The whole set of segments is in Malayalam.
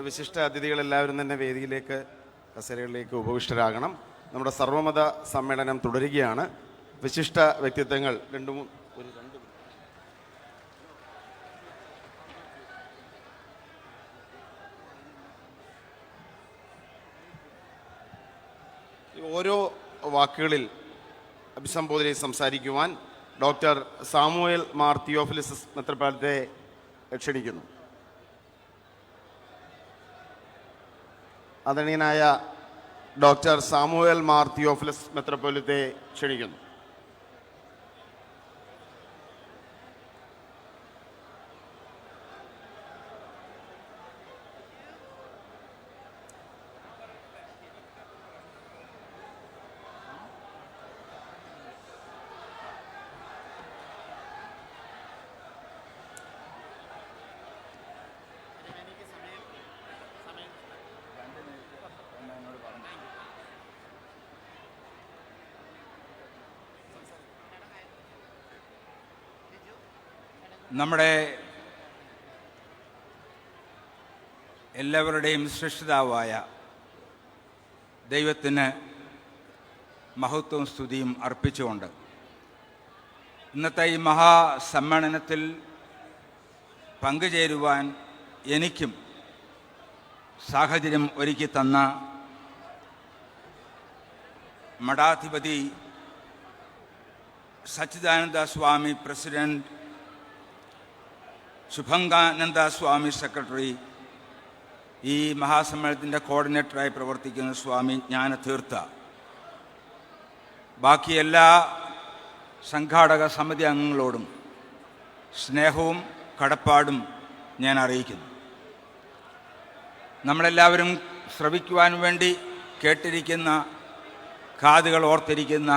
വിശിഷ്ട അതിഥികളെല്ലാവരും തന്നെ വേദിയിലേക്ക് കസേരകളിലേക്ക് ഉപവിഷ്ടരാകണം. നമ്മുടെ സർവമത സമ്മേളനം തുടരുകയാണ്. വിശിഷ്ട വ്യക്തിത്വങ്ങൾ ഓരോ വാക്കുകളിൽ അഭിസംബോധന സംസാരിക്കുവാൻ ഡോക്ടർ സാമുവേൽ മാർ തിയോഫിലിസ് മെത്രാപ്പോലീത്തയെ ക്ഷണിക്കുന്നു. ആദരണീയനായ ഡോക്ടർ സാമുവേൽ മാർ തിയോഫിലിസ് മെത്രാപ്പോലീത്തയെ ക്ഷണിക്കുന്നു. നമ്മുടെ എല്ലാവരുടെയും സൃഷ്ടിതാവായ ദൈവത്തിന് മഹത്വവും സ്തുതിയും അർപ്പിച്ചുകൊണ്ട് ഇന്നത്തെ ഈ മഹാസമ്മേളനത്തിൽ പങ്കുചേരുവാൻ എനിക്കും സാഹചര്യം ഒരുക്കി തന്ന മഠാധിപതി സച്ചിദാനന്ദ സ്വാമി പ്രസിഡന്റ്, ശുഭംഗാനന്ദ സ്വാമി സെക്രട്ടറി, ഈ മഹാസമ്മേളനത്തിൻ്റെ കോർഡിനേറ്ററായി പ്രവർത്തിക്കുന്ന സ്വാമി ജ്ഞാനതീർത്ഥ, ബാക്കി എല്ലാ സംഘാടക സമിതി അംഗങ്ങളോടും സ്നേഹവും കടപ്പാടും ഞാൻ അറിയിക്കുന്നു. നമ്മളെല്ലാവരും ശ്രവിക്കുവാൻ വേണ്ടി കേട്ടിരിക്കുന്ന, കാതുകൾ ഓർത്തിരിക്കുന്ന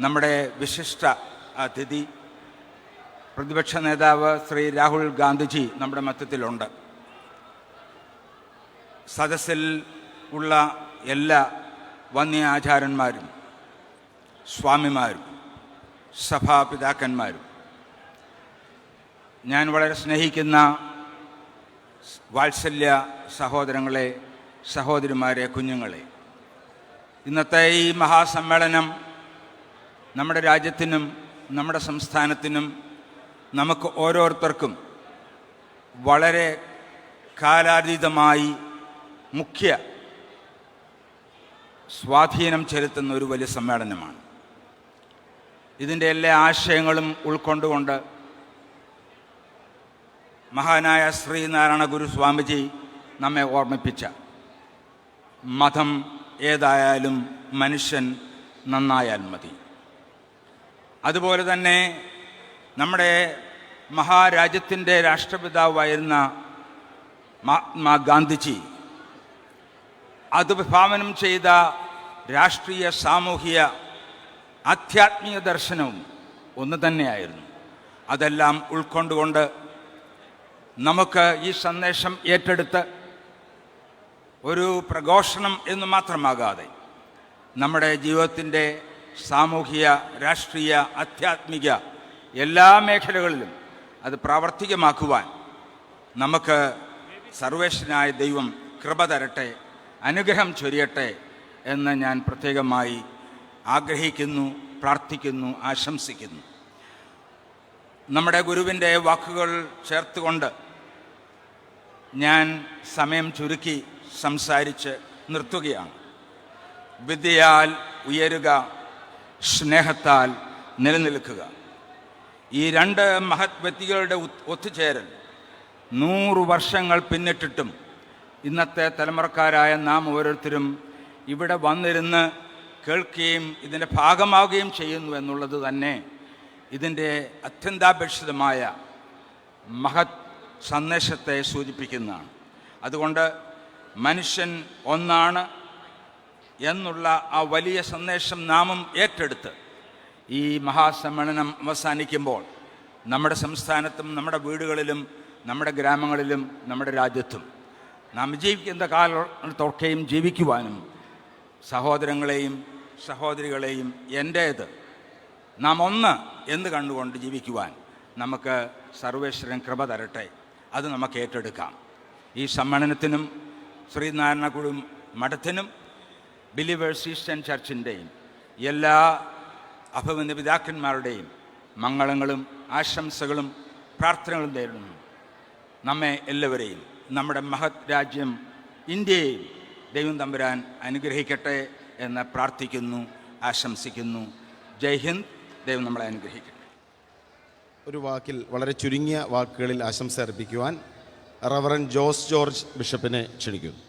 നമ്മുടെ വിശിഷ്ട അതിഥി പ്രതിപക്ഷ നേതാവ് ശ്രീ രാഹുൽ ഗാന്ധിജി നമ്മുടെ മധ്യത്തിലുണ്ട്. സദസ്സിൽ ഉള്ള എല്ലാ വന്യാചാര്യന്മാരും, സ്വാമിമാരും, സഭാപിതാക്കന്മാരും, ഞാൻ വളരെ സ്നേഹിക്കുന്ന വാത്സല്യ സഹോദരങ്ങളെ, സഹോദരിമാരെ, കുഞ്ഞുങ്ങളെ, ഇന്നത്തെ ഈ മഹാസമ്മേളനം നമ്മുടെ രാജ്യത്തിനും നമ്മുടെ സംസ്ഥാനത്തിനും നമുക്ക് ഓരോരുത്തർക്കും വളരെ കാലാതീതമായി മുഖ്യ സ്വാധീനം ചെലുത്തുന്ന ഒരു വലിയ സമ്മേളനമാണ്. ഇതിൻ്റെ എല്ലാ ആശയങ്ങളും ഉൾക്കൊണ്ടുകൊണ്ട് മഹാനായ ശ്രീനാരായണ ഗുരു സ്വാമിജി നമ്മെ ഓർമ്മിപ്പിച്ച മതം ഏതായാലും മനുഷ്യൻ നന്നായാൽ മതി. അതുപോലെ തന്നെ നമ്മുടെ മഹാരാജ്യത്തിൻ്റെ രാഷ്ട്രപിതാവായിരുന്ന മഹാത്മാഗാന്ധിജി അത് വിഭാവനം ചെയ്ത രാഷ്ട്രീയ, സാമൂഹിക, ആധ്യാത്മിക ദർശനവും ഒന്ന് തന്നെയായിരുന്നു. അതെല്ലാം ഉൾക്കൊണ്ടുകൊണ്ട് നമുക്ക് ഈ സന്ദേശം ഏറ്റെടുത്ത് ഒരു പ്രഘോഷണം എന്ന് മാത്രമാകാതെ നമ്മുടെ ജീവിതത്തിൻ്റെ സാമൂഹിക, രാഷ്ട്രീയ, ആധ്യാത്മിക എല്ലാ മേഖലകളിലും അത് പ്രാവർത്തികമാക്കുവാൻ നമുക്ക് സർവേശ്വരനായ ദൈവം കൃപ തരട്ടെ, അനുഗ്രഹം ചൊരിയട്ടെ എന്ന് ഞാൻ പ്രത്യേകമായി ആഗ്രഹിക്കുന്നു, പ്രാർത്ഥിക്കുന്നു, ആശംസിക്കുന്നു. നമ്മുടെ ഗുരുവിൻ്റെ വാക്കുകൾ ചേർത്തുകൊണ്ട് ഞാൻ സമയം ചുരുക്കി സംസാരിച്ച് നിർത്തുകയാണ്. വിദ്യയാൽ ഉയരുക, സ്നേഹത്താൽ നിലനിൽക്കുക. ഈ രണ്ട് മഹത് വ്യക്തികളുടെ ഒത്തുചേരൽ 100 വർഷങ്ങൾ പിന്നിട്ടിട്ടും ഇന്നത്തെ തലമുറക്കാരായ നാം ഓരോരുത്തരും ഇവിടെ വന്നിരുന്ന് കേൾക്കുകയും ഇതിൻ്റെ ഭാഗമാവുകയും ചെയ്യുന്നു എന്നുള്ളത് തന്നെ ഇതിൻ്റെ അത്യന്താപേക്ഷിതമായ മഹത് സന്ദേശത്തെ സൂചിപ്പിക്കുന്നതാണ്. അതുകൊണ്ട് മനുഷ്യൻ ഒന്നാണ് എന്നുള്ള ആ വലിയ സന്ദേശം നാമും ഏറ്റെടുത്ത് ഈ മഹാസമ്മേളനം അവസാനിക്കുമ്പോൾ നമ്മുടെ സംസ്ഥാനത്തും നമ്മുടെ വീടുകളിലും നമ്മുടെ ഗ്രാമങ്ങളിലും നമ്മുടെ രാജ്യത്തും നാം ജീവിക്കുന്ന കാലത്തൊക്കെയും ജീവിക്കുവാനും സഹോദരങ്ങളെയും സഹോദരികളെയും എൻ്റേത് നാം ഒന്ന് എന്ന് കണ്ടുകൊണ്ട് ജീവിക്കുവാൻ നമുക്ക് സർവേശ്വരൻ കൃപ തരട്ടെ. അത് നമുക്ക് ഏറ്റെടുക്കാം. ഈ സമ്മേളനത്തിനും ശ്രീനാരായണ ഗുരു മഠത്തിനും ബിലീവേഴ്സ് ഈസ്റ്റേൺ ചർച്ചിൻ്റെയും എല്ലാ അഭിമന്യ പിതാക്കന്മാരുടെയും മംഗളങ്ങളും ആശംസകളും പ്രാർത്ഥനകളും നേരിടുന്നു. നമ്മെ എല്ലാവരെയും, നമ്മുടെ മഹത് രാജ്യം ഇന്ത്യയെയും ദൈവം തമ്പുരാൻ അനുഗ്രഹിക്കട്ടെ എന്ന് പ്രാർത്ഥിക്കുന്നു, ആശംസിക്കുന്നു. ജയ് ഹിന്ദ്. ദൈവം നമ്മളെ അനുഗ്രഹിക്കട്ടെ. ഒരു വാക്കിൽ, വളരെ ചുരുങ്ങിയ വാക്കുകളിൽ ആശംസ അർപ്പിക്കുവാൻ റവറൻ ജോസ് ജോർജ് ബിഷപ്പിനെ ക്ഷണിക്കുന്നു.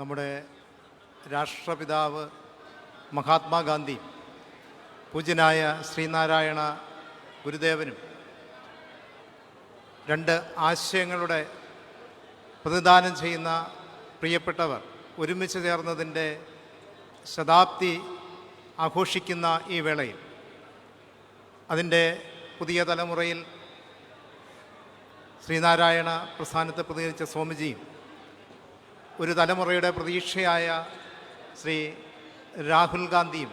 നമ്മുടെ രാഷ്ട്രപിതാവ് മഹാത്മാഗാന്ധി, പൂജ്യനായ ശ്രീനാരായണ ഗുരുദേവനും രണ്ട് ആശയങ്ങളുടെ പ്രതിദാനം ചെയ്യുന്ന പ്രിയപ്പെട്ടവർ ഒരുമിച്ച് ചേർന്നതിൻ്റെ ശതാബ്ദി ആഘോഷിക്കുന്ന ഈ വേളയിൽ അതിൻ്റെ പുതിയ തലമുറയിൽ ശ്രീനാരായണ പ്രസ്ഥാനത്തെ പ്രതികരിച്ച സ്വാമിജിയും ഒരു തലമുറയുടെ പ്രതീക്ഷയായ ശ്രീ രാഹുൽ ഗാന്ധിയും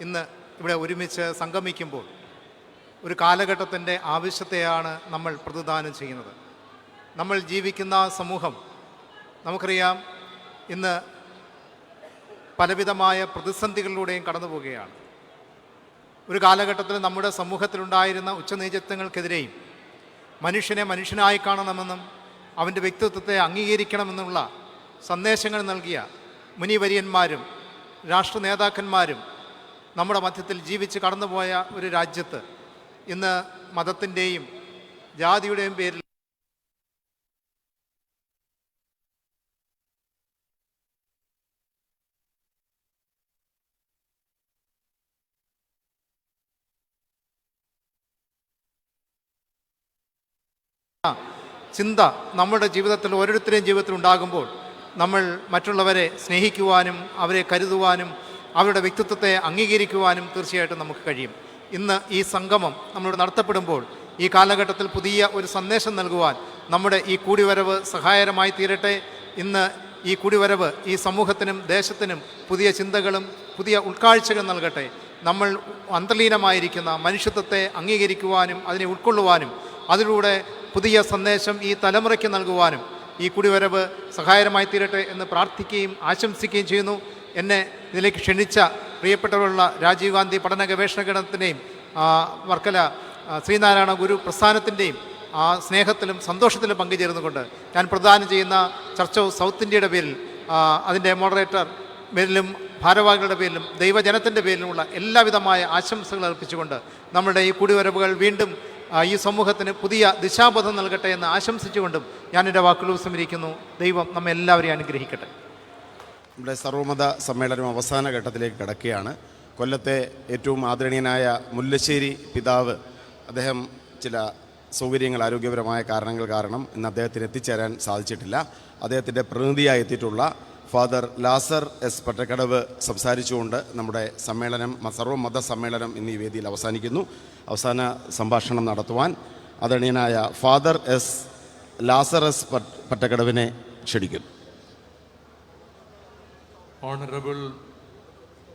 ഇന്ന് ഇവിടെ ഒരുമിച്ച് സംഗമിക്കുമ്പോൾ ഒരു കാലഘട്ടത്തിൻ്റെ ആവശ്യത്തെയാണ് നമ്മൾ പ്രതിദാനം ചെയ്യുന്നത്. നമ്മൾ ജീവിക്കുന്ന സമൂഹം നമുക്കറിയാം, ഇന്ന് പലവിധമായ പ്രതിസന്ധികളിലൂടെയും കടന്നു പോവുകയാണ്. ഒരു കാലഘട്ടത്തിൽ നമ്മുടെ സമൂഹത്തിലുണ്ടായിരുന്ന ഉച്ചനീചത്വങ്ങൾക്കെതിരെയും മനുഷ്യനെ മനുഷ്യനായി കാണണമെന്നും അവൻ്റെ വ്യക്തിത്വത്തെ അംഗീകരിക്കണമെന്നുള്ള സന്ദേശങ്ങൾ നൽകിയ മുനിവര്യന്മാരും രാഷ്ട്ര നേതാക്കന്മാരും നമ്മുടെ മധ്യത്തിൽ ജീവിച്ച് കടന്നുപോയ ഒരു രാജ്യത്ത് ഇന്ന് മതത്തിൻ്റെയും ജാതിയുടെയും പേരിൽ ചിന്ത നമ്മുടെ ജീവിതത്തിൽ ഓരോരുത്തരുടെയും ജീവിതത്തിൽ ഉണ്ടാകുമ്പോൾ നമ്മൾ മറ്റുള്ളവരെ സ്നേഹിക്കുവാനും അവരെ കരുതുവാനും അവരുടെ വ്യക്തിത്വത്തെ അംഗീകരിക്കുവാനും തീർച്ചയായിട്ടും നമുക്ക് കഴിയും. ഇന്ന് ഈ സംഗമം നമ്മളിവിടെ നടത്തപ്പെടുമ്പോൾ ഈ കാലഘട്ടത്തിൽ പുതിയ ഒരു സന്ദേശം നൽകുവാൻ നമ്മുടെ ഈ കൂടിവരവ് സഹായകരമായി തീരട്ടെ. ഇന്ന് ഈ കൂടിവരവ് ഈ സമൂഹത്തിനും ദേശത്തിനും പുതിയ ചിന്തകളും പുതിയ ഉൾക്കാഴ്ചകളും നൽകട്ടെ. നമ്മൾ അന്തർലീനമായിരിക്കുന്ന മനുഷ്യത്വത്തെ അംഗീകരിക്കുവാനും അതിനെ ഉൾക്കൊള്ളുവാനും അതിലൂടെ പുതിയ സന്ദേശം ഈ തലമുറയ്ക്ക് നൽകുവാനും ഈ കുടിവരവ് സഹായകരമായി തീരട്ടെ എന്ന് പ്രാർത്ഥിക്കുകയും ആശംസിക്കുകയും ചെയ്യുന്നു. എന്നെ ഇതിലേക്ക് ക്ഷണിച്ച പ്രിയപ്പെട്ടവരുള്ള രാജീവ് ഗാന്ധി പഠന ഗവേഷണ കേന്ദ്രത്തിൻ്റെയും വർക്കല ശ്രീനാരായണ ഗുരു പ്രസ്ഥാനത്തിൻ്റെയും ആ സ്നേഹത്തിലും സന്തോഷത്തിലും പങ്കുചേർന്നുകൊണ്ട് ഞാൻ പ്രദാനം ചെയ്യുന്ന ചർച്ച് ഓഫ് സൗത്ത് ഇന്ത്യയുടെ പേരിൽ അതിൻ്റെ മോഡറേറ്റർ പേരിലും ഭാരവാഹികളുടെ പേരിലും ദൈവജനത്തിൻ്റെ പേരിലുമുള്ള എല്ലാവിധമായ ആശംസകൾ അർപ്പിച്ചുകൊണ്ട് നമ്മുടെ ഈ കുടിവരവുകൾ വീണ്ടും ഈ സമൂഹത്തിന് പുതിയ ദിശാബോധം നൽകട്ടെ എന്ന് ആശംസിച്ചുകൊണ്ടും ഞാൻ എൻ്റെ വാക്കുകൾ ഉപസംഹരിക്കുന്നു. ദൈവം നമ്മെ എല്ലാവരെയും അനുഗ്രഹിക്കട്ടെ. നമ്മുടെ സർവ്വമത സമ്മേളനം അവസാന ഘട്ടത്തിലേക്ക് കടക്കുകയാണ്. കൊല്ലത്തെ ഏറ്റവും ആദരണീയനായ മുല്ലശ്ശേരി പിതാവ്, അദ്ദേഹം ചില സൗകര്യങ്ങൾ, ആരോഗ്യപരമായ കാരണങ്ങൾ കാരണം ഇന്ന് അദ്ദേഹത്തിന് എത്തിച്ചേരാൻ സാധിച്ചിട്ടില്ല. അദ്ദേഹത്തിൻ്റെ പ്രതിനിധിയായി എത്തിയിട്ടുള്ള ഫാദർ ലാസർ എസ് പട്ടക്കടവ് സംസാരിച്ചുകൊണ്ട് നമ്മുടെ സമ്മേളനം, സർവ്വമത സമ്മേളനം എന്നീ വേദിയിൽ അവസാനിക്കുന്നു. അവസാന സംഭാഷണം നടത്തുവാൻ ആദരണീയനായ ഫാദർ എസ് ലാസർ എസ് പട്ടക്കടവിനെ ക്ഷണിക്കുന്നു. Honorable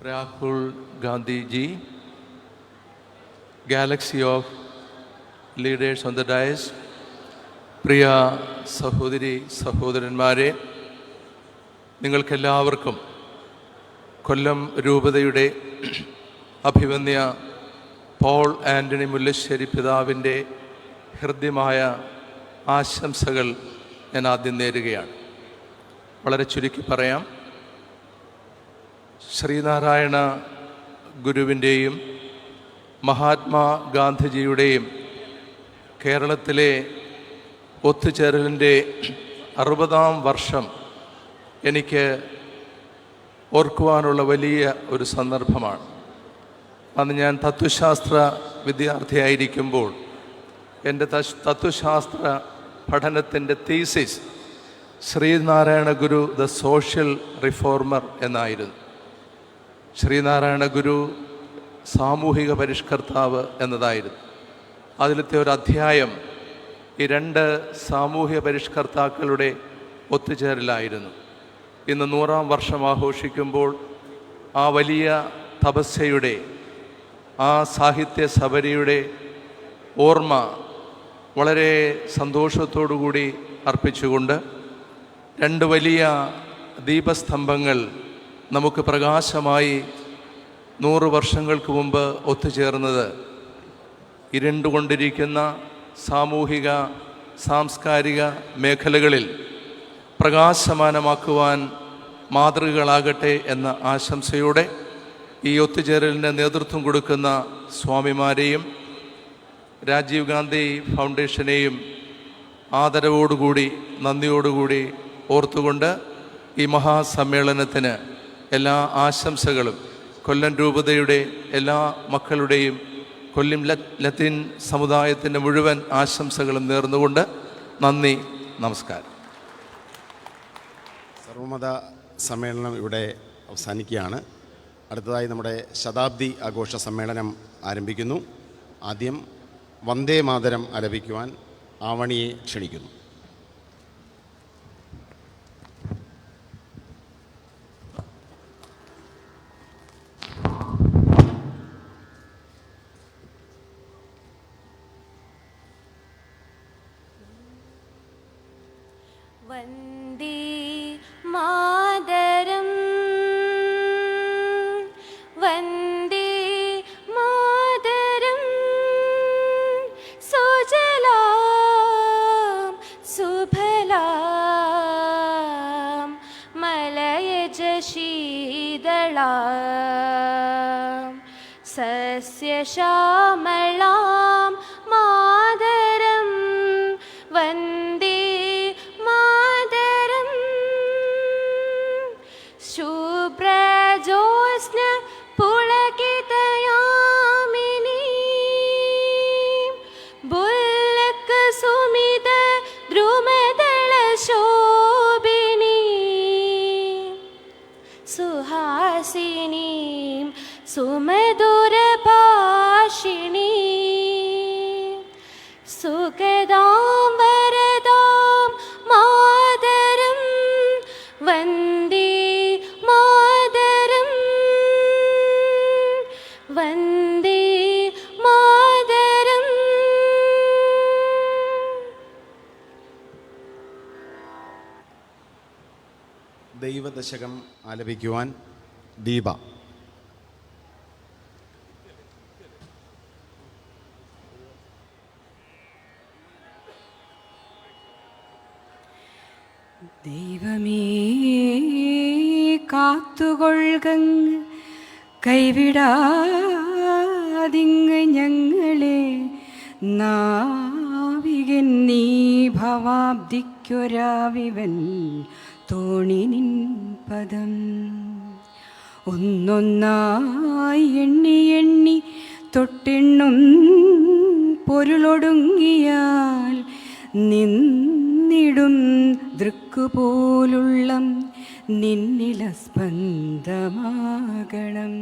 Rahul Gandhi ji, galaxy of leaders on the dais, പ്രിയ സഹോദരി സഹോദരന്മാരെ, നിങ്ങൾക്കെല്ലാവർക്കും കൊല്ലം രൂപതയുടെ അഭിവന്യ പോൾ ആൻ്റണി മുല്ലശ്ശേരി പിതാവിൻ്റെ ഹൃദ്യമായ ആശംസകൾ ഞാൻ ആദ്യം നേരുകയാണ്. വളരെ ചുരുക്കി പറയാം, ശ്രീനാരായണ ഗുരുവിൻ്റെയും മഹാത്മാഗാന്ധിജിയുടെയും കേരളത്തിലെ ഒത്തുചേരലിൻ്റെ 60-ാം വർഷം എനിക്ക് ഓർക്കുവാനുള്ള വലിയ ഒരു സന്ദർഭമാണ്. അന്ന് ഞാൻ തത്വശാസ്ത്ര വിദ്യാർത്ഥിയായിരിക്കുമ്പോൾ എൻ്റെ തത്വശാസ്ത്ര പഠനത്തിൻ്റെ thesis Sree Narayana Guru the social reformer എന്നായിരുന്നു. ശ്രീനാരായണ ഗുരു സാമൂഹിക പരിഷ്കർത്താവ് എന്നതായിരുന്നു. അതിലത്തെ ഒരു അധ്യായം ഈ രണ്ട് സാമൂഹിക പരിഷ്കർത്താക്കളുടെ ഒത്തുചേരലായിരുന്നു. ഇന്ന് 100-ാം വർഷം ആഘോഷിക്കുമ്പോൾ ആ വലിയ തപസ്യയുടെ ആ സാഹിത്യ സബരിയുടെ ഓർമ്മ വളരെ സന്തോഷത്തോടുകൂടി അർപ്പിച്ചുകൊണ്ട് 2 വലിയ ദീപസ്തംഭങ്ങൾ നമുക്ക് പ്രകാശമായി 100 വർഷങ്ങൾക്ക് മുമ്പ് ഒത്തുചേർന്നത് ഇരുണ്ടുകൊണ്ടിരിക്കുന്ന സാമൂഹിക സാംസ്കാരിക മേഖലകളിൽ പ്രകാശമാനമാക്കുവാൻ മാതൃകകളാകട്ടെ എന്ന ആശംസയോടെ ഈ ഒത്തുചേരലിന് നേതൃത്വം കൊടുക്കുന്ന സ്വാമിമാരെയും രാജീവ് ഗാന്ധി ഫൗണ്ടേഷനെയും ആദരവോടുകൂടി നന്ദിയോടുകൂടി ഓർത്തുകൊണ്ട് ഈ മഹാസമ്മേളനത്തിന് എല്ലാ ആശംസകളും കൊല്ലം രൂപതയുടെ എല്ലാ മക്കളുടെയും കൊല്ലം ലത്തീൻ സമുദായത്തിൻ്റെ മുഴുവൻ ആശംസകളും നേർന്നുകൊണ്ട് നന്ദി, നമസ്കാരം. സർവമത സമ്മേളനം ഇവിടെ അവസാനിക്കുകയാണ്. അടുത്തതായി നമ്മുടെ ശതാബ്ദി ആഘോഷ സമ്മേളനം ആരംഭിക്കുന്നു. ആദ്യം വന്ദേ മാതരം ആലപിക്കുവാൻ ആവണിയെ ക്ഷണിക്കുന്നു. വന്ദേ മാതരം വന്ദേ മാതരം സുജലാം സുഫലാം മലയജ ശീതളാം സസ്യശ്യാമളാം മാതരം വന്ദേ മാതരം ശുഭ്രജോത്സ്ന പുളകിതയാമിനി ബുല്ലക സുമിത ദ്രുമദള ശോഭിനി സുഹാസിനി സുമധുര ഭാഷിണി സുഖദാം വരദാം മാതരം വന്ദേ മാതരം വന്ദേ മാതരം. ദൈവദശകം ആലപിക്കുവാൻ ദീപ. ദൈവമേ കാത്തുകൊള്ളുകങ്ങ് കൈവിടാതിങ്ങ് ഞങ്ങളെ നാവികൻ നീ ഭവാബ്ദിക്കൊരാവിവൻ തോണി നിൻ പദം ഒന്നൊന്നായി എണ്ണി എണ്ണി തൊട്ടെണ്ണും പൊരുളൊടുങ്ങിയാൽ നിന്നിടും ദൃക്കുപോലുള്ള നിന്നിലസ്പന്ദമാകണം.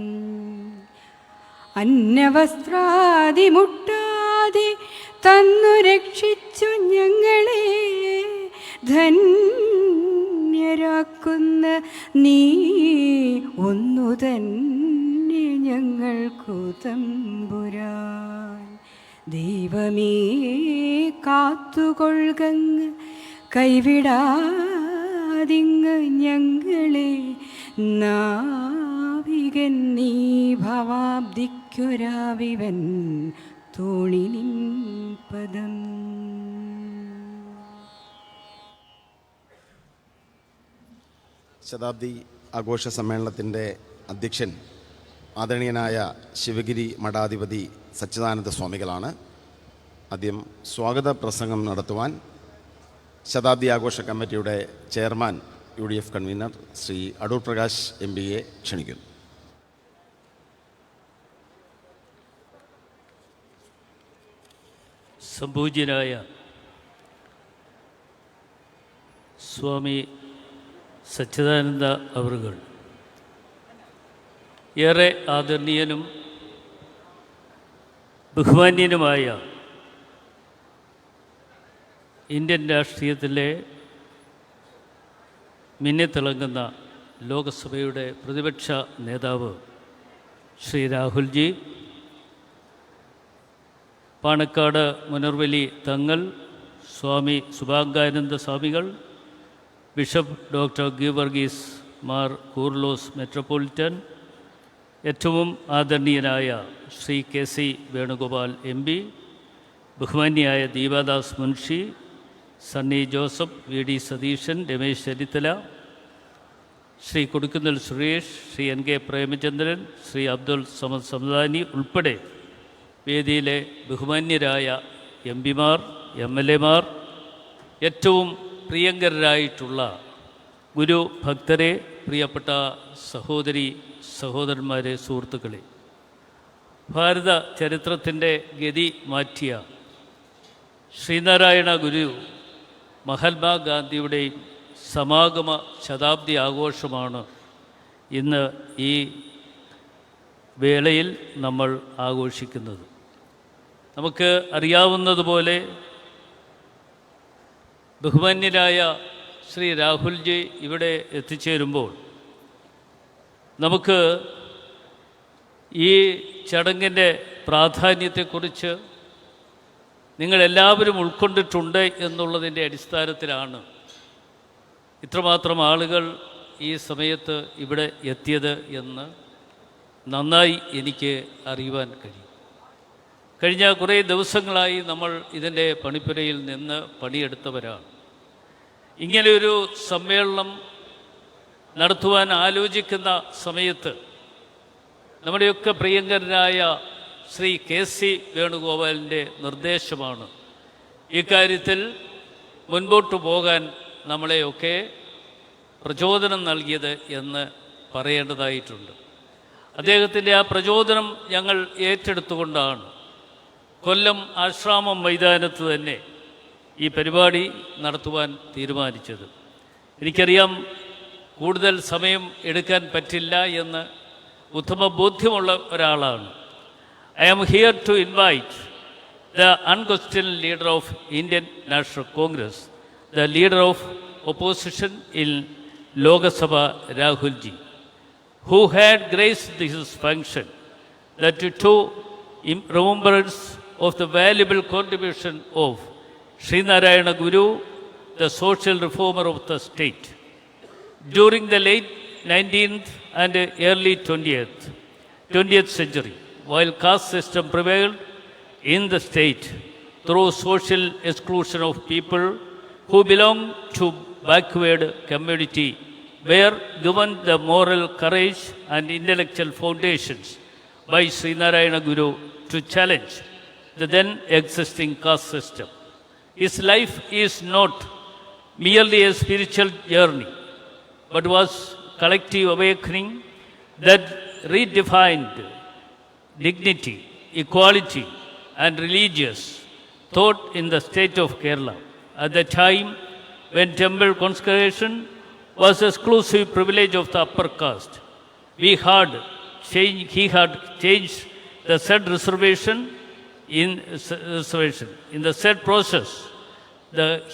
അന്നവസ്ത്രാദി മുട്ടാതെ തന്നു രക്ഷിച്ചു ഞങ്ങളെ ധന്യരാക്കുന്ന നീ ഒന്നു തന്നെ ഞങ്ങൾക്കു തമ്പുരാൻ. ദൈവമേ കാത്തുകൊള്ളുകങ്ങ് കൈവിടാതിങ്ങ് ഞങ്ങളെ നാവികൻ നീ ഭവാബ്ദിക്കൊരാവിവൻ തോണി നിൻ പദം. ശതാബ്ദി ആഘോഷ സമ്മേളനത്തിൻ്റെ അധ്യക്ഷൻ ആദരണീയനായ ശിവഗിരി മഠാധിപതി സച്ചിദാനന്ദ സ്വാമികളാണ്. ആദ്യം സ്വാഗത പ്രസംഗം നടത്തുവാൻ ശതാബ്ദി ആഘോഷ കമ്മിറ്റിയുടെ chairman UDF convener Shri Adoor Prakash MBയെ ക്ഷണിക്കുന്നു. സംപൂജ്യനായ സ്വാമി സച്ചിദാനന്ദ അവറുകൾ, ഏറെ ആദരണീയനും ബഹുമാന്യനുമായ ഇന്ത്യൻ രാഷ്ട്രീയത്തിലെ മിന്നിത്തിളങ്ങുന്ന ലോകസഭയുടെ പ്രതിപക്ഷ നേതാവ് ശ്രീ രാഹുൽജി, പാണക്കാട് മുനർവലി തങ്ങൾ, സ്വാമി സുഭാംഗാനന്ദ സ്വാമികൾ, bishop doctor Geevarghese Mar Koorilos metropolitan, ഏറ്റവും ആദരണീയനായ ശ്രീ KC വേണുഗോപാൽ MP, ബഹുമാന്യായ ദീപാദാസ് മുൻഷി, സണ്ണി ജോസഫ്, VD സതീശൻ, രമേശ് ചെന്നിത്തല, ശ്രീ കൊടുക്കുന്നൽ സുരേഷ്, ശ്രീ NK പ്രേമചന്ദ്രൻ, ശ്രീ അബ്ദുൽ സമദ് സമദാനി ഉൾപ്പെടെ വേദിയിലെ ബഹുമാന്യരായ MPമാർ, MLAമാർ, ഏറ്റവും പ്രിയങ്കരായിട്ടുള്ള ഗുരു ഭക്തരെ, പ്രിയപ്പെട്ട സഹോദരി സഹോദരന്മാരെ, സുഹൃത്തുക്കളെ, ഭാരത ചരിത്രത്തിൻ്റെ ഗതി മാറ്റിയ ശ്രീനാരായണ ഗുരു മഹാത്മാഗാന്ധിയുടെയും സമാഗമ ശതാബ്ദി ആഘോഷമാണ് ഇന്ന് ഈ വേളയിൽ നമ്മൾ ആഘോഷിക്കുന്നത്. നമുക്ക് അറിയാവുന്നതുപോലെ ബഹുമാന്യനായ ശ്രീ രാഹുൽജി ഇവിടെ എത്തിച്ചേരുമ്പോൾ നമുക്ക് ഈ ചടങ്ങിൻ്റെ പ്രാധാന്യത്തെക്കുറിച്ച് നിങ്ങളെല്ലാവരും ഉൾക്കൊണ്ടിട്ടുണ്ട് എന്നുള്ളതിൻ്റെ അടിസ്ഥാനത്തിലാണ് ഇത്രമാത്രം ആളുകൾ ഈ സമയത്ത് ഇവിടെ എത്തിയത് എന്ന് നന്നായി എനിക്ക് അറിയുവാൻ കഴിയും. കഴിഞ്ഞ കുറേ ദിവസങ്ങളായി നമ്മൾ ഇതിൻ്റെ പണിപ്പുരയിൽ നിന്ന് പണിയെടുത്തവരാണ്. ഇങ്ങനെയൊരു സമ്മേളനം നടത്തുവാൻ ആലോചിക്കുന്ന സമയത്ത് നമ്മുടെയൊക്കെ പ്രിയങ്കരനായ ശ്രീ KC വേണുഗോപാലിൻ്റെ നിർദ്ദേശമാണ് ഇക്കാര്യത്തിൽ മുൻപോട്ട് പോകാൻ നമ്മളെയൊക്കെ പ്രചോദനം നൽകിയത് എന്ന് പറയേണ്ടതായിട്ടുണ്ട്. അദ്ദേഹത്തിൻ്റെ ആ പ്രചോദനം ഞങ്ങൾ ഏറ്റെടുത്തുകൊണ്ടാണ് കൊല്ലം ആശ്രാമം മൈതാനത്ത് തന്നെ ഈ പരിപാടി നടത്തുവാൻ തീരുമാനിച്ചത്. എനിക്കറിയാം കൂടുതൽ സമയം എടുക്കാൻ പറ്റില്ല എന്ന് ഉത്തമ ബോധ്യമുള്ള ഒരാളാണ്. I am here to invite the unquestioned leader of Indian National Congress, the leader of opposition in Lok Sabha, Rahul Ji, who had graced this function, that to remembrance of the valuable contribution of Sri Narayana Guru, the social reformer of the state. During the late 19th and early 20th century, while caste system prevailed in the state through social exclusion of people who belong to backward community, were given the moral courage and intellectual foundations by Sri Narayana Guru to challenge the then existing caste system. His life is not merely a spiritual journey, but was collective awakening that redefined dignity, equality, and religious thought in the state of Kerala. At the time when temple consecration was exclusive privilege of the upper caste, he had changed the said reservation. In the said process,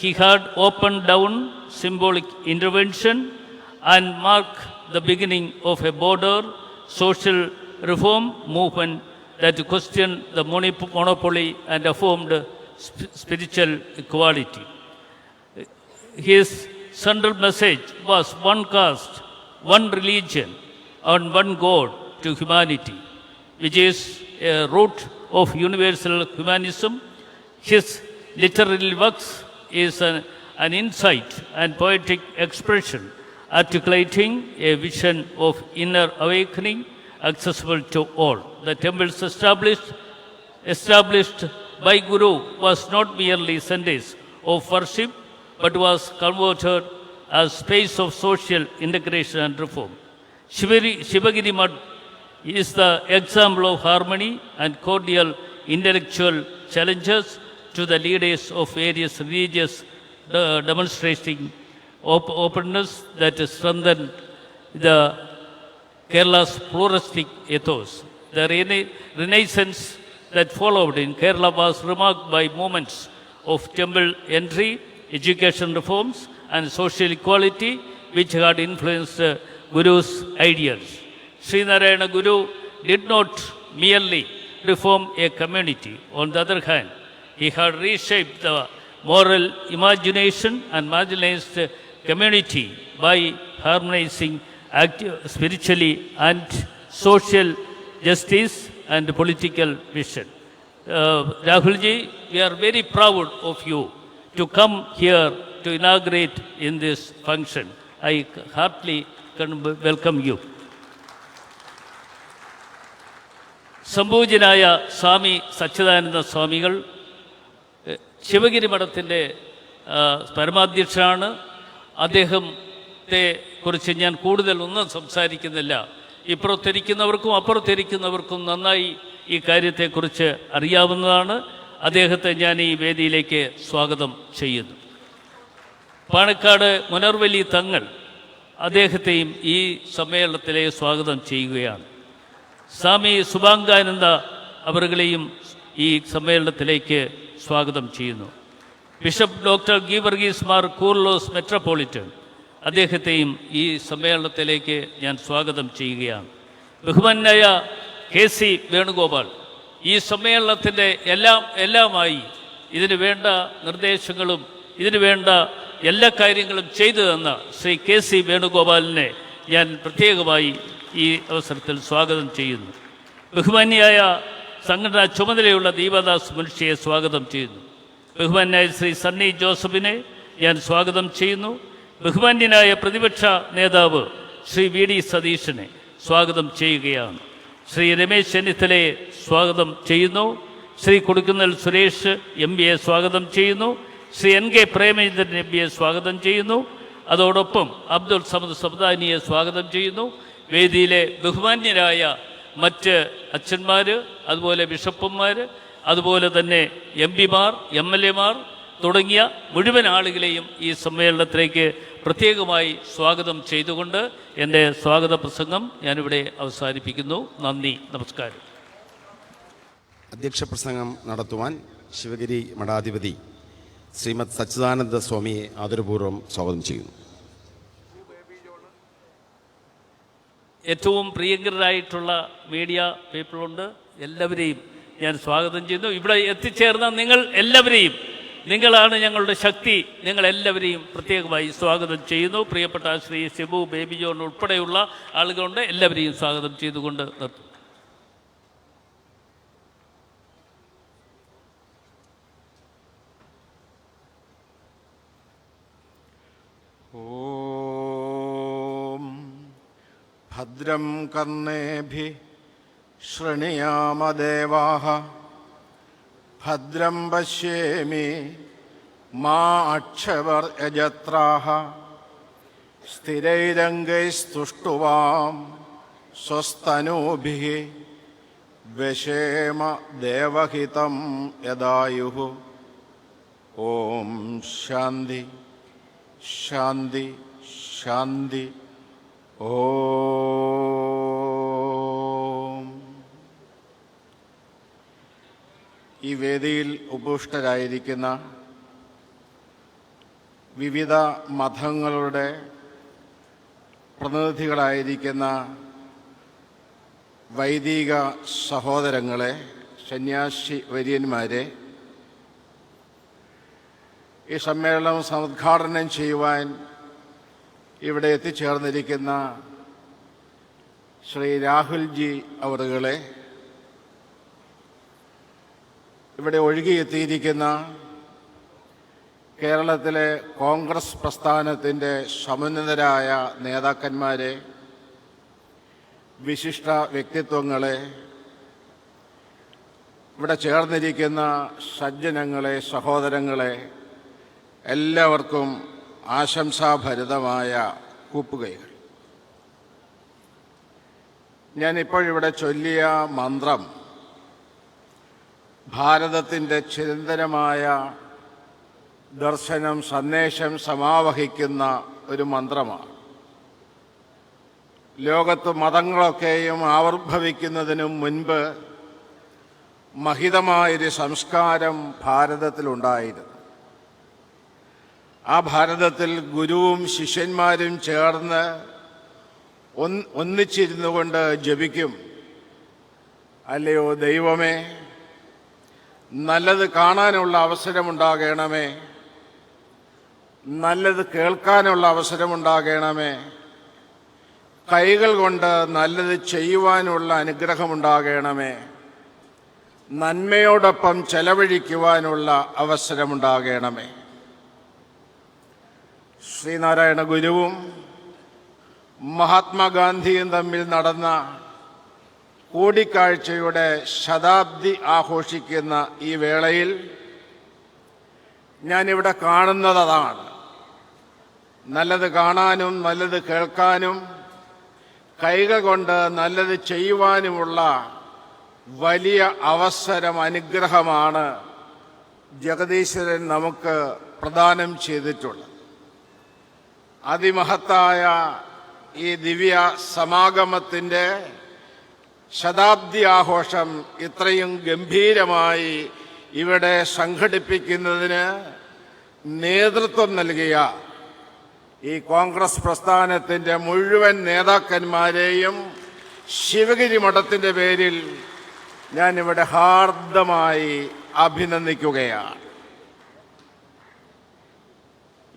he had opened down symbolic intervention and marked the beginning of a broader social reform movement that questioned the monopoly and affirmed spiritual equality. His central message was one caste, one religion, and one God to humanity, which is a root of universal humanism. His literary works is an insight and poetic expression articulating a vision of inner awakening accessible to all. The temples established by Guru was not merely centers of worship, but was converted as space of social integration and reform. Shivagiri Mutt is the example of harmony and cordial intellectual challenges to the leaders of various religious demonstrating openness that strengthened the Kerala's pluralistic ethos. The renaissance that followed in Kerala was marked by moments of temple entry, education reforms, and social equality, which had influenced Guru's ideals. Sri Narayana Guru did not merely reform a community. On the other hand, he had reshaped the moral imagination and marginalized community by harmonizing spiritually and social justice and political vision. Rahulji, we are very proud of you to come here to inaugurate in this function. I heartily welcome you. സംപൂജ്യനായ സ്വാമി സച്ചിദാനന്ദ സ്വാമികൾ ശിവഗിരി മഠത്തിൻ്റെ പരമാധ്യക്ഷനാണ്. അദ്ദേഹത്തെ കുറിച്ച് ഞാൻ കൂടുതൽ ഒന്നും സംസാരിക്കുന്നില്ല. ഇപ്പുറത്തിരിക്കുന്നവർക്കും അപ്പുറത്തിരിക്കുന്നവർക്കും നന്നായി ഈ കാര്യത്തെക്കുറിച്ച് അറിയാവുന്നതാണ്. അദ്ദേഹത്തെ ഞാൻ ഈ വേദിയിലേക്ക് സ്വാഗതം ചെയ്യുന്നു. പാണക്കാട് മുനർവലി തങ്ങൾ അദ്ദേഹത്തെയും ഈ സമ്മേളനത്തിലേക്ക് സ്വാഗതം ചെയ്യുകയാണ്. സ്വാമി സുഭാംഗാനന്ദ അവരുകളെയും ഈ സമ്മേളനത്തിലേക്ക് സ്വാഗതം ചെയ്യുന്നു. Bishop doctor Geevarghese Mar Koorilos metropolitan അദ്ദേഹത്തെയും ഈ സമ്മേളനത്തിലേക്ക് ഞാൻ സ്വാഗതം ചെയ്യുകയാണ്. ബഹുമാന്യായ KC വേണുഗോപാൽ ഈ സമ്മേളനത്തിൻ്റെ എല്ലാമായി ഇതിനു വേണ്ട നിർദ്ദേശങ്ങളും ഇതിനു വേണ്ട എല്ലാ കാര്യങ്ങളും ചെയ്തു തന്ന ശ്രീ KC വേണുഗോപാലിനെ ഞാൻ പ്രത്യേകമായി ഈ അവസരത്തിൽ സ്വാഗതം ചെയ്യുന്നു. ബഹുമാന്യായ സംഘടനാ ചുമതലയുള്ള ദീപദാസ് മുൻഷിയെ സ്വാഗതം ചെയ്യുന്നു. ബഹുമാന്യായ ശ്രീ സണ്ണി ജോസഫിനെ ഞാൻ സ്വാഗതം ചെയ്യുന്നു. ബഹുമാന്യനായ പ്രതിപക്ഷ നേതാവ് ശ്രീ VD സതീശനെ സ്വാഗതം ചെയ്യുകയാണ്. ശ്രീ രമേശ് ചെന്നിത്തലയെ സ്വാഗതം ചെയ്യുന്നു. ശ്രീ കൊടിക്കുന്നിൽ സുരേഷ് MPയെ സ്വാഗതം ചെയ്യുന്നു. ശ്രീ NK പ്രേമചന്ദ്രൻ MPയെ സ്വാഗതം ചെയ്യുന്നു. അതോടൊപ്പം അബ്ദുൾ സമദ് സബ്ദാനിയെ സ്വാഗതം ചെയ്യുന്നു. വേദിയിലെ ബഹുമാന്യരായ മറ്റ് അച്ഛന്മാർ, അതുപോലെ ബിഷപ്പുമാർ, അതുപോലെ തന്നെ MPമാർ, MLAമാർ തുടങ്ങിയ മുഴുവൻ ആളുകളെയും ഈ സമ്മേളനത്തിലേക്ക് പ്രത്യേകമായി സ്വാഗതം ചെയ്തുകൊണ്ട് എൻ്റെ സ്വാഗത പ്രസംഗം ഞാനിവിടെ അവസാനിപ്പിക്കുന്നു. നന്ദി, നമസ്കാരം. അധ്യക്ഷ പ്രസംഗം നടത്തുവാൻ ശിവഗിരി മഠാധിപതി ശ്രീമദ് സച്ചിദാനന്ദ സ്വാമിയെ ആദരപൂർവ്വം സ്വാഗതം ചെയ്യുന്നു. ഏറ്റവും പ്രിയങ്കരായിട്ടുള്ള മീഡിയ പീപ്പിളുണ്ട്, എല്ലാവരെയും ഞാൻ സ്വാഗതം ചെയ്യുന്നു. ഇവിടെ എത്തിച്ചേർന്ന നിങ്ങൾ എല്ലാവരെയും, നിങ്ങളാണ് ഞങ്ങളുടെ ശക്തി, നിങ്ങളെല്ലാവരെയും പ്രത്യേകമായി സ്വാഗതം ചെയ്യുന്നു. പ്രിയപ്പെട്ട ശ്രീ ഷിബു ബേബി ജോൺ ഉൾപ്പെടെയുള്ള ആളുകളുണ്ട്, എല്ലാവരെയും സ്വാഗതം ചെയ്തുകൊണ്ട് നിർത്തുന്നു. ഭദ്രം കർണേഭി ശൃണുയാമദേവാഃ ഭദ്രം പശ്യേമി മാ അക്ഷവർയജത്രാഃ സ്ഥിരൈരംഗൈസ്തുഷ്ടുവാം സ്വസ്തനൂഭിഃ വ്യശേമ ദേവഹിതം യദായുഃ. ഓം ശാന്തി ശാന്തി ശാന്തി. ഓം. ഈ വേദിയിൽ ഉപവിഷ്ടരായിരിക്കുന്ന വിവിധ മതങ്ങളുടെ പ്രതിനിധികളായിരിക്കുന്ന വൈദിക സഹോദരങ്ങളെ, സന്യാസി വര്യന്മാരെ, ഈ സമ്മേളനം സമുദ്ഘാടനം ചെയ്യുവാൻ ഇവിടെ എത്തിച്ചേർന്നിരിക്കുന്ന ശ്രീ രാഹുൽജി അവറുകളെ, ഇവിടെ ഒഴുകിയെത്തിയിരിക്കുന്ന കേരളത്തിലെ കോൺഗ്രസ് പ്രസ്ഥാനത്തിൻ്റെ സമുന്നതരായ നേതാക്കന്മാരെ, വിശിഷ്ട വ്യക്തിത്വങ്ങളെ, ഇവിടെ ചേർന്നിരിക്കുന്ന സജ്ജനങ്ങളെ, സഹോദരങ്ങളെ, എല്ലാവർക്കും ആശംസാഭരിതമായ കൂപ്പുകൈകൾ. ഞാനിപ്പോഴിവിടെ ചൊല്ലിയ മന്ത്രം ഭാരതത്തിൻ്റെ ചിരന്തനമായ ദർശനം, സന്ദേശം സമാവഹിക്കുന്ന ഒരു മന്ത്രമാണ്. ലോകത്ത് മതങ്ങളൊക്കെയും ആവിർഭവിക്കുന്നതിനു മുൻപ് മഹിതമായൊരു സംസ്കാരം ഭാരതത്തിലുണ്ടായിരുന്നു. ആ ഭാരതത്തിൽ ഗുരുവും ശിഷ്യന്മാരും ചേർന്ന് ഒന്നിച്ചിരുന്നു കൊണ്ട് ജപിക്കും. അല്ലയോ ദൈവമേ, നല്ലത് കാണാനുള്ള അവസരമുണ്ടാകണമേ, നല്ലത് കേൾക്കാനുള്ള അവസരമുണ്ടാകണമേ, കൈകൾ കൊണ്ട് നല്ലത് ചെയ്യുവാനുള്ള അനുഗ്രഹമുണ്ടാകണമേ, നന്മയോടൊപ്പം ചെലവഴിക്കുവാനുള്ള അവസരമുണ്ടാകണമേ. ശ്രീനാരായണ ഗുരുവും മഹാത്മാഗാന്ധിയും തമ്മിൽ നടന്ന കൂടിക്കാഴ്ചയുടെ ശതാബ്ദി ആഘോഷിക്കുന്ന ഈ വേളയിൽ ഞാനിവിടെ കാണുന്നത് അതാണ്. നല്ലത് കാണാനും നല്ലത് കേൾക്കാനും കൈകൾ കൊണ്ട് നല്ലത് ചെയ്യുവാനുമുള്ള വലിയ അവസരം, അനുഗ്രഹമാണ് ജഗദീശ്വരൻ നമുക്ക് പ്രദാനം ചെയ്തിട്ടുള്ളത്. അതിമഹത്തായ ഈ ദിവ്യ സമാഗമത്തിൻ്റെ ശതാബ്ദി ആഘോഷം ഇത്രയും ഗംഭീരമായി ഇവിടെ സംഘടിപ്പിക്കുന്നതിന് നേതൃത്വം നൽകിയ ഈ കോൺഗ്രസ് പ്രസ്ഥാനത്തിൻ്റെ മുഴുവൻ നേതാക്കന്മാരെയും ശിവഗിരി മഠത്തിൻ്റെ പേരിൽ ഞാനിവിടെ ഹാർദമായി അഭിനന്ദിക്കുകയാണ്.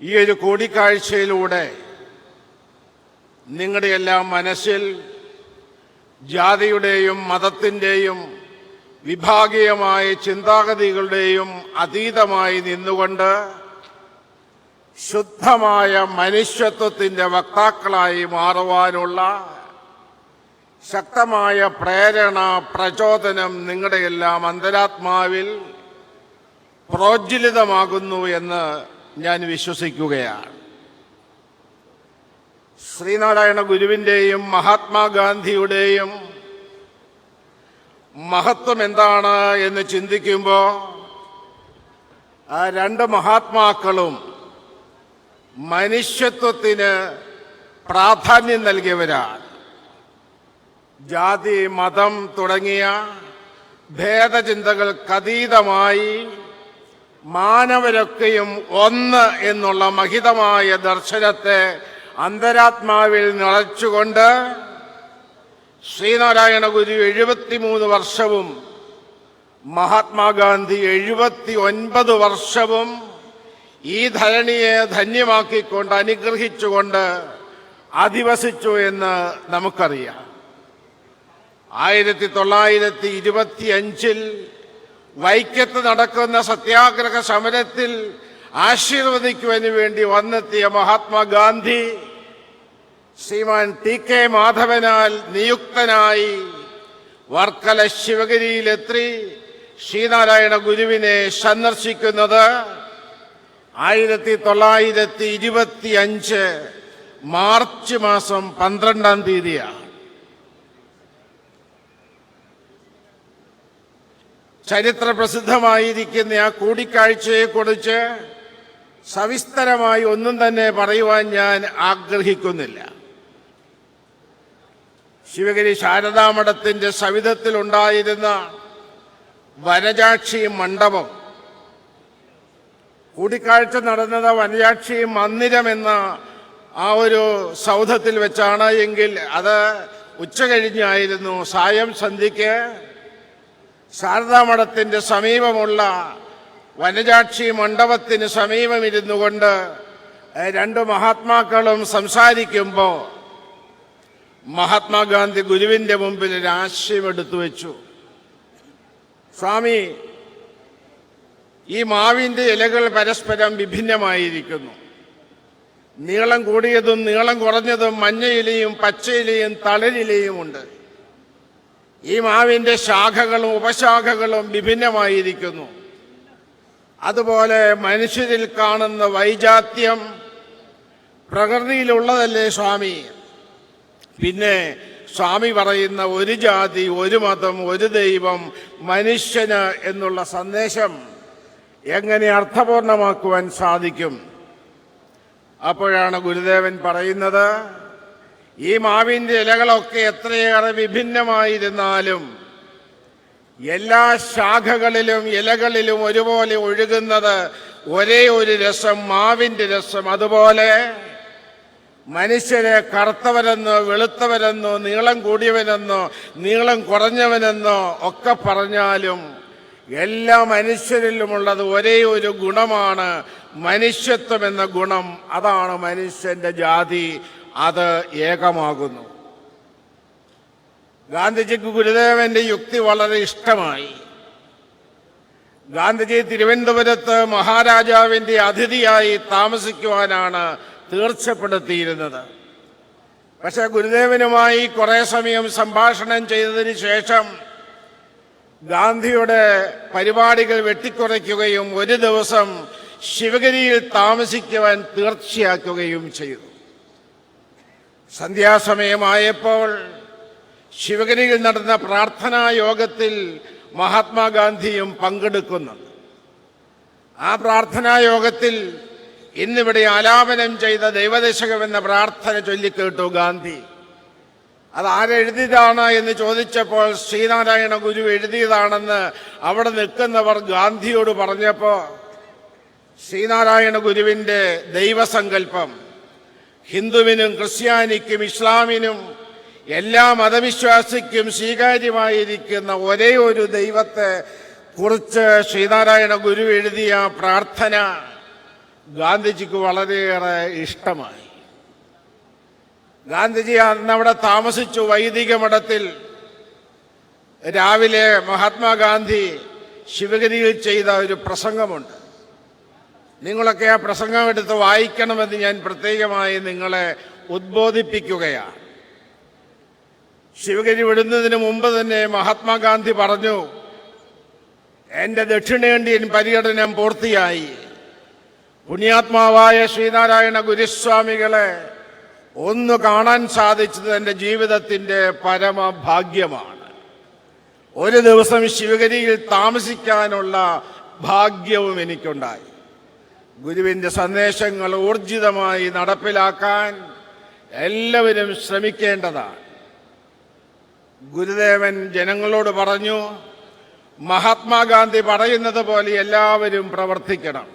ഈ ഒരു കൂടിക്കാഴ്ചയിലൂടെ നിങ്ങളുടെ എല്ലാം മനസ്സിൽ ജാതിയുടെയും മതത്തിൻ്റെയും വിഭാഗീയമായ ചിന്താഗതികളുടെയും അതീതമായി നിന്നുകൊണ്ട് ശുദ്ധമായ മനുഷ്യത്വത്തിൻ്റെ വക്താക്കളായി മാറുവാനുള്ള ശക്തമായ പ്രേരണ, പ്രചോദനം നിങ്ങളുടെ എല്ലാം അന്തരാത്മാവിൽ പ്രോജ്വലിതമാകുന്നു എന്ന് ഞാൻ വിശ്വസിക്കുകയാണ്. ശ്രീനാരായണ ഗുരുവിൻ്റെയും മഹാത്മാഗാന്ധിയുടെയും മഹത്വം എന്താണ് എന്ന് ചിന്തിക്കുമ്പോൾ ആ രണ്ട് മഹാത്മാക്കളും മനുഷ്യത്വത്തിന് പ്രാധാന്യം നൽകിയവരാണ്. ജാതി, മതം തുടങ്ങിയ ഭേദചിന്തകൾക്കതീതമായി മാനവരൊക്കെയും ഒന്ന് എന്നുള്ള മഹിതമായ ദർശനത്തെ അന്തരാത്മാവിൽ നിറച്ചുകൊണ്ട് ശ്രീനാരായണ ഗുരു 73 വർഷവും മഹാത്മാഗാന്ധി 79 വർഷവും ഈ ധരണിയെ ധന്യമാക്കിക്കൊണ്ട് അനുഗ്രഹിച്ചുകൊണ്ട് അധിവസിച്ചു എന്ന് നമുക്കറിയാം. 1925 വൈക്കത്ത് നടക്കുന്ന സത്യാഗ്രഹ സമരത്തിൽ ആശീർവദിക്കുവാന് വേണ്ടി വന്നെത്തിയ മഹാത്മാഗാന്ധി ശ്രീമാൻ ടി.കെ. മാധവനാൽ നിയുക്തനായി വർക്കല ശിവഗിരിയിലെത്തി ശ്രീനാരായണ ഗുരുവിനെ സന്ദർശിക്കുന്നത് 1925 മാർച്ച് മാസം 12-ാം തീയതിയാണ്. ചരിത്ര പ്രസിദ്ധമായിരിക്കുന്ന ആ കൂടിക്കാഴ്ചയെക്കുറിച്ച് സവിസ്തരമായി ഒന്നും തന്നെ പറയുവാൻ ഞാൻ ആഗ്രഹിക്കുന്നില്ല. ശിവഗിരി ശാരദാമഠത്തിൻ്റെ സവിധത്തിലുണ്ടായിരുന്ന വനജാക്ഷി മണ്ഡപം, കൂടിക്കാഴ്ച നടന്നത് വനജാക്ഷി മന്ദിരം എന്ന ആ ഒരു സൗധത്തിൽ വെച്ചാണ്. എങ്കിൽ അത് ഉച്ചകഴിഞ്ഞായിരുന്നു. സായം സന്ധ്യയ്ക്ക് ശാരദാമഠത്തിൻ്റെ സമീപമുള്ള വനജാക്ഷി മണ്ഡപത്തിന് സമീപമിരുന്നു കൊണ്ട് രണ്ട് മഹാത്മാക്കളും സംസാരിക്കുമ്പോൾ മഹാത്മാഗാന്ധി ഗുരുവിൻ്റെ മുമ്പിൽ ഒരു ആശയം എടുത്തു വെച്ചു. സ്വാമി, ഈ മാവിൻ്റെ ഇലകൾ പരസ്പരം വിഭിന്നമായിരിക്കുന്നു. നീളം കൂടിയതും നീളം കുറഞ്ഞതും മഞ്ഞയിലയും പച്ചയിലയും തളിരിലയുമുണ്ട്. ഈ മാവിൻ്റെ ശാഖകളും ഉപശാഖകളും വിഭിന്നമായിരിക്കുന്നു. അതുപോലെ മനുഷ്യരിൽ കാണുന്ന വൈജാത്യം പ്രകൃതിയിലുള്ളതല്ലേ സ്വാമി? പിന്നെ സ്വാമി പറയുന്ന ഒരു ജാതി, ഒരു മതം, ഒരു ദൈവം, മനുഷ്യന് എന്നുള്ള സന്ദേശം എങ്ങനെ അർത്ഥപൂർണമാക്കുവാൻ സാധിക്കും? അപ്പോഴാണ് ഗുരുദേവൻ പറയുന്നത്, ഈ മാവിൻ്റെ ഇലകളൊക്കെ എത്രയേറെ വിഭിന്നമായിരുന്നാലും എല്ലാ ശാഖകളിലും ഇലകളിലും ഒരുപോലെ ഒഴുകുന്നത് ഒരേ ഒരു രസം, മാവിൻ്റെ രസം. അതുപോലെ മനുഷ്യരെ കറുത്തവരെന്നോ വെളുത്തവരെന്നോ നീളം കൂടിയവനെന്നോ നീളം കുറഞ്ഞവനെന്നോ ഒക്കെ പറഞ്ഞാലും എല്ലാ മനുഷ്യരിലുമുള്ളത് ഒരേ ഒരു ഗുണമാണ്, മനുഷ്യത്വം എന്ന ഗുണം. അതാണ് മനുഷ്യന്റെ ജാതി, അത് ഏകമാകുന്നു. ഗാന്ധിജിക്ക് ഗുരുദേവന്റെ യുക്തി വളരെ ഇഷ്ടമായി. ഗാന്ധിജി തിരുവനന്തപുരത്ത് മഹാരാജാവിന്റെ അതിഥിയായി താമസിക്കുവാനാണ് തീർച്ചപ്പെടുത്തിയിരുന്നത്. പക്ഷെ ഗുരുദേവനുമായി കുറെ സമയം സംഭാഷണം ചെയ്തതിന് ശേഷം ഗാന്ധിയുടെ പരിപാടികൾ വെട്ടിക്കുറയ്ക്കുകയും ഒരു ദിവസം ശിവഗിരിയിൽ താമസിക്കുവാൻ തീർച്ചയാക്കുകയും ചെയ്തു. സന്ധ്യാസമയമായപ്പോൾ ശിവഗിരിയിൽ നടന്ന പ്രാർത്ഥനാ യോഗത്തിൽ മഹാത്മാഗാന്ധിയും പങ്കെടുക്കുന്നുണ്ട്. ആ പ്രാർത്ഥനാ യോഗത്തിൽ ഇന്നിവിടെ ആലാപനം ചെയ്ത ദൈവദശകം എന്ന പ്രാർത്ഥന ചൊല്ലിക്കേട്ടു ഗാന്ധി. അത് ആരെഴുതിയതാണ് എന്ന് ചോദിച്ചപ്പോൾ ശ്രീനാരായണ ഗുരു എഴുതിയതാണെന്ന് അവിടെ നിൽക്കുന്നവർ ഗാന്ധിയോട് പറഞ്ഞപ്പോൾ ശ്രീനാരായണ ഗുരുവിൻ്റെ ദൈവസങ്കല്പം ഹിന്ദുവിനും ക്രിസ്ത്യാനിക്കും ഇസ്ലാമിനും എല്ലാ മതവിശ്വാസിക്കും സ്വീകാര്യമായിരിക്കുന്ന ഒരേ ഒരു ദൈവത്തെ കുറിച്ച് ശ്രീനാരായണ ഗുരു എഴുതിയ പ്രാർത്ഥന ഗാന്ധിജിക്ക് വളരെയേറെ ഇഷ്ടമായി. ഗാന്ധിജി അന്നവിടെ താമസിച്ചു വൈദിക മഠത്തിൽ. രാവിലെ മഹാത്മാഗാന്ധി ശിവഗിരിയിൽ ചെയ്ത ഒരു പ്രസംഗമുണ്ട്. നിങ്ങളൊക്കെ ആ പ്രസംഗം എടുത്ത് വായിക്കണമെന്ന് ഞാൻ പ്രത്യേകമായി നിങ്ങളെ ഉദ്ബോധിപ്പിക്കുകയാണ്. ശിവഗിരി വിടുന്നതിന് മുമ്പ് തന്നെ മഹാത്മാഗാന്ധി പറഞ്ഞു, എൻ്റെ ദക്ഷിണേന്ത്യൻ പര്യടനം പൂർത്തിയായി. പുണ്യാത്മാവായ ശ്രീനാരായണ ഗുരുസ്വാമികളെ ഒന്ന് കാണാൻ സാധിച്ചത് എൻ്റെ ജീവിതത്തിൻ്റെ പരമഭാഗ്യമാണ്. ഒരു ദിവസം ശിവഗിരിയിൽ താമസിക്കാനുള്ള ഭാഗ്യവും എനിക്കുണ്ടായി. ഗുരുവിൻ്റെ സന്ദേശങ്ങൾ ഊർജിതമായി നടപ്പിലാക്കാൻ എല്ലാവരും ശ്രമിക്കേണ്ടതാണ്. ഗുരുദേവൻ ജനങ്ങളോട് പറഞ്ഞു, മഹാത്മാഗാന്ധി പറയുന്നത് പോലെ എല്ലാവരും പ്രവർത്തിക്കണം.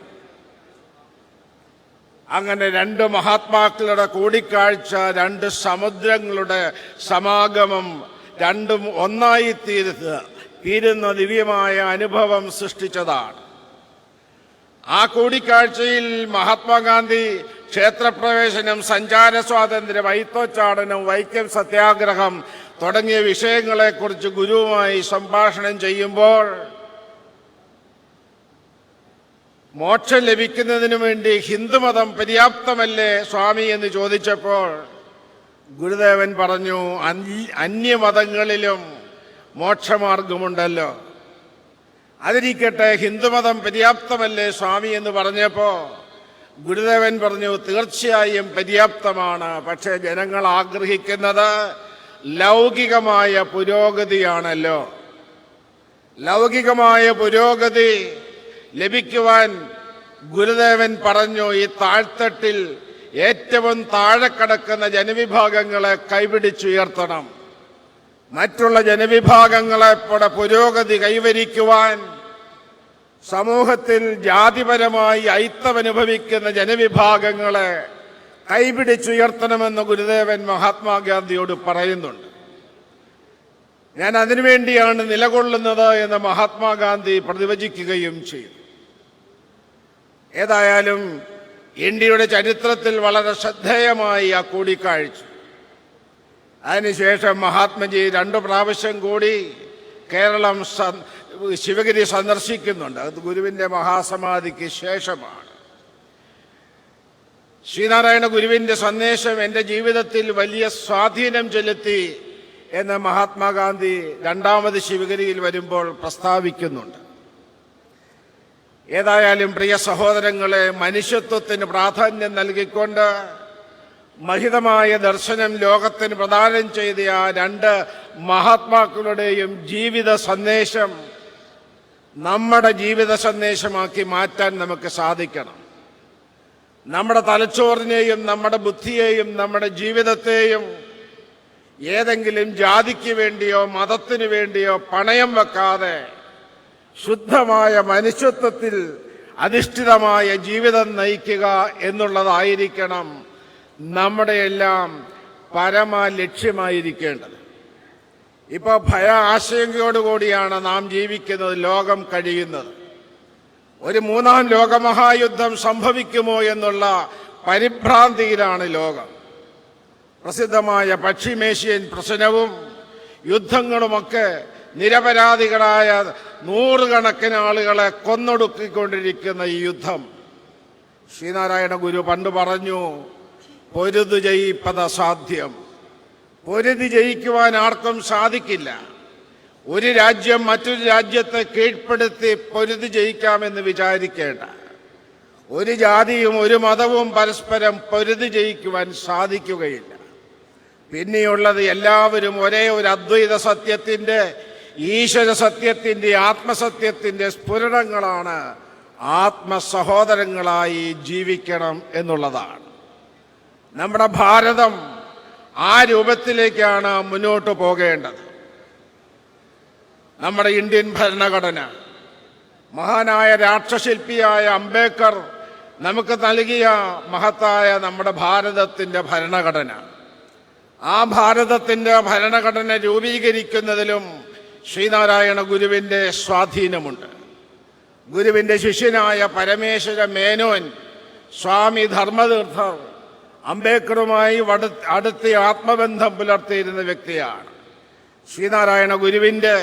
അങ്ങനെ രണ്ട് മഹാത്മാക്കളുടെ കൂടിക്കാഴ്ച, രണ്ട് സമുദ്രങ്ങളുടെ സമാഗമം, രണ്ടും ഒന്നായി തീരുന്ന ദിവ്യമായ അനുഭവം സൃഷ്ടിച്ചതാണ്. ആ കൂടിക്കാഴ്ചയിൽ മഹാത്മാഗാന്ധി ക്ഷേത്രപ്രവേശനം, സഞ്ചാര സ്വാതന്ത്ര്യം, അയിത്തോച്ചാടനം, വൈക്കം സത്യാഗ്രഹം തുടങ്ങിയ വിഷയങ്ങളെക്കുറിച്ച് ഗുരുവുമായി സംഭാഷണം ചെയ്യുമ്പോൾ മോക്ഷം ലഭിക്കുന്നതിന് വേണ്ടി ഹിന്ദുമതം പര്യാപ്തമല്ലേ സ്വാമി എന്ന് ചോദിച്ചപ്പോൾ ഗുരുദേവൻ പറഞ്ഞു, അന്യമതങ്ങളിലും മോക്ഷമാർഗമുണ്ടല്ലോ. അതിരിക്കട്ടെ, ഹിന്ദുമതം പര്യാപ്തമല്ലേ സ്വാമി എന്ന് പറഞ്ഞപ്പോൾ ഗുരുദേവൻ പറഞ്ഞു, തീർച്ചയായും പര്യാപ്തമാണ്. പക്ഷേ ജനങ്ങൾ ആഗ്രഹിക്കുന്നത് ലൗകികമായ പുരോഗതിയാണല്ലോ. ലൗകികമായ പുരോഗതി ലഭിക്കുവാൻ ഗുരുദേവൻ പറഞ്ഞു, ഈ താഴ്ത്തട്ടിൽ ഏറ്റവും താഴെ കിടക്കുന്ന ജനവിഭാഗങ്ങളെ കൈപിടിച്ചുയർത്തണം. മറ്റുള്ള ജനവിഭാഗങ്ങളെപ്പോലെ പുരോഗതി കൈവരിക്കുവാൻ സമൂഹത്തിൽ ജാതിപരമായി അയിത്തമനുഭവിക്കുന്ന ജനവിഭാഗങ്ങളെ കൈപിടിച്ചുയർത്തണമെന്ന് ഗുരുദേവൻ മഹാത്മാഗാന്ധിയോട് പറയുന്നുണ്ട്. ഞാൻ അതിനുവേണ്ടിയാണ് നിലകൊള്ളുന്നത് എന്ന് മഹാത്മാഗാന്ധി പ്രതിവചിക്കുകയും ചെയ്തു. ഏതായാലും ഇന്ത്യയുടെ ചരിത്രത്തിൽ വളരെ ശ്രദ്ധേയമായി ആ കൂടിക്കാഴ്ച. അതിനുശേഷം മഹാത്മജി 2 പ്രാവശ്യം കൂടി കേരളം ശിവഗിരി സന്ദർശിക്കുന്നുണ്ട്. അത് ഗുരുവിൻ്റെ മഹാസമാധിക്ക് ശേഷമാണ്. ശ്രീനാരായണ ഗുരുവിൻ്റെ സന്ദേശം എൻ്റെ ജീവിതത്തിൽ വലിയ സ്വാധീനം ചെലുത്തി എന്ന് മഹാത്മാഗാന്ധി 2ാമത് ശിവഗിരിയിൽ വരുമ്പോൾ പ്രസ്താവിക്കുന്നുണ്ട്. ഏതായാലും പ്രിയ സഹോദരങ്ങളെ, മനുഷ്യത്വത്തിന് പ്രാധാന്യം നൽകിക്കൊണ്ട് മഹിതമായ ദർശനം ലോകത്തിന് പ്രദാനം ചെയ്ത ആ 2 മഹാത്മാക്കളുടെയും ജീവിത സന്ദേശം നമ്മുടെ ജീവിത സന്ദേശമാക്കി മാറ്റാൻ നമുക്ക് സാധിക്കണം. നമ്മുടെ തലച്ചോറിനെയും നമ്മുടെ ബുദ്ധിയെയും നമ്മുടെ ജീവിതത്തെയും ഏതെങ്കിലും ജാതിക്ക് വേണ്ടിയോ മതത്തിന് വേണ്ടിയോ പണയം വെക്കാതെ ശുദ്ധമായ മനുഷ്യത്വത്തിൽ അധിഷ്ഠിതമായ ജീവിതം നയിക്കുക എന്നുള്ളതായിരിക്കണം നമ്മുടെ എല്ലാം പരമ ലക്ഷ്യമായിരിക്കേണ്ടത്. ഇപ്പോൾ ആശങ്കയോടുകൂടിയാണ് നാം ജീവിക്കുന്നത്, ലോകം കഴിയുന്നത്. ഒരു മൂന്നാം ലോകമഹായുദ്ധം സംഭവിക്കുമോ എന്നുള്ള പരിഭ്രാന്തിയിലാണ് ലോകം. പ്രസിദ്ധമായ പശ്ചിമേഷ്യൻ പ്രശ്നവും യുദ്ധങ്ങളുമൊക്കെ നിരപരാധികളായ നൂറുകണക്കിന് ആളുകളെ കൊന്നൊടുക്കിക്കൊണ്ടിരിക്കുന്ന ഈ യുദ്ധം, ശ്രീനാരായണ ഗുരു പണ്ട് പറഞ്ഞു, പൊരുതു ജയിപ്പത സാധ്യം. പൊരുതി ജയിക്കുവാൻ ആർക്കും സാധിക്കില്ല. ഒരു രാജ്യം മറ്റൊരു രാജ്യത്തെ കീഴ്പ്പെടുത്തി പൊരുതി ജയിക്കാമെന്ന് വിചാരിക്കേണ്ട. ഒരു ജാതിയും ഒരു മതവും പരസ്പരം പൊരുതി ജയിക്കുവാൻ സാധിക്കുകയില്ല. പിന്നെയുള്ളത് എല്ലാവരും ഒരേ ഒരു അദ്വൈത സത്യത്തിൻ്റെ, ഈശ്വര സത്യത്തിൻ്റെ, ആത്മസത്യത്തിൻ്റെ സ്ഫുരണങ്ങളാണ്. ആത്മസഹോദരങ്ങളായി ജീവിക്കണം എന്നുള്ളതാണ്. നമ്മുടെ ഭാരതം ആ രൂപത്തിലേക്കാണ് മുന്നോട്ട് പോകേണ്ടത്. നമ്മുടെ ഇന്ത്യൻ ഭരണഘടന, മഹാനായ രാഷ്ട്രശില്പിയായ അംബേദ്കർ നമുക്ക് നൽകിയ മഹത്തായ നമ്മുടെ ഭാരതത്തിൻ്റെ ഭരണഘടന, ആ ഭാരതത്തിൻ്റെ ഭരണഘടന രൂപീകരിക്കുന്നതിലും ശ്രീനാരായണ ഗുരുവിൻ്റെ സ്വാധീനമുണ്ട്. ഗുരുവിൻ്റെ ശിഷ്യനായ പരമേശ്വര മേനോൻ, സ്വാമി ധർമ്മതീർത്ഥർ അംബേദ്കറുമായി അടുത്ത ആത്മബന്ധം പുലർത്തിയിരുന്ന വ്യക്തിയാണ്. ശ്രീനാരായണ ഗുരുവിൻ്റെ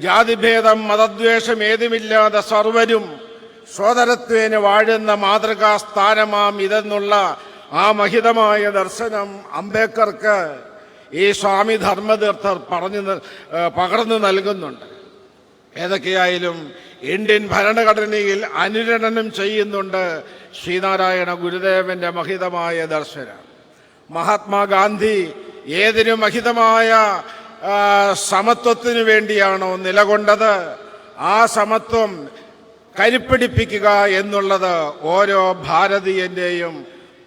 ജാതിഭേദം മതദ്വേഷം ഏതുമില്ലാതെ സർവരും സോദരത്വേന വാഴുന്ന മാതൃകാ സ്ഥാനമാം ഇതെന്നുള്ള ആ മഹിതമായ ദർശനം അംബേദ്കർക്ക് ഈ സ്വാമി ധർമ്മതീർത്ഥർ പകർന്നു നൽകുന്നുണ്ട്. ഏതൊക്കെയായാലും ഇന്ത്യൻ ഭരണഘടനയിൽ അനുരണനം ചെയ്യുന്നുണ്ട് ശ്രീനാരായണ ഗുരുദേവന്റെ മഹിതമായ ദർശനം. മഹാത്മാഗാന്ധി ഏതിനു മഹിതമായ സമത്വത്തിനു വേണ്ടിയാണോ നിലകൊണ്ടത്, ആ സമത്വം കരുപ്പിടിപ്പിക്കുക എന്നുള്ളത് ഓരോ ഭാരതീയന്റെയും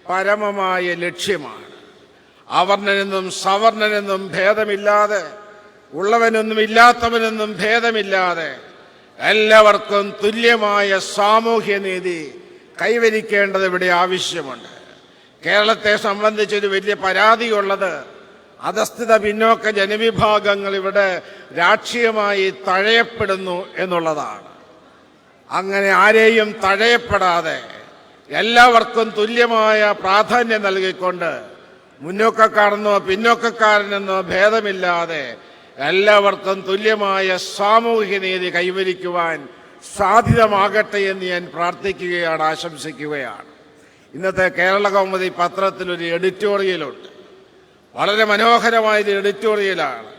പരമമായ ലക്ഷ്യമാണ്. അവർണനെന്നും സവർണനെന്നും ഭേദമില്ലാതെ, ഉള്ളവനെന്നും ഇല്ലാത്തവനെന്നും ഭേദമില്ലാതെ എല്ലാവർക്കും തുല്യമായ സാമൂഹ്യനീതി കൈവരിക്കേണ്ടത് ഇവിടെ ആവശ്യമുണ്ട്. കേരളത്തെ സംബന്ധിച്ചൊരു വലിയ പരാതിയുള്ളത് അധസ്ഥിത പിന്നോക്ക ജനവിഭാഗങ്ങൾ ഇവിടെ രാഷ്ട്രീയമായി തഴയപ്പെടുന്നു എന്നുള്ളതാണ്. അങ്ങനെ ആരെയും തഴയപ്പെടാതെ എല്ലാവർക്കും തുല്യമായ പ്രാധാന്യം നൽകിക്കൊണ്ട് മുന്നോക്കക്കാരെന്നോ പിന്നോക്കക്കാരനെന്നോ ഭേദമില്ലാതെ എല്ലാവർക്കും തുല്യമായ സാമൂഹ്യനീതി കൈവരിക്കുവാൻ സാധ്യതമാകട്ടെ എന്ന് ഞാൻ പ്രാർത്ഥിക്കുകയാണ്, ആശംസിക്കുകയാണ്. ഇന്നത്തെ കേരള കൗമുദി പത്രത്തിലൊരു എഡിറ്റോറിയലുണ്ട്. വളരെ മനോഹരമായൊരു എഡിറ്റോറിയലാണ്.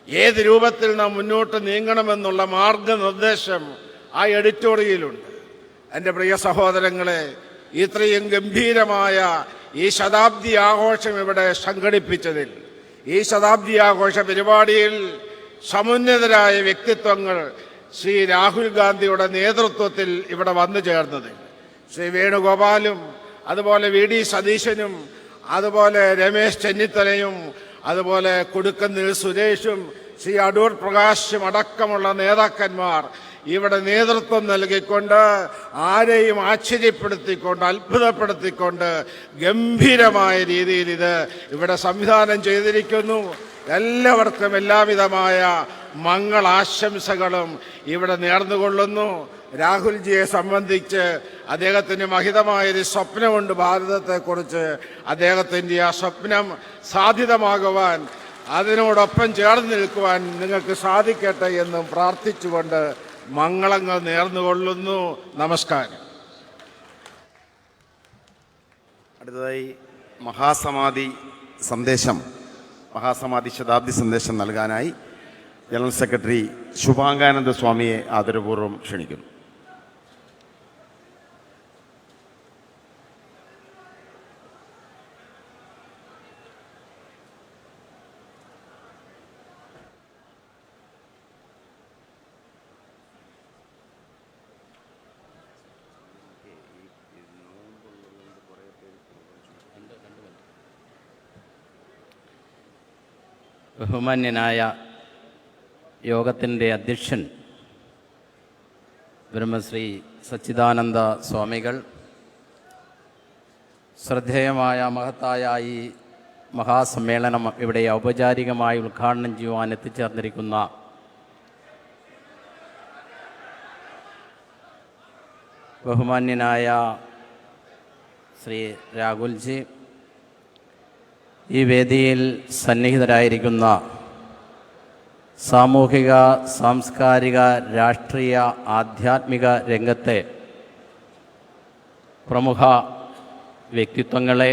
ഏത് രൂപത്തിൽ നാം മുന്നോട്ട് നീങ്ങണമെന്നുള്ള മാർഗനിർദ്ദേശം ആ എഡിറ്റോറിയലുണ്ട്. എൻ്റെ പ്രിയ സഹോദരങ്ങളെ, ഇത്രയും ഗംഭീരമായ ഈ ശതാബ്ദി ആഘോഷം ഇവിടെ സംഘടിപ്പിച്ചതിൽ, ഈ ശതാബ്ദി ആഘോഷ പരിപാടിയിൽ സമുന്നതരായ വ്യക്തിത്വങ്ങൾ ശ്രീ രാഹുൽ ഗാന്ധിയുടെ നേതൃത്വത്തിൽ ഇവിടെ വന്നു ചേർന്നതിൽ, ശ്രീ വേണുഗോപാലും അതുപോലെ വി ഡി സതീശനും അതുപോലെ രമേശ് ചെന്നിത്തലയും അതുപോലെ കൊടുക്കുന്നിൽ സുരേഷും ശ്രീ അടൂർ പ്രകാശും അടക്കമുള്ള നേതാക്കന്മാർ ഇവിടെ നേതൃത്വം നൽകിക്കൊണ്ട് ആരെയും ആശ്ചര്യപ്പെടുത്തിക്കൊണ്ട് അത്ഭുതപ്പെടുത്തിക്കൊണ്ട് ഗംഭീരമായ രീതിയിൽ ഇത് ഇവിടെ സംവിധാനം ചെയ്തിരിക്കുന്നു. എല്ലാവർക്കും എല്ലാവിധമായ മംഗളാശംസകളും ഇവിടെ നേർന്നുകൊള്ളുന്നു. രാഹുൽജിയെ സംബന്ധിച്ച് അദ്ദേഹത്തിന് മഹിതമായൊരു സ്വപ്നമുണ്ട് ഭാരതത്തെക്കുറിച്ച്. അദ്ദേഹത്തിൻ്റെ ആ സ്വപ്നം സാധ്യതമാകുവാൻ, അതിനോടൊപ്പം ചേർന്ന് നിൽക്കുവാൻ നിങ്ങൾക്ക് സാധിക്കട്ടെ എന്നും പ്രാർത്ഥിച്ചുകൊണ്ട് മംഗളങ്ങൾ നേർന്നുകൊള്ളുന്നു. നമസ്കാരം. അടുത്തതായി മഹാസമാധി ശതാബ്ദി സന്ദേശം നൽകാനായി ജനറൽ സെക്രട്ടറി ശുഭാംഗാനന്ദ സ്വാമിയെ ആദരപൂർവ്വം ക്ഷണിക്കുന്നു. ബഹുമാന്യനായ യോഗത്തിൻ്റെ അധ്യക്ഷൻ ബ്രഹ്മശ്രീ സച്ചിദാനന്ദ സ്വാമികൾ, ശ്രദ്ധേയമായ മഹത്തായ ഈ മഹാസമ്മേളനം ഇവിടെ ഔപചാരികമായി ഉദ്ഘാടനം ചെയ്യുവാൻ എത്തിച്ചേർന്നിരിക്കുന്ന ബഹുമാന്യനായ ശ്രീ രാഹുൽജി, ഈ വേദിയിൽ സന്നിഹിതരായിരിക്കുന്ന സാമൂഹിക, സാംസ്കാരിക, രാഷ്ട്രീയ, ആധ്യാത്മിക രംഗത്തെ പ്രമുഖ വ്യക്തിത്വങ്ങളെ,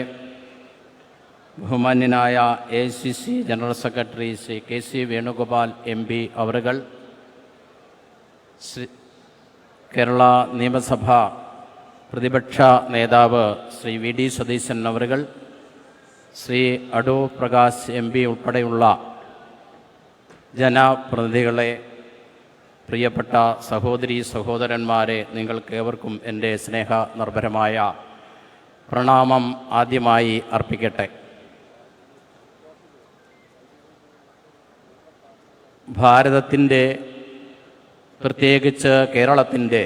ബഹുമാന്യനായ ACC general secretary Shri KC Venugopal MP അവറുകൾ, കേരള നിയമസഭ പ്രതിപക്ഷ നേതാവ് ശ്രീ VD സതീശൻ അവറുകൾ, ശ്രീ അടൂർ പ്രകാശ് MP ഉൾപ്പെടെയുള്ള ജനപ്രതിനിധികളെ, പ്രിയപ്പെട്ട സഹോദരീ സഹോദരന്മാരെ, നിങ്ങൾക്കേവർക്കും എൻ്റെ സ്നേഹ നിർഭരമായ പ്രണാമം ആദ്യമായി അർപ്പിക്കട്ടെ. ഭാരതത്തിൻ്റെ, പ്രത്യേകിച്ച് കേരളത്തിൻ്റെ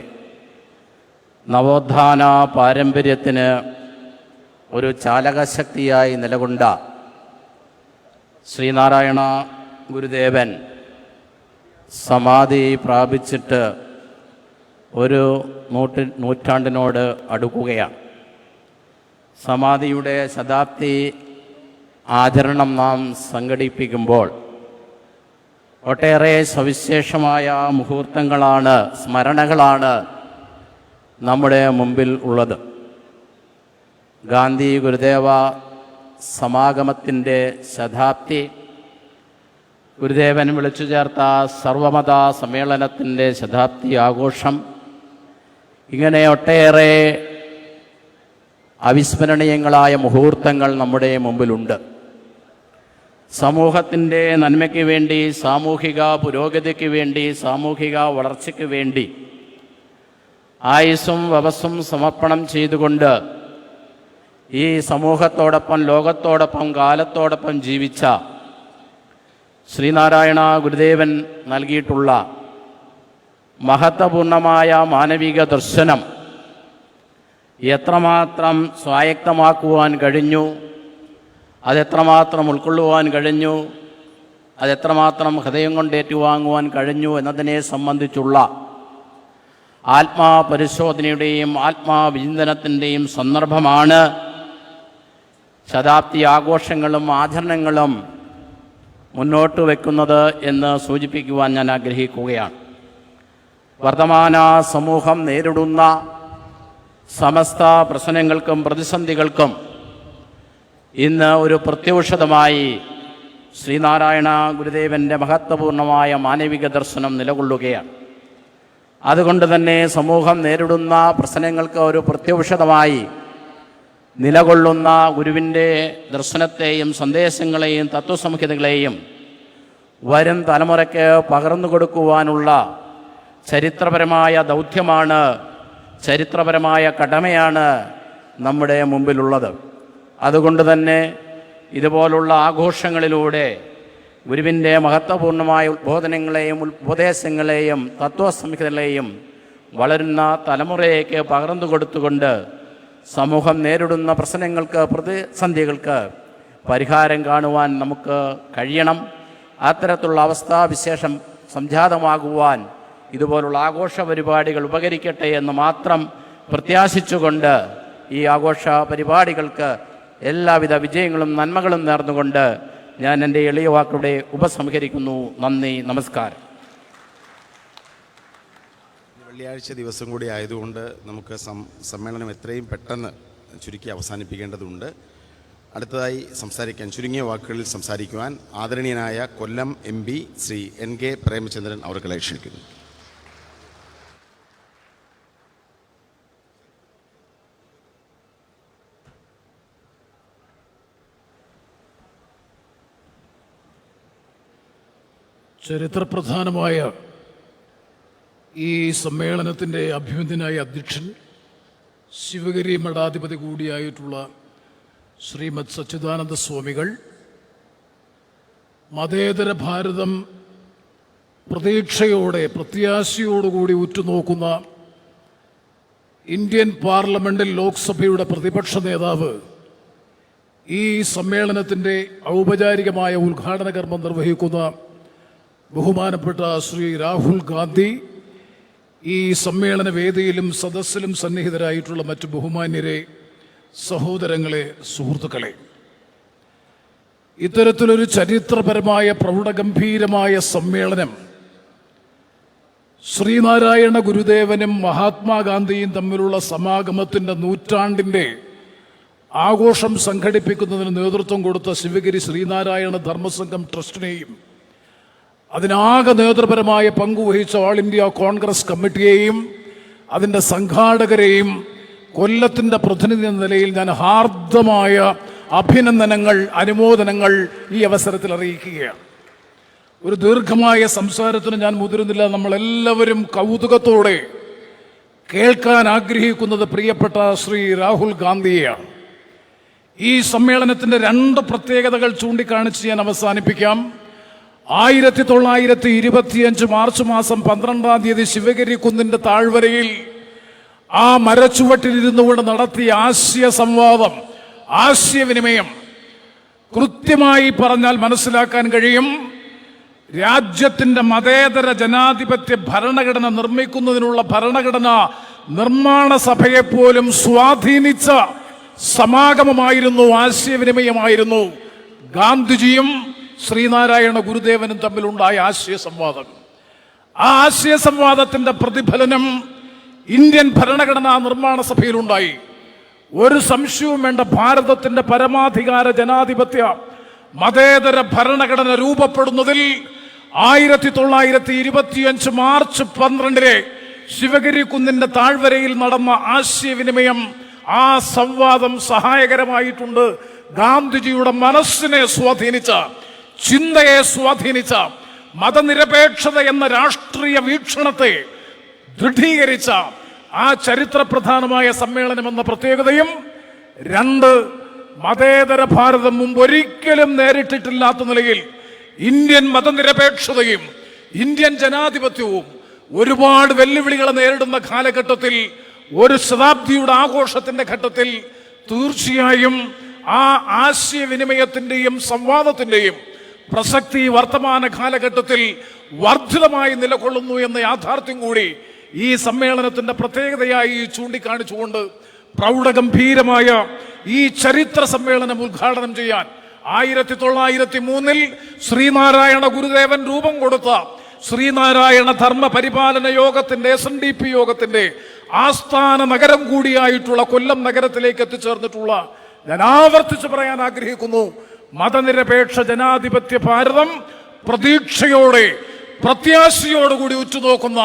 നവോത്ഥാന പാരമ്പര്യത്തിന് ഒരു ചാലകശക്തിയായി നിലകൊണ്ട ശ്രീനാരായണ ഗുരുദേവൻ സമാധി പ്രാപിച്ചിട്ട് ഒരു നൂറ്റാണ്ടിനോട് അടുക്കുകയാണ്. സമാധിയുടെ ശതാബ്ദി ആചരണം നാം സംഘടിപ്പിക്കുമ്പോൾ ഒട്ടേറെ സവിശേഷമായ മുഹൂർത്തങ്ങളാണ്, സ്മരണകളാണ് നമ്മുടെ മുമ്പിൽ ഉള്ളത്. ഗാന്ധി ഗുരുദേവ സമാഗമത്തിൻ്റെ ശതാബ്ദി, ഗുരുദേവൻ വിളിച്ചു ചേർത്ത സർവമത സമ്മേളനത്തിൻ്റെ ശതാബ്ദി ആഘോഷം, ഇങ്ങനെ ഒട്ടേറെ അവിസ്മരണീയങ്ങളായ മുഹൂർത്തങ്ങൾ നമ്മുടെ മുമ്പിലുണ്ട്. സമൂഹത്തിൻ്റെ നന്മയ്ക്ക് വേണ്ടി, സാമൂഹിക പുരോഗതിക്ക് വേണ്ടി, സാമൂഹിക വളർച്ചയ്ക്ക് വേണ്ടി ആയുസ്സും വപസ്സും സമർപ്പണം ചെയ്തുകൊണ്ട് ഈ സമൂഹത്തോടൊപ്പം, ലോകത്തോടൊപ്പം, കാലത്തോടൊപ്പം ജീവിച്ച ശ്രീനാരായണ ഗുരുദേവൻ നൽകിയിട്ടുള്ള മഹത്വപൂർണമായ മാനവിക ദർശനം എത്രമാത്രം സ്വായത്തമാക്കുവാൻ കഴിഞ്ഞു, അതെത്രമാത്രം ഉൾക്കൊള്ളുവാൻ കഴിഞ്ഞു, അതെത്രമാത്രം ഹൃദയം കൊണ്ട് ഏറ്റുവാങ്ങുവാൻ കഴിഞ്ഞു എന്നതിനെ സംബന്ധിച്ചുള്ള ആത്മാപരിശോധനയുടെയും ആത്മാവിചിന്തനത്തിൻ്റെയും സന്ദർഭമാണ് ശതാബ്ദി ആഘോഷങ്ങളും ആചരണങ്ങളും മുന്നോട്ട് വയ്ക്കുന്നത് എന്ന് സൂചിപ്പിക്കുവാൻ ഞാൻ ആഗ്രഹിക്കുകയാണ്. വർത്തമാന സമൂഹം നേരിടുന്ന സമസ്ത പ്രശ്നങ്ങൾക്കും പ്രതിസന്ധികൾക്കും ഇന്ന് ഒരു പ്രത്യൗഷധമായി ശ്രീനാരായണ ഗുരുദേവൻ്റെ മഹത്വപൂർണമായ മാനവിക ദർശനം നിലകൊള്ളുകയാണ്. അതുകൊണ്ട് തന്നെ സമൂഹം നേരിടുന്ന പ്രശ്നങ്ങൾക്ക് ഒരു പ്രത്യൗഷധമായി നിലകൊള്ളുന്ന ഗുരുവിൻ്റെ ദർശനത്തെയും സന്ദേശങ്ങളെയും തത്വസംഹിതകളെയും വരും തലമുറയ്ക്ക് പകർന്നു കൊടുക്കുവാനുള്ള ചരിത്രപരമായ ദൗത്യമാണ്, ചരിത്രപരമായ കടമയാണ് നമ്മുടെ മുമ്പിലുള്ളത്. അതുകൊണ്ട് തന്നെ ഇതുപോലുള്ള ആഘോഷങ്ങളിലൂടെ ഗുരുവിൻ്റെ മഹത്വപൂർണമായ ഉദ്ബോധനങ്ങളെയും ഉപദേശങ്ങളെയും തത്വസംഹിതകളെയും വളരുന്ന തലമുറയ്ക്ക് പകർന്നു കൊടുത്തുകൊണ്ട് സമൂഹം നേരിടുന്ന പ്രശ്നങ്ങൾക്ക്, പ്രതിസന്ധികൾക്ക് പരിഹാരം കാണുവാൻ നമുക്ക് കഴിയണം. അത്തരത്തിലുള്ള അവസ്ഥാവിശേഷം സംജാതമാകുവാൻ ഇതുപോലുള്ള ആഘോഷ പരിപാടികൾ ഉപകരിക്കട്ടെ എന്ന് മാത്രം പ്രത്യാശിച്ചുകൊണ്ട് ഈ ആഘോഷ പരിപാടികൾക്ക് എല്ലാവിധ വിജയങ്ങളും നന്മകളും നേർന്നുകൊണ്ട് ഞാൻ എൻ്റെ എളിയ വാക്കുകളുടെ ഉപസംഹരിക്കുന്നു. നന്ദി, നമസ്കാരം. വെള്ളിയാഴ്ച ദിവസം കൂടി ആയതുകൊണ്ട് നമുക്ക് സമ്മേളനം എത്രയും പെട്ടെന്ന് ചുരുക്കി അവസാനിപ്പിക്കേണ്ടതുണ്ട്. അടുത്തതായി സംസാരിക്കാൻ, ചുരുങ്ങിയ വാക്കുകളിൽ സംസാരിക്കുവാൻ ആദരണീയനായ കൊല്ലം MP ശ്രീ NK പ്രേമചന്ദ്രൻ അവർകളെ ക്ഷണിക്കുന്നു. ചരിത്രപ്രധാനമായ ഈ സമ്മേളനത്തിൻ്റെ അഭിമന്യനായ അധ്യക്ഷൻ, ശിവഗിരി മഠാധിപതി കൂടിയായിട്ടുള്ള ശ്രീമദ് സച്ചിദാനന്ദ സ്വാമികൾ, മതേതര ഭാരതം പ്രതീക്ഷയോടെ, പ്രത്യാശയോടുകൂടി ഉറ്റുനോക്കുന്ന ഇന്ത്യൻ പാർലമെന്റിൽ ലോക്സഭയുടെ പ്രതിപക്ഷ നേതാവ് ഈ സമ്മേളനത്തിൻ്റെ ഔപചാരികമായ ഉദ്ഘാടന കർമ്മം നിർവഹിക്കുന്ന ബഹുമാനപ്പെട്ട ശ്രീ രാഹുൽ ഗാന്ധി, ഈ സമ്മേളന വേദിയിലും സദസ്സിലും സന്നിഹിതരായിട്ടുള്ള മറ്റു ബഹുമാന്യരെ, സഹോദരങ്ങളെ, സുഹൃത്തുക്കളെ, ഇത്തരത്തിലൊരു ചരിത്രപരമായ പ്രൗഢഗംഭീരമായ സമ്മേളനം ശ്രീനാരായണ ഗുരുദേവനും മഹാത്മാഗാന്ധിയും തമ്മിലുള്ള സമാഗമത്തിൻ്റെ നൂറ്റാണ്ടിൻ്റെ ആഘോഷം സംഘടിപ്പിക്കുന്നതിന് നേതൃത്വം കൊടുത്ത ശിവഗിരി ശ്രീനാരായണ ധർമ്മസംഘം ട്രസ്റ്റിനെയും അതിനാകെ നേതൃപരമായ പങ്കുവഹിച്ച ഓൾ ഇന്ത്യ കോൺഗ്രസ് കമ്മിറ്റിയെയും അതിൻ്റെ സംഘാടകരെയും കൊല്ലത്തിൻ്റെ പ്രതിനിധി എന്ന നിലയിൽ ഞാൻ ഹാർദമായ അഭിനന്ദനങ്ങൾ, അനുമോദനങ്ങൾ ഈ അവസരത്തിൽ അറിയിക്കുകയാണ്. ഒരു ദീർഘമായ സംസാരത്തിന് ഞാൻ മുതിരുന്നില്ല. നമ്മളെല്ലാവരും കൗതുകത്തോടെ കേൾക്കാൻ ആഗ്രഹിക്കുന്നത് പ്രിയപ്പെട്ട ശ്രീ രാഹുൽ ഗാന്ധിയെയാണ്. ഈ സമ്മേളനത്തിൻ്റെ 2 പ്രത്യേകതകൾ ചൂണ്ടിക്കാണിച്ച് ഞാൻ അവസാനിപ്പിക്കാം. 1925 മാർച്ച് മാസം 12-ാം തീയതി ശിവഗിരി കുന്നിൻ്റെ താഴ്വരയിൽ ആ മരച്ചുവട്ടിലിരുന്നു കൊണ്ട് നടത്തിയ ആശയ സംവാദം, ആശയവിനിമയം കൃത്യമായി പറഞ്ഞാൽ മനസ്സിലാക്കാൻ കഴിയും. രാജ്യത്തിൻ്റെ മതേതര ജനാധിപത്യ ഭരണഘടന നിർമ്മിക്കുന്നതിനുള്ള ഭരണഘടനാ നിർമ്മാണ സഭയെപ്പോലും സ്വാധീനിച്ച സമാഗമമായിരുന്നു, ആശയവിനിമയമായിരുന്നു ഗാന്ധിജിയും ശ്രീനാരായണ ഗുരുദേവനും തമ്മിലുണ്ടായ ആശയ സംവാദം. ആ ആശയ സംവാദത്തിന്റെ പ്രതിഫലനം ഇന്ത്യൻ ഭരണഘടനാ നിർമ്മാണ സഭയിലുണ്ടായി. ഒരു സംശയവും വേണ്ട, ഭാരതത്തിന്റെ പരമാധികാര ജനാധിപത്യ മതേതര ഭരണഘടന രൂപപ്പെടുന്നതിൽ 1925 മാർച്ച് 12 ശിവഗിരി കുന്നിന്റെ താഴ്വരയിൽ നടന്ന ആശയവിനിമയം, ആ സംവാദം സഹായകരമായിട്ടുണ്ട്. ഗാന്ധിജിയുടെ മനസ്സിനെ സ്വാധീനിച്ച, ചിന്തയെ സ്വാധീനിച്ച, മതനിരപേക്ഷത എന്ന രാഷ്ട്രീയ വീക്ഷണത്തെ ദൃഢീകരിച്ച ആ ചരിത്രപ്രധാനമായ സമ്മേളനം എന്ന പ്രത്യേകതയും, 2 മതേതര ഭാരതം മുമ്പ് ഒരിക്കലും നേരിട്ടിട്ടില്ലാത്ത നിലയിൽ ഇന്ത്യൻ മതനിരപേക്ഷതയും ഇന്ത്യൻ ജനാധിപത്യവും ഒരുപാട് വെല്ലുവിളികളെ നേരിടുന്ന കാലഘട്ടത്തിൽ, ഒരു ശതാബ്ദിയുടെ ആഘോഷത്തിന്റെ ഘട്ടത്തിൽ തീർച്ചയായും ആ ആശയവിനിമയത്തിന്റെയും സംവാദത്തിന്റെയും പ്രസക്തി വർത്തമാന കാലഘട്ടത്തിൽ വർദ്ധിതമായി നിലകൊള്ളുന്നു എന്ന യാഥാർത്ഥ്യം കൂടി ഈ സമ്മേളനത്തിന്റെ പ്രത്യേകതയായി ചൂണ്ടിക്കാണിച്ചുകൊണ്ട് പ്രൗഢഗംഭീരമായ ഈ ചരിത്ര സമ്മേളനം ഉദ്ഘാടനം ചെയ്യാൻ 1903 ശ്രീനാരായണ ഗുരുദേവൻ രൂപം കൊടുത്ത ശ്രീനാരായണ ധർമ്മ പരിപാലന യോഗത്തിന്റെ SNDP യോഗത്തിന്റെ ആസ്ഥാന നഗരം കൂടിയായിട്ടുള്ള കൊല്ലം നഗരത്തിലേക്ക് എത്തിച്ചേർന്നിട്ടുള്ള, ഞാൻ ആവർത്തിച്ച് പറയാൻ ആഗ്രഹിക്കുന്നു, മതനിരപേക്ഷ ജനാധിപത്യ ഭാരതം പ്രതീക്ഷയോടെ, പ്രത്യാശയോടുകൂടി ഉറ്റുനോക്കുന്ന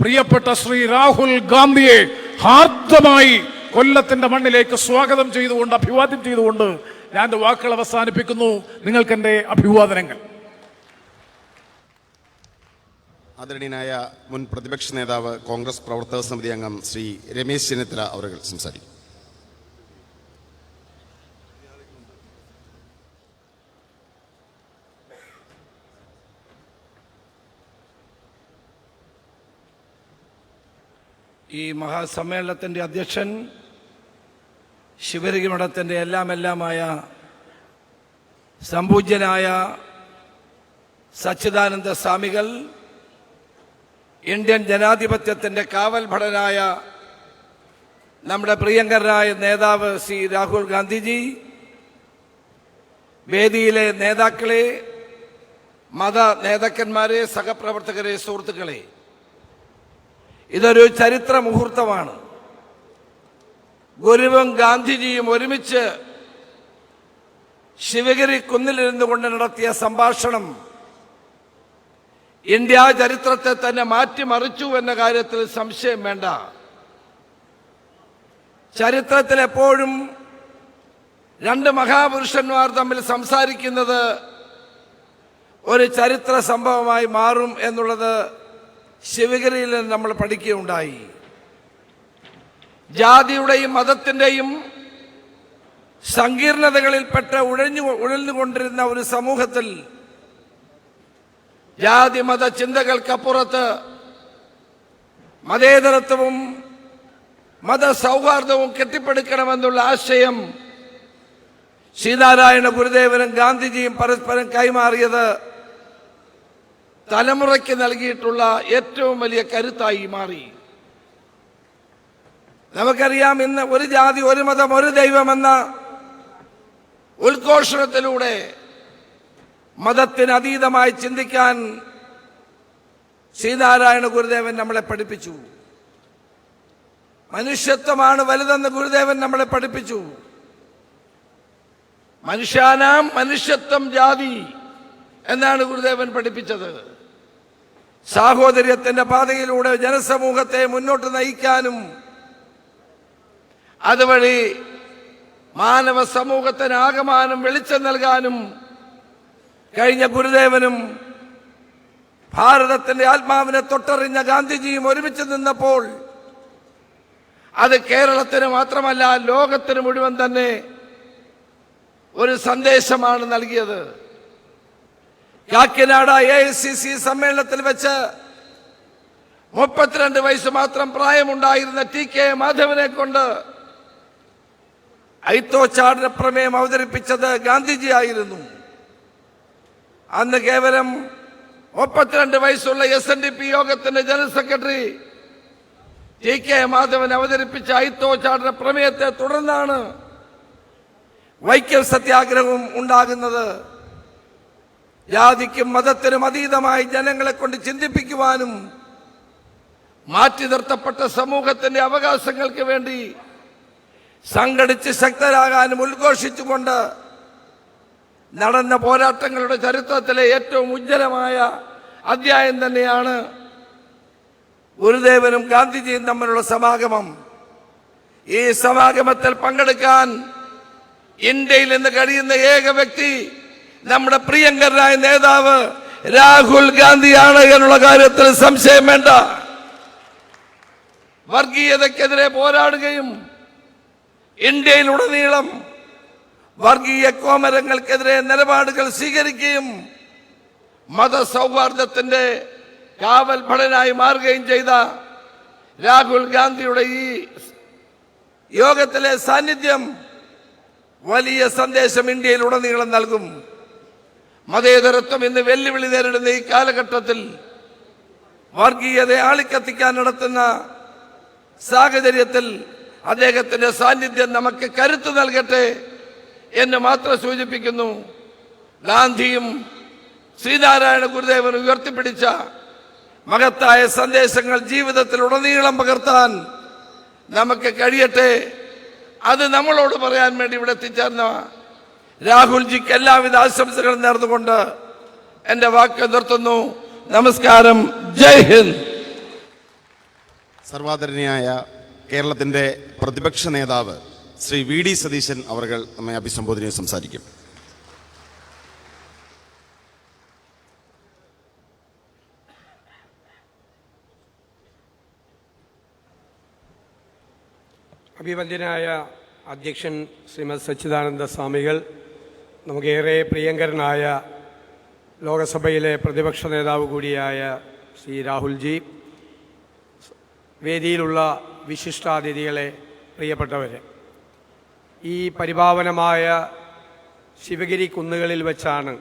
പ്രിയപ്പെട്ട ശ്രീ രാഹുൽ ഗാന്ധിയെ ഹാർദമായി കൊല്ലത്തിന്റെ മണ്ണിലേക്ക് സ്വാഗതം ചെയ്തുകൊണ്ട്, അഭിവാദ്യം ചെയ്തുകൊണ്ട് ഞാൻ എൻ്റെ വാക്കുകൾ അവസാനിപ്പിക്കുന്നു. നിങ്ങൾക്ക് എൻ്റെ അഭിവാദനങ്ങൾ. ആദരണീയനായ മുൻ പ്രതിപക്ഷ നേതാവ്, കോൺഗ്രസ് പ്രവർത്തക സമിതി അംഗം ശ്രീ രമേശ് ചെന്നിത്തല അവർ സംസാരിക്കും. ഈ മഹാസമ്മേളനത്തിൻ്റെ അധ്യക്ഷൻ, ശിവഗിരി മഠത്തിൻ്റെ എല്ലാമായ സംപൂജ്യനായ സച്ചിദാനന്ദ സ്വാമികൾ, ഇന്ത്യൻ ജനാധിപത്യത്തിൻ്റെ കാവൽ ഭടനായ നമ്മുടെ പ്രിയങ്കരനായ നേതാവ് ശ്രീ രാഹുൽ ഗാന്ധിജി, വേദിയിലെ നേതാക്കളെ, മത നേതാക്കന്മാരെ, സഹപ്രവർത്തകരെ, സുഹൃത്തുക്കളെ, ഇതൊരു ചരിത്ര മുഹൂർത്തമാണ്. ഗുരുവും ഗാന്ധിജിയും ഒരുമിച്ച് ശിവഗിരി കുന്നിലിരുന്നു കൊണ്ട് നടത്തിയ സംഭാഷണം ഇന്ത്യ ചരിത്രത്തെ തന്നെ മാറ്റിമറിച്ചു എന്ന കാര്യത്തിൽ സംശയം വേണ്ട. ചരിത്രത്തിൽ എപ്പോഴും 2 മഹാപുരുഷന്മാർ തമ്മിൽ സംസാരിക്കുന്നത് ഒരു ചരിത്ര സംഭവമായി മാറും എന്നുള്ളത് ശിവഗിരിയിൽ നമ്മൾ പഠിക്കുകയുണ്ടായി. ജാതിയുടെയും മതത്തിൻ്റെയും സങ്കീർണതകളിൽപ്പെട്ട് ഉഴഞ്ഞുകൊണ്ടിരുന്ന ഒരു സമൂഹത്തിൽ ജാതി മത ചിന്തകൾക്കപ്പുറത്ത് മതേതരത്വവും മതസൗഹാർദ്ദവും കെട്ടിപ്പടുക്കണമെന്നുള്ള ആശയം ശ്രീനാരായണ ഗുരുദേവനും ഗാന്ധിജിയും പരസ്പരം കൈമാറിയത് തലമുറയ്ക്ക് നൽകിയിട്ടുള്ള ഏറ്റവും വലിയ കരുത്തായി മാറി. നമുക്കറിയാം, ഇന്ന് ഒരു ജാതി ഒരു മതം ഒരു ദൈവമെന്ന ഉദ്ഘോഷണത്തിലൂടെ മതത്തിന് അതീതമായി ചിന്തിക്കാൻ ശ്രീനാരായണ ഗുരുദേവൻ നമ്മളെ പഠിപ്പിച്ചു. മനുഷ്യത്വമാണ് വലുതെന്ന് ഗുരുദേവൻ നമ്മളെ പഠിപ്പിച്ചു. മനുഷ്യാനാം മനുഷ്യത്വം ജാതി എന്നാണ് ഗുരുദേവൻ പഠിപ്പിച്ചത്. സാഹോദര്യത്തിന്റെ പാതയിലൂടെ ജനസമൂഹത്തെ മുന്നോട്ട് നയിക്കാനും അതുവഴി മാനവ സമൂഹത്തിന് ആകമാനം വെളിച്ചം നൽകാനും കഴിഞ്ഞ ഗുരുദേവനും ഭാരതത്തിന്റെ ആത്മാവിനെ തൊട്ടറിഞ്ഞ ഗാന്ധിജിയും ഒരുമിച്ച് നിന്നപ്പോൾ അത് കേരളത്തിന് മാത്രമല്ല ലോകത്തിന് മുഴുവൻ തന്നെ ഒരു സന്ദേശമാണ് നൽകിയത്. കാക്കിനാട AICC സമ്മേളനത്തിൽ വെച്ച് 32 വയസ്സ് മാത്രം പ്രായമുണ്ടായിരുന്ന TK മാധവനെ കൊണ്ട് ഐത്തോച്ചാടന പ്രമേയം അവതരിപ്പിച്ചത് ഗാന്ധിജി ആയിരുന്നു. അന്ന് കേവലം 32 വയസ്സുള്ള SNDP യോഗത്തിന്റെ ജനറൽ സെക്രട്ടറി TK മാധവൻ അവതരിപ്പിച്ച ഐത്തോച്ചാടന പ്രമേയത്തെ തുടർന്നാണ് വൈക്കം സത്യാഗ്രഹവും ഉണ്ടാകുന്നത്. ജാതിക്കും മതത്തിനും അതീതമായി ജനങ്ങളെ കൊണ്ട് ചിന്തിപ്പിക്കുവാനും മാറ്റി നിർത്തപ്പെട്ട സമൂഹത്തിന്റെ അവകാശങ്ങൾക്ക് വേണ്ടി സംഘടിച്ച് ശക്തരാകാനും ഉദ്ഘോഷിച്ചുകൊണ്ട് നടന്ന പോരാട്ടങ്ങളുടെ ചരിത്രത്തിലെ ഏറ്റവും ഉജ്ജ്വലമായ അധ്യായം തന്നെയാണ് ഗുരുദേവനും ഗാന്ധിജിയും തമ്മിലുള്ള സമാഗമം. ഈ സമാഗമത്തിൽ പങ്കെടുക്കാൻ ഇന്ത്യയിൽ നിന്ന് കഴിയുന്ന ഏക വ്യക്തി നമ്മുടെ പ്രിയങ്കരനായ നേതാവ് രാഹുൽ ഗാന്ധിയാണ് എന്നുള്ള കാര്യത്തിൽ സംശയം വേണ്ട. വർഗീയതയ്ക്കെതിരെ പോരാടുകയും ഇന്ത്യയിലുടനീളം വർഗീയ കോമരങ്ങൾക്കെതിരെ നിലപാടുകൾ സ്വീകരിക്കുകയും മതസൗഹാർദ്ദത്തിന്റെ കാവൽ ഭടനായി മാറുകയും ചെയ്ത രാഹുൽ ഗാന്ധിയുടെ ഈ യോഗത്തിലെ സാന്നിധ്യം വലിയ സന്ദേശം ഇന്ത്യയിലുടനീളം നൽകും. മതേതരത്വം ഇന്ന് വെല്ലുവിളി നേരിടുന്ന ഈ കാലഘട്ടത്തിൽ വർഗീയതയെ ആളിക്കത്തിക്കാൻ നടത്തുന്ന സാഹചര്യത്തിൽ അദ്ദേഹത്തിന്റെ സാന്നിധ്യം നമുക്ക് കരുത്ത് നൽകട്ടെ എന്ന് മാത്രം സൂചിപ്പിക്കുന്നു. ഗാന്ധിയും ശ്രീനാരായണ ഗുരുദേവനും ഉയർത്തിപ്പിടിച്ച മഹത്തായ സന്ദേശങ്ങൾ ജീവിതത്തിൽ ഉടനീളം പകർത്താൻ നമുക്ക് കഴിയട്ടെ. അത് നമ്മളോട് പറയാൻ വേണ്ടി ഇവിടെ എത്തിച്ചേർന്ന രാഹുൽജിക്ക് എല്ലാവിധ ആശംസകളും നേർന്നുകൊണ്ട് എന്റെ വാക്ക് നിർത്തുന്നു. നമസ്കാരം. ജയ് ഹിന്ദ്. സർവാദരണീയായ കേരളത്തിൻ്റെ പ്രതിപക്ഷ നേതാവ് ശ്രീ VD സതീശൻ അവർ നമ്മെ അഭിസംബോധന ചെയ്ത് സംസാരിക്കും. അഭിവന്ദ്യനായ അധ്യക്ഷൻ ശ്രീമദ് സച്ചിദാനന്ദ സ്വാമികൾ, നമുക്കേറെ പ്രിയങ്കരനായ ലോകസഭയിലെ പ്രതിപക്ഷ നേതാവ് കൂടിയായ ശ്രീ രാഹുൽജി, വേദിയിലുള്ള വിശിഷ്ടാതിഥികളെ, പ്രിയപ്പെട്ടവരെ, ഈ പരിപാവനമായ ശിവഗിരി കുന്നുകളിൽ വെച്ചാണ്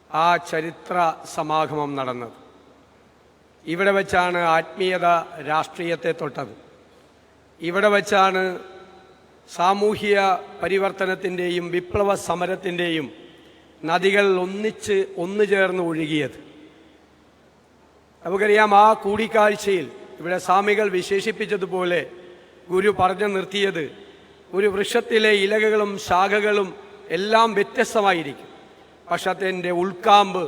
ആ ചരിത്ര സമാഗമം നടന്നത്. ഇവിടെ വെച്ചാണ് ആത്മീയത രാഷ്ട്രീയത്തെ തൊട്ടത്. ഇവിടെ വച്ചാണ് സാമൂഹ്യ പരിവർത്തനത്തിൻ്റെയും വിപ്ലവ സമരത്തിൻ്റെയും നദികൾ ഒന്നു ചേർന്ന് ഒഴുകിയത്. നമുക്കറിയാം, ആ കൂടിക്കാഴ്ചയിൽ ഇവിടെ സ്വാമികൾ വിശേഷിപ്പിച്ചതുപോലെ ഗുരു പറഞ്ഞു നിർത്തിയത്, ഒരു വൃക്ഷത്തിലെ ഇലകളും ശാഖകളും എല്ലാം വ്യത്യസ്തമായിരിക്കും, പക്ഷെ അതിൻ്റെ ഉൾക്കാമ്പ്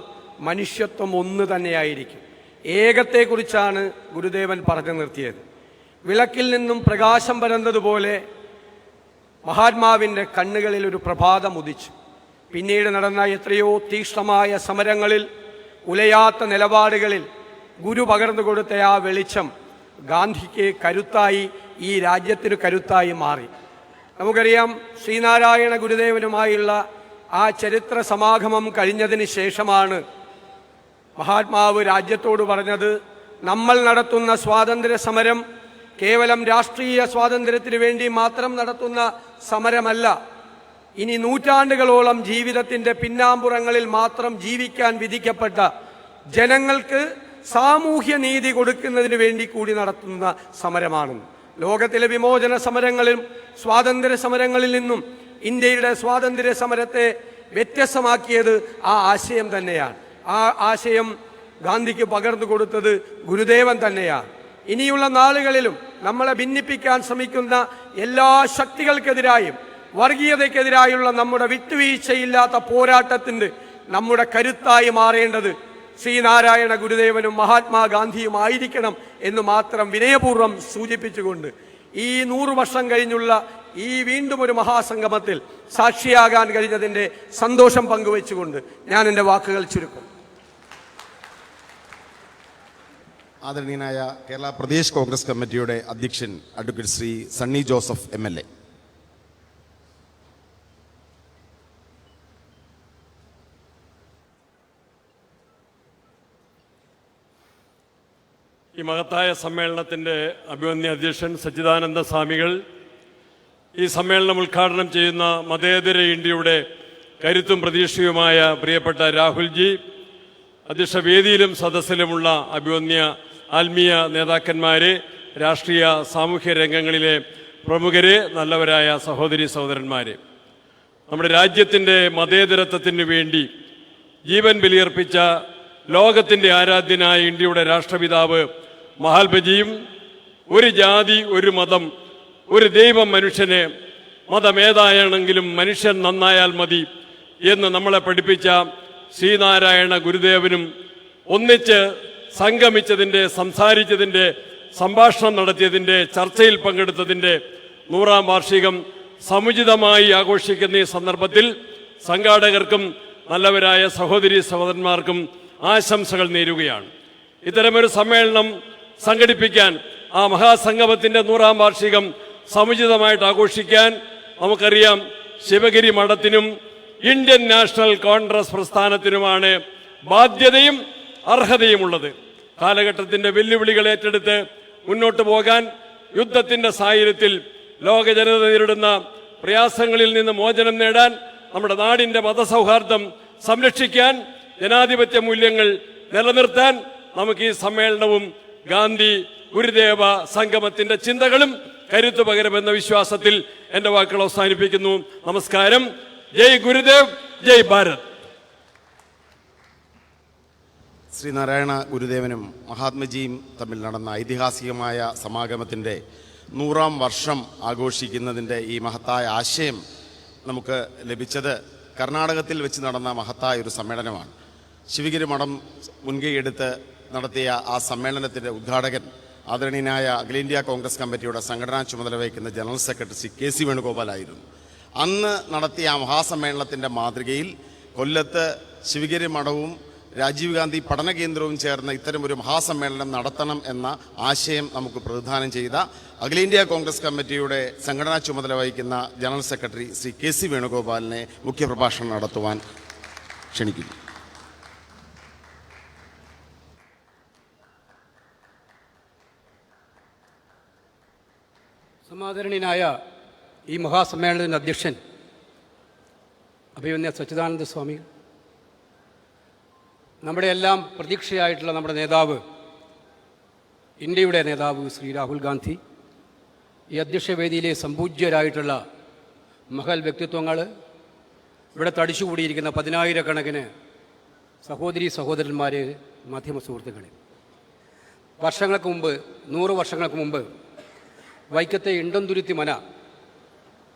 മനുഷ്യത്വം ഒന്ന് തന്നെയായിരിക്കും. ഏകത്തെക്കുറിച്ചാണ് ഗുരുദേവൻ പറഞ്ഞു നിർത്തിയത്. വിളക്കിൽ നിന്നും പ്രകാശം പരന്നതുപോലെ മഹാത്മാവിൻ്റെ കണ്ണുകളിൽ ഒരു പ്രഭാതം ഉദിച്ചു. പിന്നീട് നടന്ന എത്രയോ തീക്ഷ്ണമായ സമരങ്ങളിൽ, ഉലയാത്ത നിലപാടുകളിൽ ഗുരു പകർന്നു കൊടുത്ത ആ വെളിച്ചം ഗാന്ധിക്ക് കരുത്തായി, ഈ രാജ്യത്തിന് കരുത്തായി മാറി. നമുക്കറിയാം, ശ്രീനാരായണ ഗുരുദേവനുമായുള്ള ആ ചരിത്ര സമാഗമം കഴിഞ്ഞതിന് ശേഷമാണ് മഹാത്മാവ് രാജ്യത്തോട് പറഞ്ഞത്, നമ്മൾ നടത്തുന്ന സ്വാതന്ത്ര്യ സമരം കേവലം രാഷ്ട്രീയ സ്വാതന്ത്ര്യത്തിന് വേണ്ടി മാത്രം നടത്തുന്ന സമരമല്ല. ഇനി നൂറ്റാണ്ടുകളോളം ജീവിതത്തിൻ്റെ പിന്നാമ്പുറങ്ങളിൽ മാത്രം ജീവിക്കാൻ വിധിക്കപ്പെട്ട ജനങ്ങൾക്ക് സാമൂഹ്യ നീതി കൊടുക്കുന്നതിന് വേണ്ടി കൂടി നടത്തുന്ന സമരമാണ്. ലോകത്തിലെ വിമോചന സമരങ്ങളിലും സ്വാതന്ത്ര്യ സമരങ്ങളിൽ നിന്നും ഇന്ത്യയുടെ സ്വാതന്ത്ര്യ സമരത്തെ വ്യത്യസ്തമാക്കിയത് ആ ആശയം തന്നെയാണ്. ആ ആശയം ഗാന്ധിക്ക് പകർന്നു കൊടുത്തത് ഗുരുദേവൻ തന്നെയാണ്. ഇനിയുള്ള നാളുകളിലും നമ്മളെ ഭിന്നിപ്പിക്കാൻ ശ്രമിക്കുന്ന എല്ലാ ശക്തികൾക്കെതിരായും വർഗീയതയ്ക്കെതിരായുള്ള നമ്മുടെ വിട്ടുവീഴ്ചയില്ലാത്ത പോരാട്ടത്തിന് നമ്മുടെ കരുത്തായി മാറേണ്ടത് ശ്രീനാരായണ ഗുരുദേവനും മഹാത്മാഗാന്ധിയുമായിരിക്കണം എന്ന് മാത്രം വിനയപൂർവ്വം സൂചിപ്പിച്ചുകൊണ്ട് ഈ 100 വർഷം കഴിഞ്ഞുള്ള ഈ വീണ്ടും ഒരു മഹാസംഗമത്തിൽ സാക്ഷിയാകാൻ കഴിഞ്ഞതിൻ്റെ സന്തോഷം പങ്കുവെച്ചുകൊണ്ട് ഞാൻ എൻ്റെ വാക്കുകൾ ചുരുക്കും. ആദരണീയനായ കേരള പ്രദേശ് കോൺഗ്രസ് കമ്മിറ്റിയുടെ അധ്യക്ഷൻ അഡ്വക്കേറ്റ് ശ്രീ സണ്ണി ജോസഫ് MLA. ഈ മഹത്തായ സമ്മേളനത്തിൻ്റെ അഭിമന്യ അധ്യക്ഷൻ സച്ചിദാനന്ദ സ്വാമികൾ, ഈ സമ്മേളനം ഉദ്ഘാടനം ചെയ്യുന്ന മതേതര ഇന്ത്യയുടെ കരുത്തും പ്രതീക്ഷയുമായ പ്രിയപ്പെട്ട രാഹുൽജി, അധ്യക്ഷ വേദിയിലും സദസ്സിലുമുള്ള അഭിമന്യ ആത്മീയ നേതാക്കന്മാരെ, രാഷ്ട്രീയ സാമൂഹ്യ രംഗങ്ങളിലെ പ്രമുഖരെ, നല്ലവരായ സഹോദരി സഹോദരന്മാരെ, നമ്മുടെ രാജ്യത്തിൻ്റെ മതേതരത്വത്തിന് വേണ്ടി ജീവൻ ബലിയർപ്പിച്ച ലോകത്തിൻ്റെ ആരാധ്യനായ ഇന്ത്യയുടെ രാഷ്ട്രപിതാവ് മഹാത്മജിയും ഒരു ജാതി, ഒരു മതം, ഒരു ദൈവം മനുഷ്യനെ, മതമേതായാണെങ്കിലും മനുഷ്യൻ നന്നായാൽ മതി എന്ന് നമ്മളെ പഠിപ്പിച്ച ശ്രീനാരായണ ഗുരുദേവനും ഒന്നിച്ച് സംഗമിച്ചതിൻ്റെ, സംസാരിച്ചതിൻ്റെ, സംഭാഷണം നടത്തിയതിൻ്റെ, ചർച്ചയിൽ പങ്കെടുത്തതിൻ്റെ 100ാം വാർഷികം സമുചിതമായി ആഘോഷിക്കുന്ന ഈ സന്ദർഭത്തിൽ സംഘാടകർക്കും നല്ലവരായ സഹോദരി സഹോദരന്മാർക്കും ആശംസകൾ നേരുകയാണ്. ഇത്തരമൊരു സമ്മേളനം സംഘടിപ്പിക്കാൻ, ആ മഹാസംഗമത്തിൻ്റെ 100ാം വാർഷികം സമുചിതമായിട്ട് ആഘോഷിക്കാൻ നമുക്കറിയാം, ശിവഗിരി മഠത്തിനും ഇന്ത്യൻ നാഷണൽ കോൺഗ്രസ് പ്രസ്ഥാനത്തിനുമാണ് ബാധ്യതയും അർഹതയുമുള്ളത്. കാലഘട്ടത്തിൻ്റെ വെല്ലുവിളികൾ ഏറ്റെടുത്ത് മുന്നോട്ട് പോകാൻ, യുദ്ധത്തിൻ്റെ സാഹചര്യത്തിൽ ലോക ജനത നേരിടുന്ന പ്രയാസങ്ങളിൽ നിന്ന് മോചനം നേടാൻ, നമ്മുടെ നാടിൻ്റെ മതസൗഹാർദ്ദം സംരക്ഷിക്കാൻ, ജനാധിപത്യ മൂല്യങ്ങൾ നിലനിർത്താൻ നമുക്ക് ഈ സമ്മേളനവും ഗാന്ധി ഗുരുദേവ സംഗമത്തിൻ്റെ ചിന്തകളും കരുത്തു പകരുമെന്ന വിശ്വാസത്തിൽ എൻ്റെ വാക്കുകൾ അവസാനിപ്പിക്കുന്നു. നമസ്കാരം. ജയ് ഗുരുദേവ്, ജയ് ഭാരത്. ശ്രീനാരായണ ഗുരുദേവനും മഹാത്മജിയും തമ്മിൽ നടന്ന ഐതിഹാസികമായ സമാഗമത്തിൻ്റെ 100ാം വർഷം ആഘോഷിക്കുന്നതിൻ്റെ ഈ മഹത്തായ ആശയം നമുക്ക് ലഭിച്ചത് കർണാടകത്തിൽ വെച്ച് നടന്ന മഹത്തായ ഒരു സമ്മേളനമാണ്. ശിവഗിരി മഠം മുൻകൈയെടുത്ത് നടത്തിയ ആ സമ്മേളനത്തിൻ്റെ ഉദ്ഘാടകൻ ആദരണീയനായ അഖിലേന്ത്യാ കോൺഗ്രസ് കമ്മിറ്റിയുടെ സംഘടനാ ചുമതല വഹിക്കുന്ന ജനറൽ സെക്രട്ടറി ശ്രീ KC വേണുഗോപാലായിരുന്നു. അന്ന് നടത്തിയ ആ മഹാസമ്മേളനത്തിൻ്റെ മാതൃകയിൽ കൊല്ലത്ത് ശിവഗിരി മഠവും രാജീവ് ഗാന്ധി പഠന കേന്ദ്രവും ചേർന്ന് ഇത്തരമൊരു മഹാസമ്മേളനം നടത്തണം എന്ന ആശയം നമുക്ക് പ്രതിദാനം ചെയ്ത അഖിലേന്ത്യാ കോൺഗ്രസ് കമ്മിറ്റിയുടെ സംഘടനാ ചുമതല വഹിക്കുന്ന ജനറൽ സെക്രട്ടറി ശ്രീ KC വേണുഗോപാലിനെ മുഖ്യപ്രഭാഷണം നടത്തുവാൻ ക്ഷണിക്കുന്നു. സമാദരണീയനായ ഈ മഹാസമ്മേളനത്തിൻ്റെ അധ്യക്ഷൻ അഭിമന്യ സച്ചിദാനന്ദ സ്വാമി, നമ്മുടെ എല്ലാം പ്രതീക്ഷയായിട്ടുള്ള നമ്മുടെ നേതാവ്, ഇന്ത്യയുടെ നേതാവ് ശ്രീ രാഹുൽ ഗാന്ധി, ഈ അധ്യക്ഷവേദിയിലെ സമ്പൂജ്യരായിട്ടുള്ള മഹൽ വ്യക്തിത്വങ്ങൾ, ഇവിടെ തടിച്ചുകൂടിയിരിക്കുന്ന 10,000-കണക്കിന് സഹോദരി സഹോദരന്മാരെ, മാധ്യമ സുഹൃത്തുക്കളെ, വർഷങ്ങൾക്ക് മുമ്പ്, 100 വർഷങ്ങൾക്ക് മുമ്പ് വൈക്കത്തെ ഇണ്ടംതുരുത്തി മന,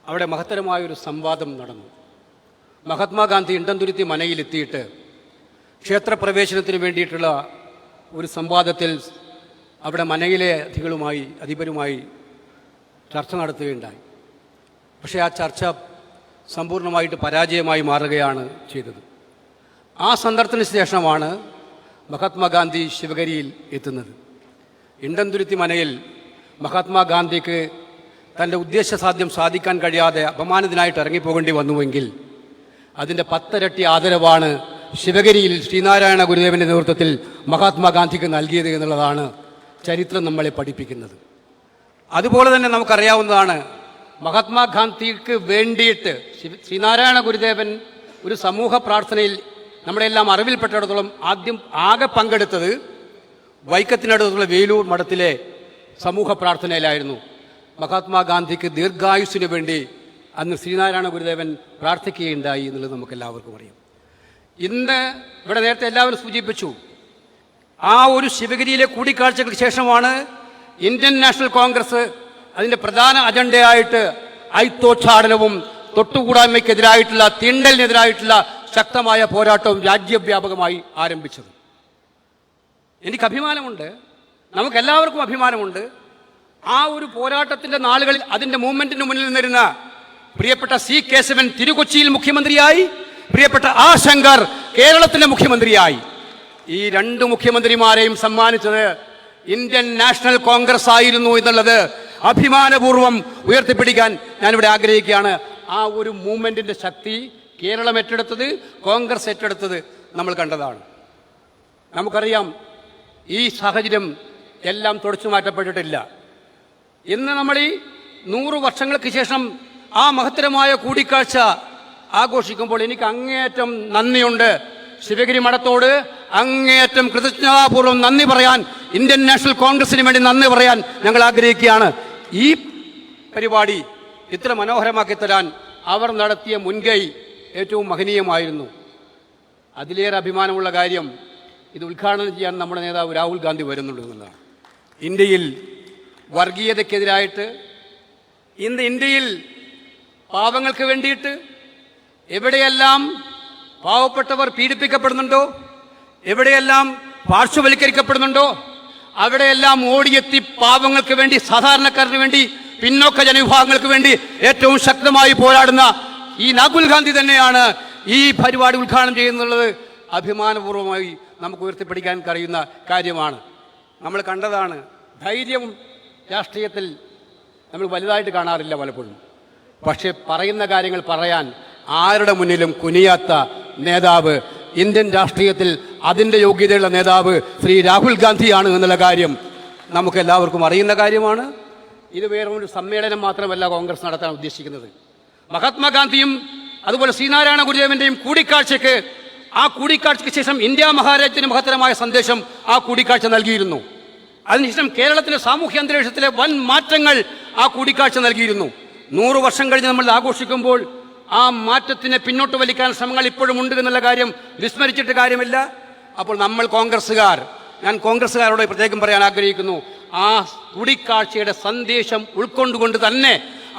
അവിടെ മഹത്തരമായൊരു സംവാദം നടന്നു. മഹാത്മാഗാന്ധി ഇണ്ടംതുരുത്തി മനയിലെത്തിയിട്ട് ക്ഷേത്രപ്രവേശനത്തിന് വേണ്ടിയിട്ടുള്ള ഒരു സംവാദത്തിൽ അവിടെ മനയിലെ അധിപരുമായി ചർച്ച നടത്തുകയുണ്ടായി. പക്ഷേ ആ ചർച്ച സമ്പൂർണ്ണമായിട്ട് പരാജയമായി മാറുകയാണ് ചെയ്തത്. ആ സന്ദർഭത്തിന് ശേഷമാണ് മഹാത്മാഗാന്ധി ശിവഗിരിയിൽ എത്തുന്നത്. ഇണ്ടംതുരുത്തി മനയിൽ മഹാത്മാഗാന്ധിക്ക് തൻ്റെ ഉദ്ദേശസാധ്യം സാധിക്കാൻ കഴിയാതെ അപമാനിതനായിട്ട് ഇറങ്ങിപ്പോകേണ്ടി വന്നുവെങ്കിൽ അതിൻ്റെ 10 ഇരട്ടി ആദരവാണ് ശിവഗിരിയിൽ ശ്രീനാരായണ ഗുരുദേവൻ്റെ നേതൃത്വത്തിൽ മഹാത്മാഗാന്ധിക്ക് നൽകിയത് എന്നുള്ളതാണ് ചരിത്രം നമ്മളെ പഠിപ്പിക്കുന്നത്. അതുപോലെ തന്നെ നമുക്കറിയാവുന്നതാണ്, മഹാത്മാഗാന്ധിക്ക് വേണ്ടിയിട്ട് ശ്രീനാരായണ ഗുരുദേവൻ ഒരു സമൂഹ പ്രാർത്ഥനയിൽ നമ്മുടെ എല്ലാം അറിവിൽപ്പെട്ടിടത്തോളം ആകെ പങ്കെടുത്തത് വൈക്കത്തിനടുത്തുള്ള വേലൂർ മഠത്തിലെ സമൂഹ പ്രാർത്ഥനയിലായിരുന്നു. മഹാത്മാഗാന്ധിക്ക് ദീർഘായുസ്സിന് വേണ്ടി അന്ന് ശ്രീനാരായണ ഗുരുദേവൻ പ്രാർത്ഥിക്കുകയുണ്ടായി എന്നുള്ളത് നമുക്ക് എല്ലാവർക്കും അറിയാം. ഇന്ന് ഇവിടെ നേരത്തെ എല്ലാവരും സൂചിപ്പിച്ചു, ആ ഒരു ശിവഗിരിയിലെ കൂടിക്കാഴ്ചകൾക്ക് ശേഷമാണ് ഇന്ത്യൻ നാഷണൽ കോൺഗ്രസ് അതിൻ്റെ പ്രധാന അജണ്ടയായിട്ട് ഐത്തോച്ചാടനവും തൊട്ടുകൂടായ്മയ്ക്കെതിരായിട്ടുള്ള തീണ്ടലിനെതിരായിട്ടുള്ള ശക്തമായ പോരാട്ടവും രാജ്യവ്യാപകമായി ആരംഭിച്ചത്. എനിക്ക് അഭിമാനമുണ്ട്, നമുക്കെല്ലാവർക്കും അഭിമാനമുണ്ട്. ആ ഒരു പോരാട്ടത്തിൻ്റെ നാളുകളിൽ അതിൻ്റെ മൂവ്മെൻറ്റിന് മുന്നിൽ നിന്നിരുന്ന പ്രിയപ്പെട്ട സി കേശവൻ തിരുക്കൊച്ചിയിൽ മുഖ്യമന്ത്രിയായി, പ്രിയപ്പെട്ട ആ ശങ്കർ കേരളത്തിലെ മുഖ്യമന്ത്രിയായി. ഈ രണ്ട് മുഖ്യമന്ത്രിമാരെയും സമ്മാനിച്ചത് ഇന്ത്യൻ നാഷണൽ കോൺഗ്രസ് ആയിരുന്നു എന്നുള്ളത് അഭിമാനപൂർവ്വം ഉയർത്തിപ്പിടിക്കാൻ ഞാനിവിടെ ആഗ്രഹിക്കുകയാണ്. ആ ഒരു മൂവ്മെൻറ്റിൻ്റെ ശക്തി കേരളം ഏറ്റെടുത്തത്, കോൺഗ്രസ് ഏറ്റെടുത്തത് നമ്മൾ കണ്ടതാണ്. നമുക്കറിയാം, ഈ സാഹചര്യം എല്ലാം തുടച്ചു മാറ്റപ്പെട്ടിട്ടില്ല. ഇന്ന് നമ്മൾ ഈ 100 വർഷങ്ങൾക്ക് ശേഷം ആ മഹത്തരമായ കൂടിക്കാഴ്ച ആഘോഷിക്കുമ്പോൾ എനിക്ക് അങ്ങേയറ്റം നന്ദിയുണ്ട്. ശിവഗിരി മഠത്തോട് അങ്ങേയറ്റം കൃതജ്ഞതാപൂർവ്വം നന്ദി പറയാൻ, ഇന്ത്യൻ നാഷണൽ കോൺഗ്രസിന് വേണ്ടി നന്ദി പറയാൻ ഞങ്ങൾ ആഗ്രഹിക്കുകയാണ്. ഈ പരിപാടി ഇത്ര മനോഹരമാക്കി തരാൻ അവർ നടത്തിയ മുൻകൈ ഏറ്റവും മഹനീയമായിരുന്നു. അതിലേറെ അഭിമാനമുള്ള കാര്യം, ഇത് ഉദ്ഘാടനം ചെയ്യാൻ നമ്മുടെ നേതാവ് രാഹുൽ ഗാന്ധി വരുന്നുണ്ട് എന്നുള്ളതാണ്. ഇന്ത്യയിൽ വർഗീയതയ്ക്കെതിരായിട്ട്, ഇന്ന് ഇന്ത്യയിൽ പാവങ്ങൾക്ക് വേണ്ടിയിട്ട് എവിടെയെല്ലാം പാവപ്പെട്ടവർ പീഡിപ്പിക്കപ്പെടുന്നുണ്ടോ, എവിടെയെല്ലാം പാർശ്വവൽക്കരിക്കപ്പെടുന്നുണ്ടോ, അവിടെയെല്ലാം ഓടിയെത്തി പാവങ്ങൾക്ക് വേണ്ടി, സാധാരണക്കാരന് വേണ്ടി, പിന്നോക്ക ജനവിഭാഗങ്ങൾക്ക് വേണ്ടി ഏറ്റവും ശക്തമായി പോരാടുന്ന ഈ രാഹുൽ ഗാന്ധി തന്നെയാണ് ഈ പരിപാടി ഉദ്ഘാടനം ചെയ്യുന്നുള്ളത്. അഭിമാനപൂർവ്വമായി നമുക്ക് ഉയർത്തിപ്പിടിക്കാൻ കഴിയുന്ന കാര്യമാണ്. നമ്മൾ കണ്ടതാണ്, ധൈര്യം രാഷ്ട്രീയത്തിൽ നമ്മൾ വലുതായിട്ട് കാണാറില്ല പലപ്പോഴും. പക്ഷേ പറയുന്ന കാര്യങ്ങൾ പറയാൻ ആരുടെ മുന്നിലും കുനിയാത്ത നേതാവ്, ഇന്ത്യൻ രാഷ്ട്രീയത്തിൽ അതിൻ്റെ യോഗ്യതയുള്ള നേതാവ് ശ്രീ രാഹുൽ ഗാന്ധിയാണ് എന്നുള്ള കാര്യം നമുക്ക് എല്ലാവർക്കും അറിയുന്ന കാര്യമാണ്. ഇത് വേറൊരു സമ്മേളനം മാത്രമല്ല കോൺഗ്രസ് നടത്താൻ ഉദ്ദേശിക്കുന്നത്. മഹാത്മാഗാന്ധിയും അതുപോലെ ശ്രീനാരായണ ഗുരുദേവൻ്റെയും കൂടിക്കാഴ്ചയ്ക്ക് ശേഷം ഇന്ത്യ മഹാരാജ്യത്തിന് മഹത്തരമായ സന്ദേശം ആ കൂടിക്കാഴ്ച നൽകിയിരുന്നു. അതിനുശേഷം കേരളത്തിലെ സാമൂഹ്യ അന്തരീക്ഷത്തിലെ വൻ മാറ്റങ്ങൾ ആ കൂടിക്കാഴ്ച നൽകിയിരുന്നു. 100 വർഷം കഴിഞ്ഞ് നമ്മൾ ആഘോഷിക്കുമ്പോൾ ആ മാറ്റത്തിനെ പിന്നോട്ട് വലിക്കാൻ ശ്രമങ്ങൾ ഇപ്പോഴും ഉണ്ട് എന്നുള്ള കാര്യം വിസ്മരിച്ചിട്ട് കാര്യമില്ല. അപ്പോൾ നമ്മൾ ഞാൻ കോൺഗ്രസ്സുകാരോട് പ്രത്യേകം പറയാൻ ആഗ്രഹിക്കുന്നു, ആ കൂടിക്കാഴ്ചയുടെ സന്ദേശം ഉൾക്കൊണ്ടുകൊണ്ട് തന്നെ,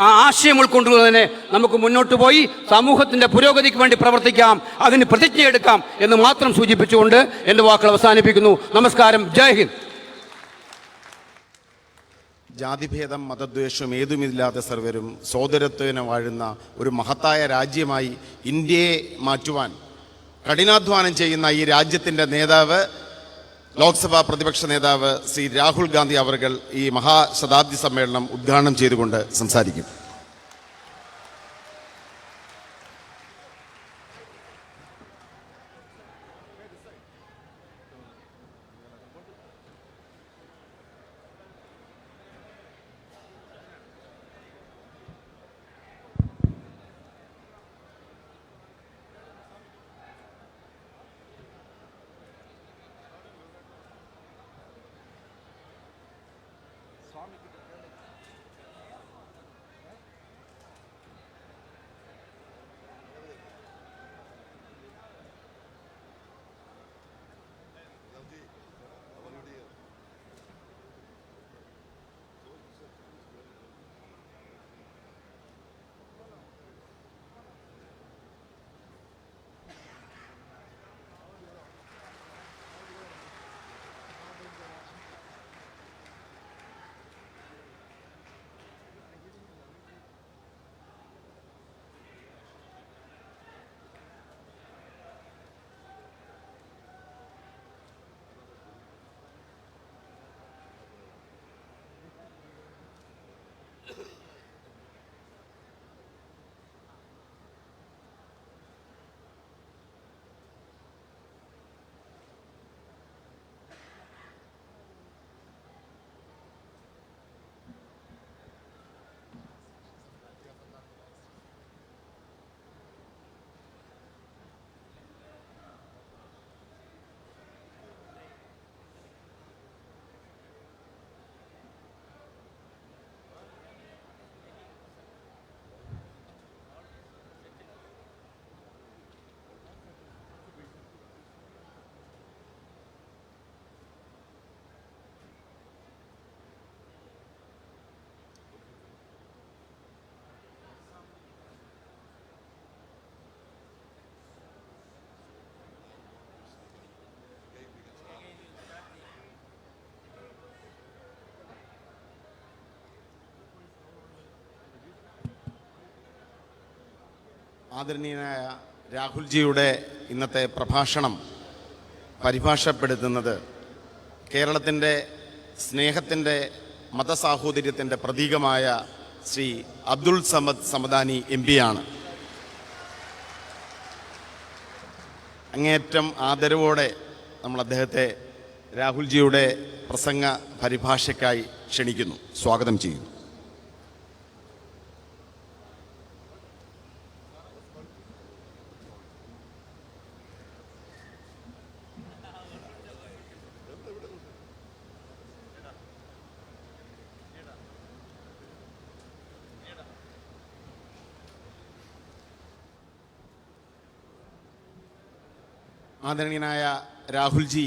ആ ആശയം ഉൾക്കൊണ്ടുകൊണ്ട് തന്നെ നമുക്ക് മുന്നോട്ട് പോയി സമൂഹത്തിൻ്റെ പുരോഗതിക്ക് വേണ്ടി പ്രവർത്തിക്കാം, അതിന് പ്രതിജ്ഞയെടുക്കാം എന്ന് മാത്രം സൂചിപ്പിച്ചുകൊണ്ട് എൻ്റെ വാക്കുകൾ അവസാനിപ്പിക്കുന്നു. നമസ്കാരം. ജയ് ഹിന്ദ്. ജാതിഭേദം മതദ്വേഷം ഏതുമില്ലാതെ സർവരും സോദരത്വേന വാഴുന്ന ഒരു മഹത്തായ രാജ്യമായി ഇന്ത്യയെ മാറ്റുവാൻ കഠിനാധ്വാനം ചെയ്യുന്ന ഈ രാജ്യത്തിൻ്റെ നേതാവ്, ലോക്സഭാ പ്രതിപക്ഷ നേതാവ് ശ്രീ രാഹുൽ ഗാന്ധി അവർകൾ ഈ മഹാശതാബ്ദി സമ്മേളനം ഉദ്ഘാടനം ചെയ്തുകൊണ്ട് സംസാരിക്കും. ആദരണീയനായ രാഹുൽജിയുടെ ഇന്നത്തെ പ്രഭാഷണം പരിഭാഷപ്പെടുത്തുന്നത് കേരളത്തിൻ്റെ സ്നേഹത്തിൻ്റെ മതസാഹോദര്യത്തിൻ്റെ പ്രതീകമായ ശ്രീ അബ്ദുൾ സമദ് സമദാനി MP ആണ്. അങ്ങേയറ്റം ആദരവോടെ നമ്മൾ അദ്ദേഹത്തെ രാഹുൽജിയുടെ പ്രസംഗ പരിഭാഷയ്ക്കായി ക്ഷണിക്കുന്നു, സ്വാഗതം ചെയ്യുന്നു. ആദരണീയനായ രാഹുൽജി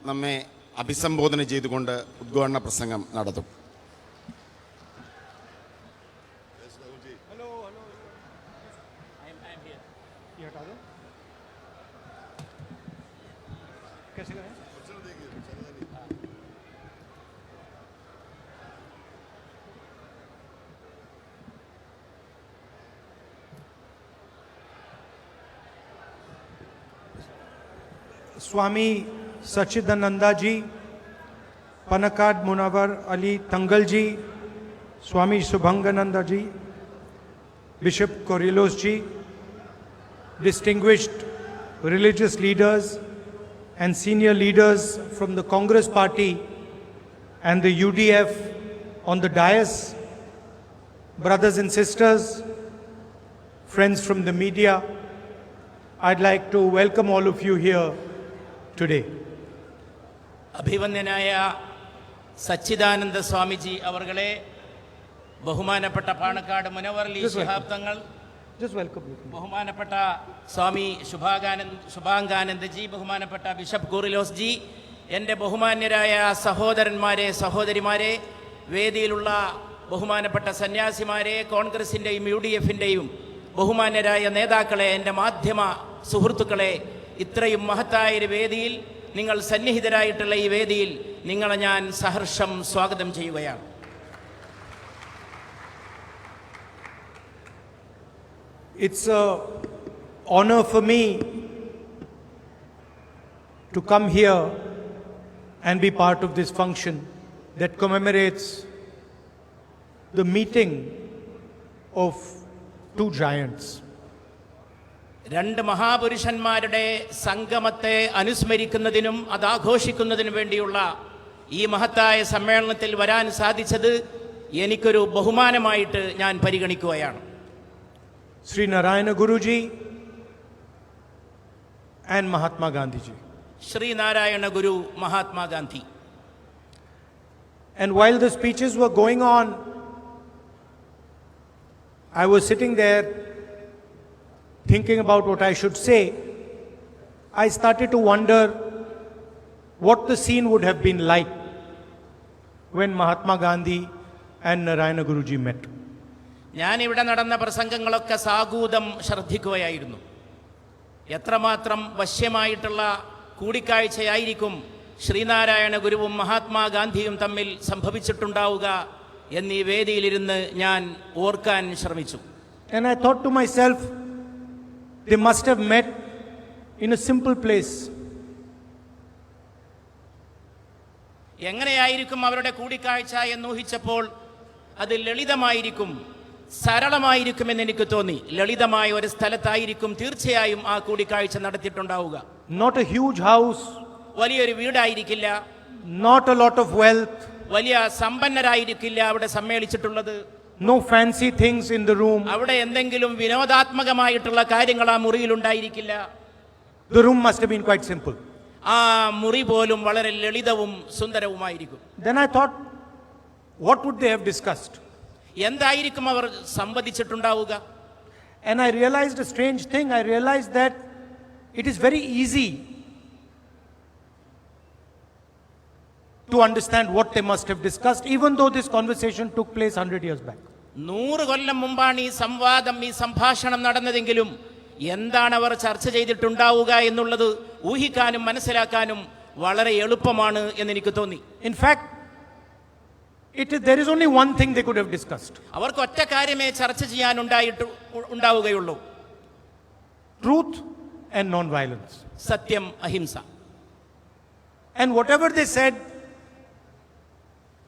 നമ്മെ അഭിസംബോധന ചെയ്തുകൊണ്ട് ഉദ്ഘാടന പ്രസംഗം നടത്തും. स्वामी सच्चिदानंदा जी, पनकाड मुनवर अली तंगल जी, स्वामी शुभंगानंदा जी, bishop कोरिलोस ji, distinguished religious leaders and senior leaders from the Congress Party and the UDF on the dais, brothers and sisters, friends from the media, I'd like to welcome all of you here today. അഭിവന്ദനായ സച്ചിദാനന്ദ സ്വാമിജി അവർകളെ, ബഹുമാനപ്പെട്ട പാണക്കാട് മുനവർലി ശിഹാബ് തങ്ങൾ, ബഹുമാനപ്പെട്ട സ്വാമി ശുഭാംഗാനന്ദജി, ബഹുമാനപ്പെട്ട ബിഷപ്പ് ഗോറിലോസ് ജി, എൻ്റെ ബഹുമാന്യരായ സഹോദരന്മാരെ, സഹോദരിമാരെ, വേദിയിലുള്ള ബഹുമാനപ്പെട്ട സന്യാസിമാരെ, കോൺഗ്രസിൻ്റെയും UDFൻ്റെയും ബഹുമാന്യരായ നേതാക്കളെ, എൻ്റെ മാധ്യമ സുഹൃത്തുക്കളെ, ഇത്രയും മഹത്തായൊരു വേദിയിൽ, നിങ്ങൾ സന്നിഹിതരായിട്ടുള്ള ഈ വേദിയിൽ നിങ്ങളെ ഞാൻ സഹർഷം സ്വാഗതം ചെയ്യുകയാണ്. It's an honor for me to come here and be part of this function that commemorates the meeting of two giants. രണ്ട് മഹാപുരുഷന്മാരുടെ സംഗമത്തെ അനുസ്മരിക്കുന്നതിനും അത് ആഘോഷിക്കുന്നതിനും വേണ്ടിയുള്ള ഈ മഹത്തായ സമ്മേളനത്തിൽ വരാൻ സാധിച്ചത് എനിക്കൊരു ബഹുമാനമായിട്ട് ഞാൻ പരിഗണിക്കുകയാണ്. Sri Narayana Guruji and Mahatma Gandhi ji. Shri Narayana Guru, Mahatma Gandhi. And while the speeches were going on, I was sitting there thinking about what I should say. I started to wonder what the scene would have been like when Mahatma Gandhi and Narayana Guruji met. ഞാനിവിടെ നടന്ന പ്രസംഗങ്ങളൊക്കെ സാഗൂതം ശ്രദ്ധിക്കുകയായിരുന്നു. എത്രമാത്രം വശ്യമായിട്ടുള്ള കൂടിക്കാഴ്ചയായിരിക്കും ശ്രീനാരായണ ഗുരുവും മഹാത്മാഗാന്ധിയും തമ്മിൽ സംഭവിച്ചിട്ടുണ്ടാവുക എന്നീ വേദിയിലിരുന്ന് ഞാൻ ഓർക്കാൻ ശ്രമിച്ചു. And I thought to myself, they must have met in a simple place. എങ്ങനെയായിരിക്കും അവരുടെ കൂടിക്കാഴ്ച എന്നൂഹിച്ചപ്പോൾ അത് ലളിതമായിരിക്കും, സരളമായിരിക്കുമെന്ന് എനിക്ക് തോന്നി. ലളിതമായ ഒരു സ്ഥലത്തായിരിക്കും തീർച്ചയായും ആ കൂടിക്കാഴ്ച നടത്തിയിട്ടുണ്ടാവുക. Not a huge house, വലിയൊരു വീടായിരിക്കില്ല, not a lot of wealth, വലിയ സമ്പന്നരായിരിക്കില്ല അവിടെ സമ്മേളിച്ചിട്ടുള്ളത്. no fancy things in the room. അവിടെ എന്തെങ്കിലും വിനോദാത്മകമായിട്ടുള്ള കാര്യങ്ങൾ ആ മുറിയിൽ ഉണ്ടായിരിക്കില്ല. The room must have been quite simple. ആ മുറി പോലും വളരെ ലളിതവും സുന്ദരവുമായിരിക്കും. Then I thought, what would they have discussed? എന്തായിരിക്കും അവർ സംവദിച്ചിട്ടുണ്ടാവുക? And I realized a strange thing. I realized that it is very easy to understand what they must have discussed, even though this conversation took place 100 years back. 100 കൊല്ലം മുമ്പാണ് ഈ സംവാദം, ഈ സംഭാഷണം നടന്നതെങ്കിലും എന്താണ് അവർ ചർച്ച ചെയ്തിട്ടുണ്ടാവുക എന്നുള്ളത് ഊഹിക്കാനും മനസ്സിലാക്കാനും വളരെ എളുപ്പമാണ് എന്ന് എനിക്ക് തോന്നി. In fact, there is only one thing they could have discussed. അവർക്ക് ഒറ്റ കാര്യമേ ചർച്ച ചെയ്യാൻ ഉണ്ടാവുകയുള്ളൂ. truth and non-violence. സത്യം, അഹിംസ. And whatever they said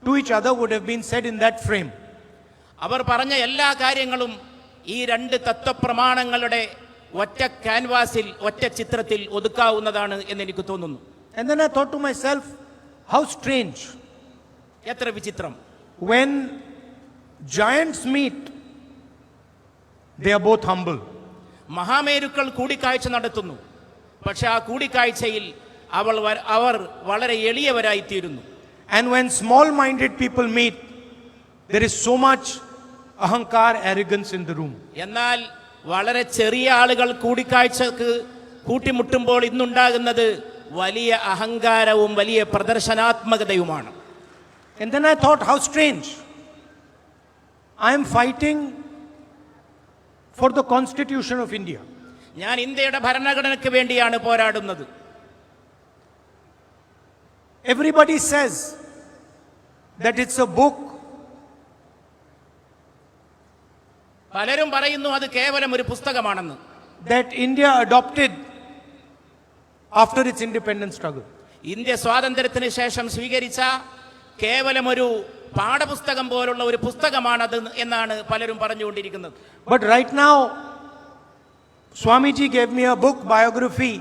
to each other would have been said in that frame. അവർ പറഞ്ഞ എല്ലാ കാര്യങ്ങളും ഈ രണ്ട് തത്വപ്രമാണങ്ങളുടെ ഒറ്റ ക്യാൻവാസിൽ, ഒറ്റ ചിത്രത്തിൽ ഒതുക്കാവുന്നതാണ് എന്ന് എനിക്ക് തോന്നുന്നു. And then I thought to myself, how strange. എത്ര വിചിത്രം. When giants meet, they are both humble. മഹാമേരുക്കൾ കൂടിക്കാഴ്ച നടത്തുന്നു. പക്ഷെ ആ കൂടിക്കാഴ്ചയിൽ അവർ വളരെ എളിയവരായിത്തീരുന്നു. And when small-minded people meet, there is so much ahankar, arrogance in the room. എന്നാൽ വളരെ ചെറിയ ആളുകൾ കൂടിക്കാഴ്ചക്ക് കൂട്ടിമുട്ടുമ്പോൾ ഇന്നുണ്ടാകുന്നത് വലിയ അഹങ്കാരവും വലിയ പ്രദർശനാത്മകതയുമാണ്. And then I thought, how strange. I am fighting for the Constitution of India. ഞാൻ ഇന്ത്യയുടെ ഭരണഘടനയ്ക്ക് വേണ്ടിയാണ് പോരാടുന്നത്. Everybody says that it's a book. പലരും പറയുന്നു അത് കേവലം ഒരു പുസ്തകമാണെന്ന്. That India adopted after its independence struggle. India സ്വാതന്ത്ര്യത്തിന് ശേഷം സ്വീകരിച്ച കേവലം ഒരു പാഠപുസ്തകം പോലുള്ള ഒരു പുസ്തകമാണത് എന്നാണ് പലരും പറഞ്ഞുകൊണ്ടിരിക്കുന്നത്. But right now, Swamiji gave me a book biography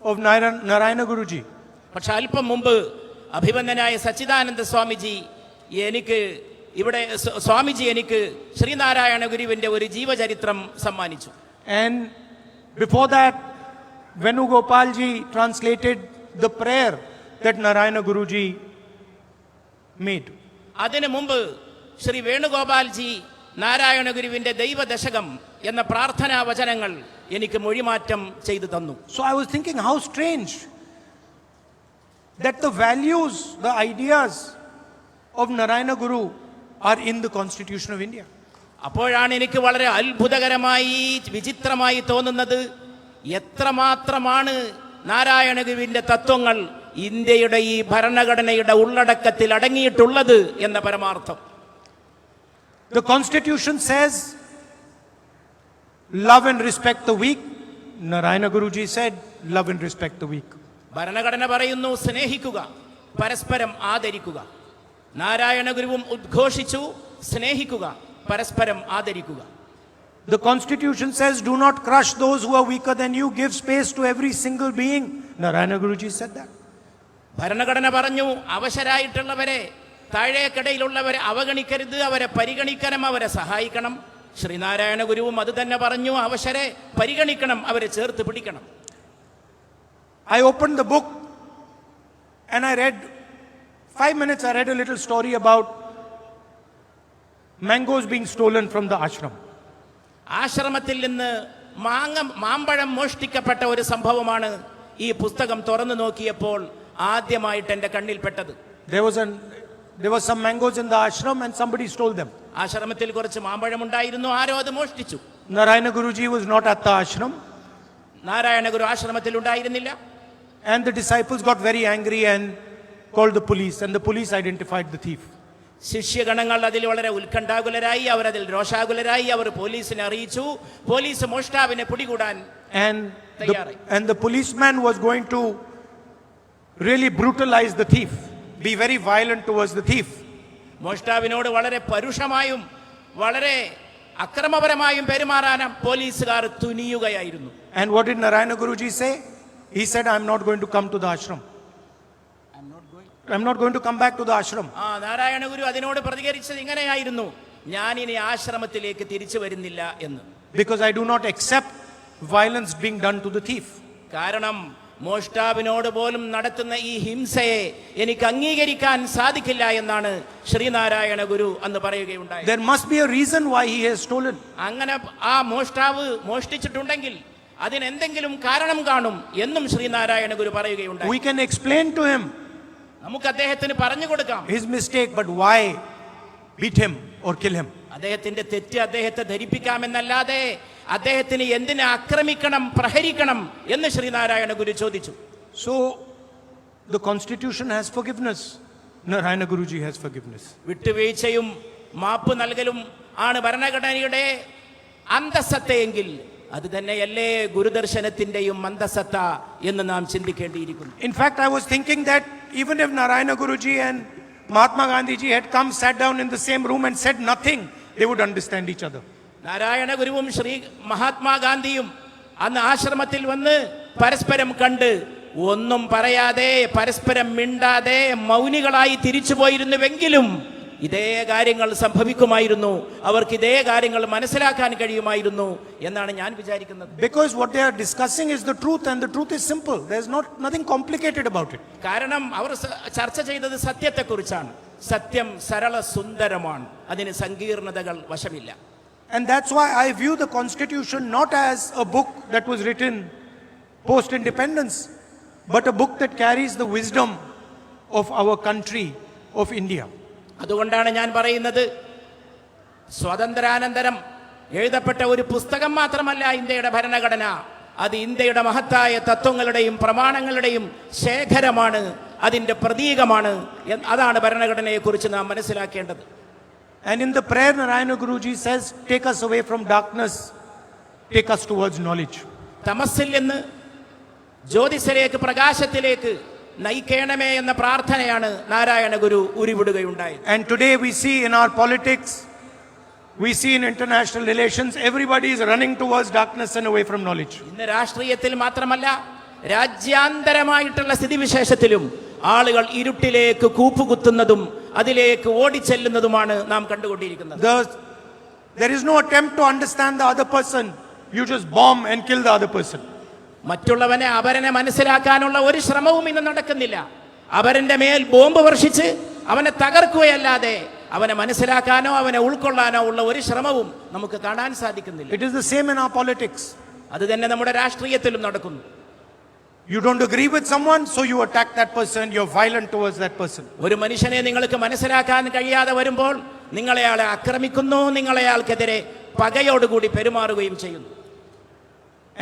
of Narayana Guruji. പക്ഷെ അല്പം മുമ്പ് അഭിവന്ദനായ സച്ചിദാനന്ദ സ്വാമിജി എനിക്ക് ശ്രീനാരായണ ഗുരുവിന്റെ ഒരു ജീവചരിത്രം സമ്മാനിച്ചു. And before that, Venugopalji translated the prayer that Narayana Guruji made. അതിനു മുമ്പ് ശ്രീ വേണുഗോപാൽജി നാരായണ ഗുരുവിന്റെ ദൈവദശകം എന്ന പ്രാർത്ഥനാ വചനങ്ങൾ എനിക്ക് മൊഴിമാറ്റം ചെയ്തു തന്നു. So I was thinking, how strange that the values, the ideas of Narayana Guru are in the Constitution of India. അപ്പോഴാണ് എനിക്ക് വളരെ അത്ഭുതകരമായി, വിചിത്രമായി തോന്നുന്നത്, എത്രമാത്രമാണ് നാരായണ ഗുരുവിന്റെ തത്വങ്ങൾ ഇന്ത്യയുടെ ഈ ഭരണഘടനയുടെ ഉള്ളടക്കത്തിൽ അടങ്ങിയിട്ടുള്ളത് എന്ന പരമാർത്ഥം. The Constitution says, love and respect the weak. Narayana Guruji said, love and respect the weak. ഭരണഘടന പറയുന്നു സ്നേഹിക്കുക, പരസ്പരം ആദരിക്കുക. നാരായണ ഗുരുവും ഉദ്ഘോഷിച്ചു സ്നേഹിക്കുക, പരസ്പരം ആദരിക്കുക. The Constitution says, do not crush those who are weaker than you, give space to every single being. Narayana Guruji said that. ഭരണഘടന പറഞ്ഞു അവശരായിട്ടുള്ളവരെ, താഴേക്കടയിലുള്ളവരെ അവഗണിക്കരുത്, അവരെ പരിഗണിക്കണം, അവരെ സഹായിക്കണം. ശ്രീനാരായണ ഗുരുവും അത് തന്നെ പറഞ്ഞു, അവശരെ പരിഗണിക്കണം, അവരെ ചേർത്ത് പിടിക്കണം. I opened the book and I read 5 minutes. I read a little story about mangoes being stolen from the ashram. ആശ്രമത്തിൽ നിന്ന് മാമ്പഴം മോഷ്ടിക്കപ്പെട്ട ഒരു സംഭവമാണ് ഈ പുസ്തകം തുറന്നു നോക്കിയപ്പോൾ ആദ്യമായിട്ട് എൻ്റെ കണ്ണിൽപ്പെട്ടത്. There were some mangoes in the ashram and somebody stole them. ആശ്രമത്തിൽ കുറച്ച് മാമ്പഴം ഉണ്ടായിരുന്നു, ആരോ അത് മോഷ്ടിച്ചു. Narayana Guruji was not at the ashram. Narayana Guru ആശ്രമത്തിൽ ഉണ്ടായിരുന്നില്ല. And the disciples got very angry and called the police, and the police identified the thief. ശിഷ്യഗണങ്ങൾ അതിൽ വളരെ ഉത്കണ്ഠാകുലരായി, അവർ അതിൽ രോഷാകുലരായി, അവർ പോലീസിനെ അറിയിച്ചു. പോലീസ് മോഷ്ടാവിനെ പിടികൂടാൻ തയ്യാറായി. And the policeman was going to really brutalize the thief, be very violent towards the thief. മോഷ്ടാവിനോട് വളരെ പരുഷമായും വളരെ അക്രമപരമായും പെരുമാറാനും പോലീസുകാർ തുനിയുകയായിരുന്നു. And what did Narayana Guruji say? He said, I'm not going to come to the ashram. I'm not going to come back to the ashram. Narayana Guru അതിനോട് പ്രതികരിച്ചത് ഇങ്ങനെയായിരുന്നു, ഞാൻ ഇനി ആശ്രമത്തിലേക്ക് തിരിച്ചു വരുന്നില്ല എന്ന്. Because I do not accept violence being done to the thief. കാരണം മോഷ്ടാവിനോട് പോലും നടത്തുന്ന ഈ ഹിംസയെ എനിക്ക് അംഗീകരിക്കാൻ സാധിക്കില്ല എന്നാണ് ശ്രീനാരായണ ഗുരു അന്ന് പറയുകയുണ്ടായി. There must be a reason why he has stolen. അങ്ങനെ ആ മോഷ്ടാവ് മോഷ്ടിച്ചിട്ടുണ്ടെങ്കിൽ അതിനെന്തെങ്കിലും കാരണം കാണും എന്നും ശ്രീനാരായണ ഗുരു പറയുകയുണ്ടായി. We can explain to him നമുക്ക് അദ്ദേഹത്തിന് പറഞ്ഞു കൊടുക്കാം his mistake, but why beat him or kill him? അദ്ദേഹത്തിന്റെ തെറ്റ് അദ്ദേഹത്തെ ധരിപ്പിക്കാമെന്നല്ലാതെ അദ്ദേഹത്തിന് എന്തിനെ ആക്രമിക്കണം, പ്രഹരിക്കണം എന്ന് ശ്രീനാരായണ ഗുരു ചോദിച്ചു. So the Constitution has forgiveness. Narayana Guruji has forgiveness. വിട്ടുവീഴ്ചയും മാപ്പ് നൽകലും ആണ് ഭരണഘടനയുടെ അന്തസ്സത്തെയെങ്കിൽ അത് തന്നെയല്ലേ ഗുരുദർശനത്തിന്റെയും മന്ദസത്ത എന്ന് നാം ചിന്തിക്കേണ്ടിയിരിക്കുന്നു. In fact, I was thinking that even if Narayana Guruji and Mahatma Gandhi ji had come, sat down in the same room and said nothing, they would understand each other. Narayana ഗുരുവും ശ്രീ മഹാത്മാഗാന്ധിയും അന്ന് ആശ്രമത്തിൽ വന്ന് പരസ്പരം കണ്ട് ഒന്നും പറയാതെ പരസ്പരം മിണ്ടാതെ മൗനികളായി തിരിച്ചു പോയിരുന്നുവെങ്കിലും ഇതേ കാര്യങ്ങൾ സംഭവിക്കുമായിരുന്നു, അവർക്ക് ഇതേ കാര്യങ്ങൾ മനസ്സിലാക്കാൻ കഴിയുമായിരുന്നു എന്നാണ് ഞാൻ വിചാരിക്കുന്നത്. Because what they are discussing is the truth, and the truth is simple. There is nothing complicated about it. കാരണം അവർ ചർച്ച ചെയ്തത് സത്യത്തെക്കുറിച്ചാണ്. സത്യം സരള സുന്ദരമാണ്, അതിന് സങ്കീർണതകൾ വശമില്ല. And that's why I view the Constitution not as a book that was written post-independence, but a book that carries the wisdom of our country, of India. അതുകൊണ്ടാണ് ഞാൻ പറയുന്നത്, സ്വാതന്ത്ര്യാനന്തരം എഴുതപ്പെട്ട ഒരു പുസ്തകം മാത്രമല്ല ഇന്ത്യയുടെ ഭരണഘടന, അത് ഇന്ത്യയുടെ മഹത്തായ തത്വങ്ങളുടെയും പ്രമാണങ്ങളുടെയും ശേഖരമാണ്, അതിൻ്റെ പ്രതീകമാണ്. അതാണ് ഭരണഘടനയെക്കുറിച്ച് നാം മനസ്സിലാക്കേണ്ടത്. And in the prayer, Narayana Guruji says, take us away from darkness, take us towards knowledge. തമസ്സിൽ നിന്ന് ജ്യോതിസിലേക്ക്, പ്രകാശത്തിലേക്ക് നയിക്കണമേ എന്ന പ്രാർത്ഥനയാണ് Narayana Guru ഉരുവിടുകയുണ്ടായത്. And today we see in our politics, we see in international relations, everybody is running towards darkness and away from knowledge. ഇന്ന് രാഷ്ട്രീയത്തിൽ മാത്രമല്ല, രാജ്യാന്തരമായിട്ടുള്ള സ്ഥിതിവിശേഷത്തിലും ആളുകൾ ഇരുട്ടിലേക്ക് കൂപ്പുകുത്തുന്നതും അതിലേക്ക് ഓടിച്ചെല്ലുന്നതുമാണ് നാം കണ്ടുകൊണ്ടിരിക്കുന്നത്. There is no attempt to understand the other person. You just bomb and kill the other person. മറ്റുള്ളവനെ അവരനെ മനസ്സിലാക്കാനുള്ള ഒരു ശ്രമവും ഇന്ന് നടക്കുന്നില്ല. അവരന്റെ മേൽ ബോംബ് വർഷിച്ച് അവനെ തകർക്കുകയല്ലാതെ അവനെ മനസ്സിലാക്കാനോ അവനെ ഉൾക്കൊള്ളാനോ ഉള്ള ഒരു ശ്രമവും നമുക്ക് കാണാൻ സാധിക്കുന്നില്ല. It is the same in our politics. അത് തന്നെ നമ്മുടെ രാഷ്ട്രീയത്തിലും നടക്കുന്നു. You don't agree with someone, so you attack that person, you're violent towards that person. ഒരു മനുഷ്യനെ നിങ്ങൾക്ക് മനസ്സിലാക്കാൻ കഴിയാതെ വരുമ്പോൾ നിങ്ങളെയാളെ ആക്രമിക്കുന്നു, നിങ്ങളെയാൾക്കെതിരെ പകയോടുകൂടി പെരുമാറുകയും ചെയ്യുന്നു.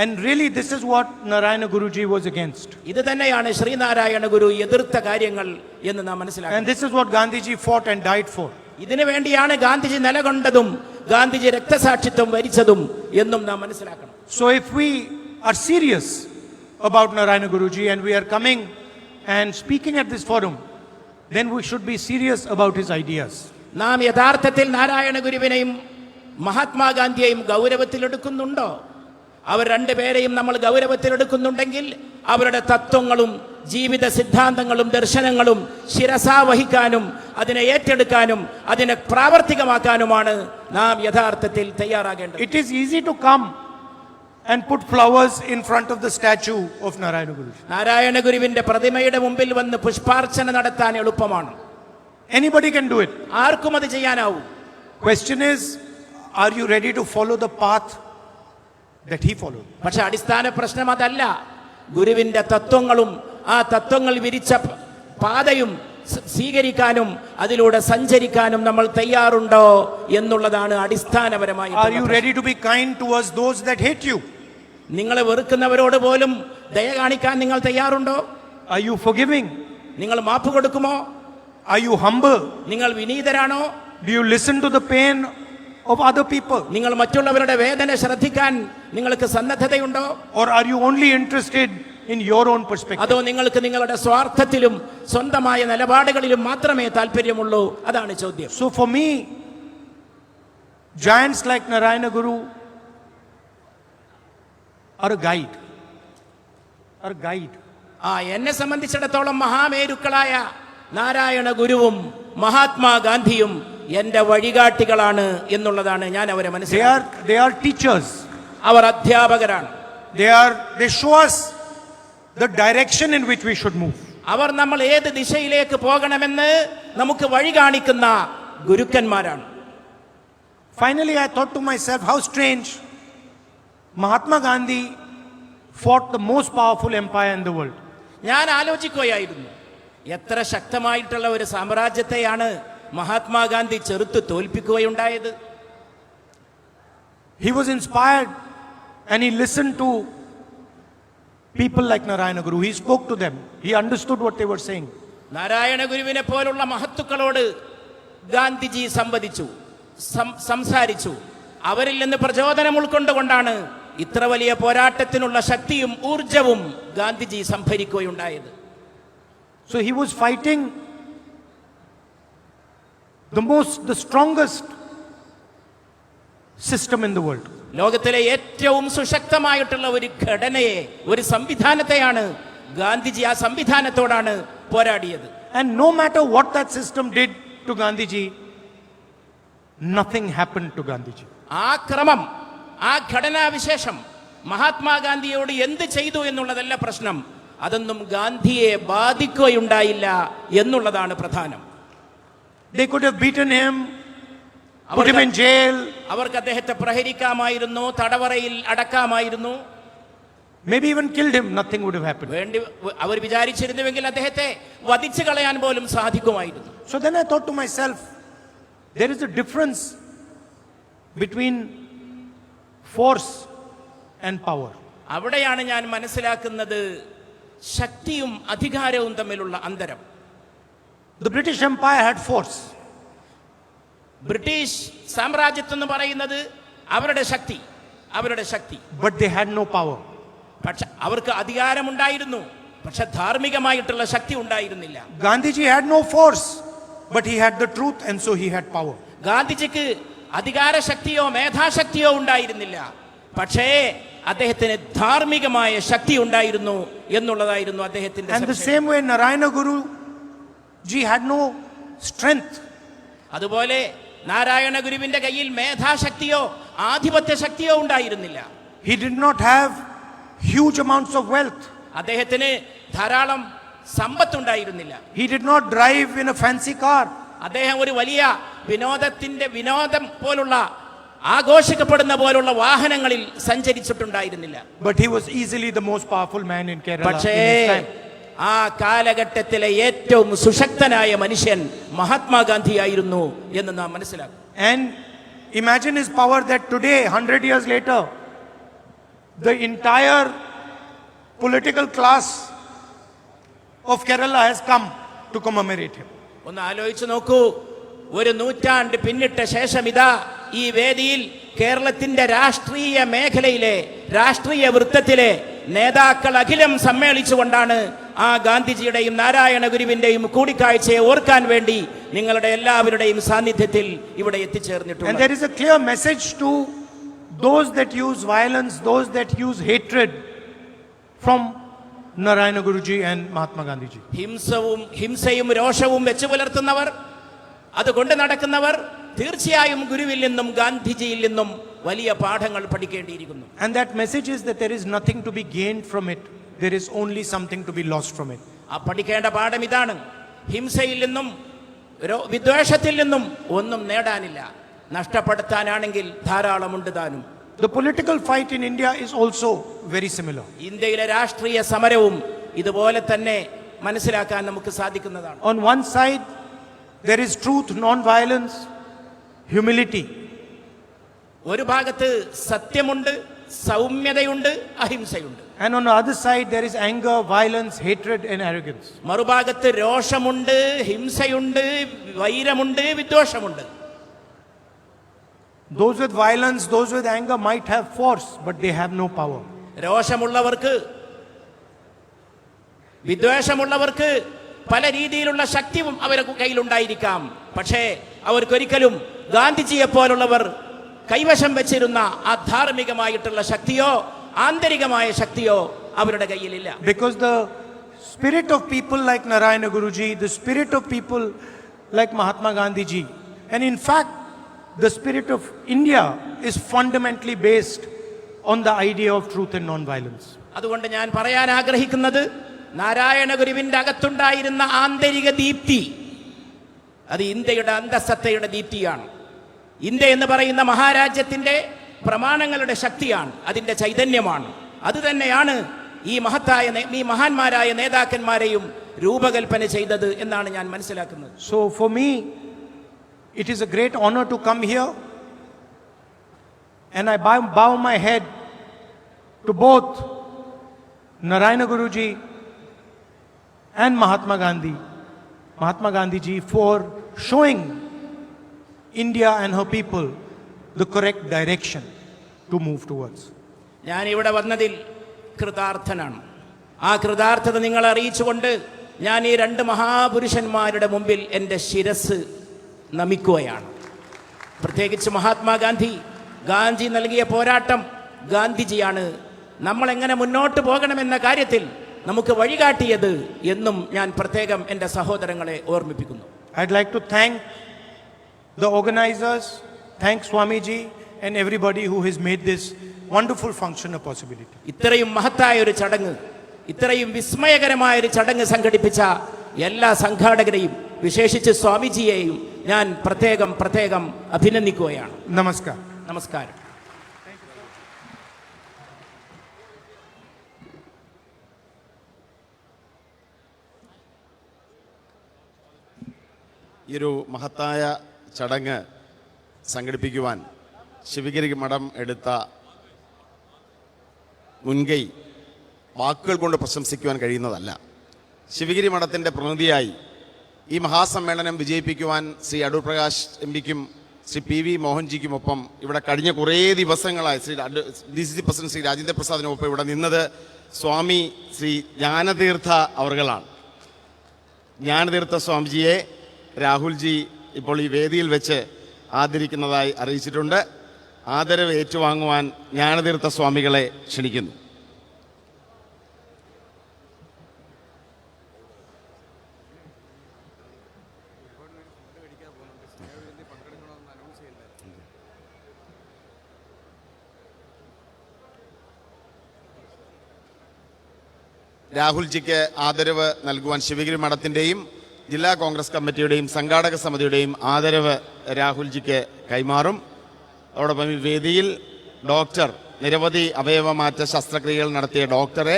And really this is what Narayana Guruji was against. ഇത് തന്നെയാണ് ശ്രീനാരായണ ഗുരു എതിർത്ത കാര്യങ്ങൾ എന്ന് നാം മനസ്സിലാക്കണം. And this is what Gandhiji fought and died for. ഇതിനു വേണ്ടിയാണ് ഗാന്ധിജി നിലകൊണ്ടതും ഗാന്ധിജി രക്തസാക്ഷിത്വം വരിച്ചതും എന്നും നാം മനസ്സിലാക്കണം. So if we are serious about Narayana Guruji and we are coming and speaking at this forum, then we should be serious about his ideas. നാം യഥാർത്ഥത്തിൽ നാരായണ ഗുരുവിനെയും മഹാത്മാഗാന്ധിയെയും ഗൗരവത്തിലെടുക്കുന്നുണ്ടോ? അവർ രണ്ടുപേരെയും നമ്മൾ ഗൗരവത്തിലെടുക്കുന്നുണ്ടെങ്കിൽ അവരുടെ തത്വങ്ങളും ജീവിത സിദ്ധാന്തങ്ങളും ദർശനങ്ങളും ശിരസാവഹിക്കാനും അതിനെ ഏറ്റെടുക്കാനും അതിനെ പ്രാവർത്തികമാക്കാനുമാണ് നാം യഥാർത്ഥത്തിൽ തയ്യാറാകേണ്ടത്. It is easy to come and put flowers in front of the statue of Narayana Guruji. Narayana ഗുരുവിന്റെ പ്രതിമയുടെ മുമ്പിൽ വന്ന് പുഷ്പാർച്ചന നടത്താൻ എളുപ്പമാണ്. Anybody can do it. ആർക്കും അത് ചെയ്യാനാവും. Question is, are you ready to follow the path that he followed? പക്ഷെ അടിസ്ഥാന പ്രശ്നം അതല്ല. ഗുരുവിന്റെ തത്വങ്ങളും ആ തത്വങ്ങൾ വിരിച്ച പാതയും സ്വീകരിക്കാനും അതിലൂടെ സഞ്ചരിക്കാനും നമ്മൾ തയ്യാറുണ്ടോ എന്നുള്ളതാണ് അടിസ്ഥാനപരമായി. Are you ready to be kind towards those that hate you? നിങ്ങളെ വെറുക്കുന്നവരോട് പോലും ദയ കാണിക്കാൻ നിങ്ങൾ തയ്യാറുണ്ടോ? Are you forgiving? നിങ്ങൾ മാപ്പ് കൊടുക്കുമോ? Are you humble? നിങ്ങൾ വിനീതരാണോ? Do you listen to the pain of other people? നിങ്ങൾ മറ്റുള്ളവരുടെ വേദന ശ്രദ്ധിക്കാൻ നിങ്ങൾക്ക് സന്നദ്ധതയുണ്ടോ? Or are you only interested in your own perspective? അതോ നിങ്ങൾക്ക് നിങ്ങളുടെ സ്വാർത്ഥത്തിലും സ്വന്തമായ നിലപാടുകളിലും മാത്രമേ താല്പര്യമുള്ളൂ? അതാണ് ചോദ്യം. So for me, giants like Narayana Guru are a guide. എന്നെ സംബന്ധിച്ചിടത്തോളം മഹാമേരുക്കളായ നാരായണ ഗുരുവും മഹാത്മാഗാന്ധിയും എന്റെ വഴികാട്ടികളാണ് എന്നുള്ളതാണ് ഞാൻ അവരെ മനസ്സിലാക്കുന്നത്. They are teachers. Our അധ്യാപകരാണ്. They show us the direction in which we should move. അവർ നമ്മൾ ഏത് ദിശയിലേക്ക് പോകണമെന്ന് നമുക്ക് വഴി കാണിക്കുന്ന ഗുരുക്കന്മാരാണ്. Finally, I thought to myself, how strange. Mahatma Gandhi fought the most powerful empire in the world. ഞാൻ ആലോചിക്കുകയായിരുന്നു, എത്ര ശക്തമായിട്ടുള്ള ഒരു സാമ്രാജ്യത്തെയാണ് മഹാത്മാഗാന്ധി ചെറുത്ത് തോൽപ്പിക്കുകയുണ്ടായത്. He was inspired and he listened to people like Narayana Guru. He spoke to them. He understood what they were saying. Narayana ഗുരുവിനെ പോലുള്ള മഹത്തുക്കളോട് ഗാന്ധിജി സംവദിച്ചു, സംസാരിച്ചു. അവരിൽ നിന്ന് പ്രചോദനം ഉൾക്കൊണ്ടുകൊണ്ടാണ് ഇത്ര വലിയ പോരാട്ടത്തിനുള്ള ശക്തിയും ഊർജവും Gandhiji സംഭരിക്കുകയുണ്ടായത്. So he was fighting the strongest system in the world. ലോകത്തിലെ ഏറ്റവും സുശക്തമായിട്ടുള്ള ഒരു ഘടനയെ, ഒരു സംവിധാനത്തെയാണ് ഗാന്ധിജി, ആ സംവിധാനത്തോടാണ് പോരാടിയത്. And no matter what that system did to Gandhiji, nothing happened to Gandhiji. ആ ക്രമം, ആ ഘടനാവിശേഷം മഹാത്മാഗാന്ധിയോട് എന്ത് ചെയ്തു എന്നുള്ളതല്ല പ്രശ്നം, അതൊന്നും ഗാന്ധിയെ ബാധിക്കുകയുണ്ടായില്ല എന്നുള്ളതാണ് പ്രധാനം. They could have beaten him, put him in jail. അവർക്ക് അദ്ദേഹത്തെ പ്രഹരിക്കാമായിരുന്നു, തടവറയിൽ അടക്കാമായിരുന്നു, maybe even killed him. Nothing would have happened. വേണ്ടി അവർ വിചാരിച്ചിരുന്നുവെങ്കിൽ അദ്ദേഹത്തെ വധിച്ചു കളയാൻ പോലും സാധിക്കുമായിരുന്നു. So then I thought to myself, there is a difference between force and power. അവിടെയാണ് ഞാൻ മനസ്സിലാക്കുന്നത് ശക്തിയും അധികാരവും തമ്മിലുള്ള അന്തരം. The British Empire had force. British സാമ്രാജ്യത്വം എന്ന് പറയുന്നത് അവരുടെ ശക്തി, but they had no power. പക്ഷെ അവർക്ക് അധികാരമുണ്ടായിരുന്നു, പക്ഷെ ധാർമ്മികമായിട്ടുള്ള ശക്തി ഉണ്ടായിരുന്നില്ല. Gandhiji had no force, but he had the truth, and so he had power. ഗാന്ധിജിക്ക് അധികാരശക്തിയോ മേധാശക്തിയോ ഉണ്ടായിരുന്നില്ല, പക്ഷേ അദ്ദേഹത്തിന് ധാർമ്മികമായ ശക്തി ഉണ്ടായിരുന്നു എന്നുള്ളതായിരുന്നു അദ്ദേഹത്തിന്റെ. And the same way Narayana Guru ji had no strength. അതുപോലെ നാരായണ ഗുരുവിന്റെ കയ്യിൽ മേധാശക്തിയോ ആധിപത്യ ശക്തിയോ ഉണ്ടായിരുന്നില്ല. He did not have huge amounts of wealth. അദ്ദേഹത്തിന് ധാരാളം സമ്പത്ത് ഉണ്ടായിരുന്നില്ല. He did not drive in a fancy car. അദ്ദേഹം ഒരു വലിയ വിനോദം പോലുള്ള ആഘോഷിക്കപ്പെടുന്ന പോലുള്ള വാഹനങ്ങളിൽ സഞ്ചരിച്ചിട്ടുണ്ടായിരുന്നില്ല. But he was easily the most powerful man in Kerala. പക്ഷേ ആ കാലഘട്ടത്തിലെ ഏറ്റവും സുശക്തനായ മനുഷ്യൻ മഹാത്മാഗാന്ധിയായിരുന്നു എന്ന് നാം മനസ്സിലാക്കും. And imagine his power that today, 100 years later, the entire political class of Kerala has come to commemorate him. ഒന്ന് ആലോചിച്ച് നോക്കൂ, ഒരു നൂറ്റാണ്ട് പിന്നിട്ട ശേഷം ഇതാ ഈ വേദിയിൽ കേരളത്തിന്റെ രാഷ്ട്രീയ മേഖലയിലെ, രാഷ്ട്രീയ വൃത്തത്തിലെ നേതാക്കൾ അഖിലം സമ്മേളിച്ചുകൊണ്ടാണ് ആ ഗാന്ധിജിയുടെയും നാരായണ ഗുരുവിന്റെയും കൂടിക്കാഴ്ചയെ ഓർക്കാൻ വേണ്ടി നിങ്ങളുടെ എല്ലാവരുടെയും സാന്നിധ്യത്തിൽ ഇവിടെ എത്തിച്ചേർന്നിട്ടുണ്ട്. And there is a clear message to those that use violence, those that use hatred, from Narayana Guruji and Mahatma Gandhi ji. ഹിംസയും രോഷവും വെച്ചു പുലർത്തുന്നവർ, അതുകൊണ്ട് നടക്കുന്നവർ തീർച്ചയായും ഗുരുവിൽ നിന്നും ഗാന്ധിജിയിൽ നിന്നും വലിയ പാഠങ്ങൾ പഠിക്കേണ്ടിയിരിക്കുന്നു. And that message is that there is nothing to be gained from it, there is only something to be lost from it. ആ പഠിക്കേണ്ട പാഠം ഇതാണ്: ഹിംസയിൽ നിന്നും വിദ്വേഷത്തിൽ നിന്നും ഒന്നും നേടാനില്ല, നഷ്ടപ്പെടുത്താനാണെങ്കിൽ ധാരാളമുണ്ട് താനും. The political fight in India is also very similar. ഇന്ത്യയിലെ രാഷ്ട്രീയ സമരവും ഇതുപോലെ തന്നെ മനസ്സിലാക്കാൻ നമുക്ക് സാധിക്കുന്നതാണ്. On one side there is truth, non-violence, humility. ഒരു ഭാഗത്ത് സത്യമുണ്ട്, സൗമ്യതയുണ്ട്, അഹിംസയുണ്ട്. And on the other side there is anger, violence, hatred and arrogance. മറുഭാഗത്ത് രോഷമുണ്ട്, ഹിംസയുണ്ട്, വൈരമുണ്ട്, വിദ്വേഷമുണ്ട്. Those with violence, those with anger might have force, but they have no power. രോഷമുള്ളവർക്ക്, വിദ്വേഷമുള്ളവർക്ക് പല രീതിയിലുള്ള ശക്തിയും അവരുടെ കയ്യിലുണ്ടായിരിക്കാം, പക്ഷേ അവർക്കൊരിക്കലും ഗാന്ധിജിയെ പോലുള്ളവർ കൈവശം വെച്ചിരുന്ന ആ ധാർമ്മികമായിട്ടുള്ള ശക്തിയോ ആന്തരികമായ ശക്തിയോ അവരുടെ കയ്യിലില്ല. Because the spirit of people like Narayana Guruji, the spirit of people like Mahatma Gandhi ji, and in fact the spirit of India is fundamentally based on the idea of truth and non-violence. അതുകൊണ്ട് ഞാൻ പറയാൻ ആഗ്രഹിക്കുന്നത്, നാരായണ ഗുരുവിന്റെ അകത്തുണ്ടായിരുന്ന ആന്തരിക ദീപ്തി, അത് ഇന്ത്യയുടെ അന്തഃസത്തയുടെ ദീപ്തിയാണ്. ഇന്ത്യ എന്ന് പറയുന്ന മഹാരാജ്യത്തിന്റെ പ്രമാണങ്ങളുടെ ശക്തിയാണ്, അതിന്റെ ചൈതന്യമാണ്. അത് തന്നെയാണ് ഈ മഹാന്മാരായ നേതാക്കന്മാരെയും രൂപകൽപ്പന ചെയ്തത് എന്നാണ് ഞാൻ മനസ്സിലാക്കുന്നത്. So for me it is a great honor to come here, and I bow my head to both Narayana Guruji and Mahatma Gandhi ji for showing India and her people the correct direction to move towards. ഞാനിവിടെ വന്നതിൽ കൃതാർത്ഥനാണ്. ആ കൃതാർത്ഥത നിങ്ങളെ അറിയിച്ചുകൊണ്ട് ഞാൻ ഈ 2 മഹാപുരുഷന്മാരുടെ മുമ്പിൽ എൻ്റെ ശിരസ് നമിക്കുകയാണ്. പ്രത്യേകിച്ച് മഹാത്മാഗാന്ധി നൽകിയ പോരാട്ടം, ഗാന്ധിജിയാണ് നമ്മളെങ്ങനെ മുന്നോട്ട് പോകണമെന്ന കാര്യത്തിൽ നമുക്ക് വഴികാട്ടിയത് എന്നും ഞാൻ പ്രത്യേകം എൻ്റെ സഹോദരങ്ങളെ ഓർമ്മിപ്പിക്കുന്നു. I'd like to thank the organizers, thank Swamiji and everybody who has made this wonderful function a possibility. ഇത്രയും മഹത്തായ ഒരു ചടങ്ങ്, ഇത്രയും വിസ്മയകരമായ ഒരു ചടങ്ങ് സംഘടിപ്പിച്ച എല്ലാ സംഘാടകരെയും വിശേഷിച്ച് സ്വാമിജിയെയും ഞാൻ പ്രത്യേകം അഭിനന്ദിക്കുകയാണ്. നമസ്കാരം. ഈ ഒരു മഹത്തായ ചടങ്ങ് സംഘടിപ്പിക്കുവാൻ ശിവഗിരി മഠം എടുത്ത മുൻകൈ വാക്കുകൾ കൊണ്ട് പ്രശംസിക്കുവാൻ കഴിയുന്നതല്ല. ശിവഗിരി മഠത്തിൻ്റെ പ്രതിനിധിയായി ഈ മഹാസമ്മേളനം വിജയിപ്പിക്കുവാൻ ശ്രീ അടൂർ പ്രകാശ് എംപിക്കും ശ്രീ PV മോഹൻജിക്കുമൊപ്പം ഇവിടെ കഴിഞ്ഞ കുറേ ദിവസങ്ങളായി DCC പ്രസിഡന്റ് ശ്രീ രാജേന്ദ്ര പ്രസാദിനൊപ്പം ഇവിടെ നിന്നത് സ്വാമി ശ്രീ ജ്ഞാനതീർത്ഥ അവർകളാണ്. ജ്ഞാനതീർത്ഥ സ്വാമിജിയെ രാഹുൽജി ഇപ്പോൾ ഈ വേദിയിൽ വെച്ച് ആദരിക്കുന്നതായി അറിയിച്ചിട്ടുണ്ട്. ആദരവ് ഏറ്റുവാങ്ങുവാൻ ജ്ഞാനതീർത്ഥ സ്വാമികളെ ക്ഷണിക്കുന്നു. രാഹുൽജിക്ക് ആദരവ് നൽകുവാൻ ശിവഗിരി മഠത്തിൻ്റെയും ജില്ലാ കോൺഗ്രസ് കമ്മിറ്റിയുടെയും സംഘാടക സമിതിയുടെയും ആദരവ് രാഹുൽജിക്ക് കൈമാറും. അതോടൊപ്പം ഈ വേദിയിൽ നിരവധി അവയവമാറ്റ ശസ്ത്രക്രിയകൾ നടത്തിയ ഡോക്ടറെ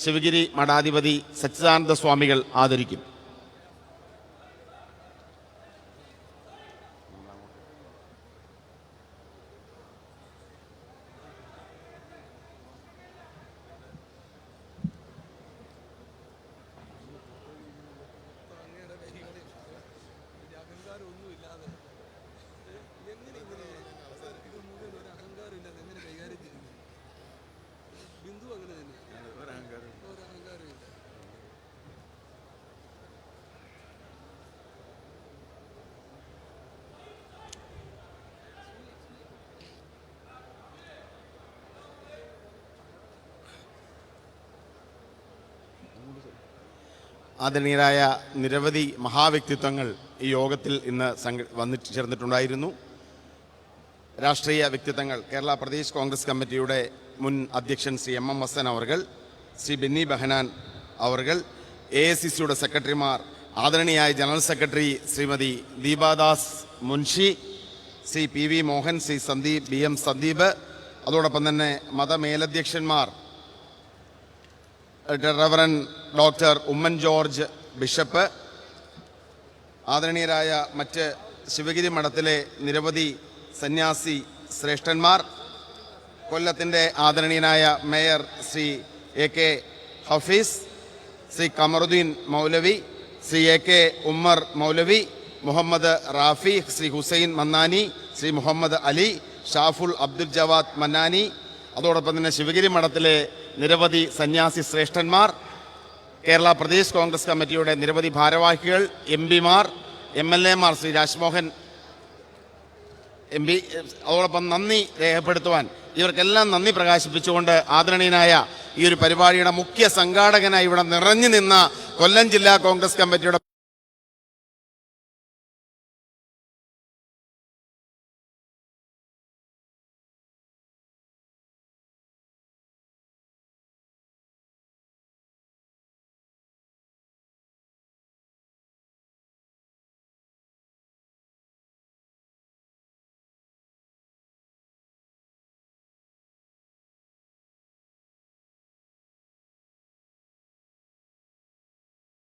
ശിവഗിരി മഠാധിപതി സച്ചിദാനന്ദ സ്വാമികൾ ആദരിക്കും. ആദരണീയരായ നിരവധി മഹാവ്യക്തിത്വങ്ങൾ ഈ യോഗത്തിൽ ഇന്ന് വന്നു ചേർന്നിട്ടുണ്ടായിരുന്നു. രാഷ്ട്രീയ വ്യക്തിത്വങ്ങൾ കേരള പ്രദേശ് കോൺഗ്രസ് കമ്മിറ്റിയുടെ മുൻ അധ്യക്ഷൻ ശ്രീ MM ഹസൻ അവർകൾ, ശ്രീ ബെന്നി ബെഹനാൻ അവർകൾ, AICCയുടെ സെക്രട്ടറിമാർ, ആദരണീയായ general secretary Shrimati Deepadas Munshi, Shri PV Mohan, Shri Sandeep BM Sandeep, അതോടൊപ്പം തന്നെ മതമേലധ്യക്ഷന്മാർ reverend doctor Oommen George bishop, ആദരണീയരായ മറ്റ് ശിവഗിരി മഠത്തിലെ നിരവധി സന്യാസി ശ്രേഷ്ഠന്മാർ, കൊല്ലത്തിൻ്റെ ആദരണീയനായ mayor Shri AK Hafeez, Shri Kamaruddin Maulavi, Shri AK Ummer Maulavi, Muhammad Rafi, Shri Hussain Mannani, Shri Muhammad Ali, Shaful Abdul Javad Mannani, അതോടൊപ്പം തന്നെ ശിവഗിരി മഠത്തിലെ നിരവധി സന്യാസി ശ്രേഷ്ഠന്മാർ, കേരള പ്രദേശ് കോൺഗ്രസ് കമ്മിറ്റിയുടെ നിരവധി ഭാരവാഹികൾ, MPമാർ, MLAമാർ, ശ്രീ രാജ്മോഹൻ MP, അതോടൊപ്പം നന്ദി രേഖപ്പെടുത്തുവാൻ ഇവർക്കെല്ലാം നന്ദി പ്രകാശിപ്പിച്ചുകൊണ്ട് ആദരണീയനായ ഈ ഒരു പരിപാടിയുടെ മുഖ്യ സംഘാടകനായി ഇവിടെ നിറഞ്ഞു നിന്ന കൊല്ലം ജില്ലാ കോൺഗ്രസ് കമ്മിറ്റിയുടെ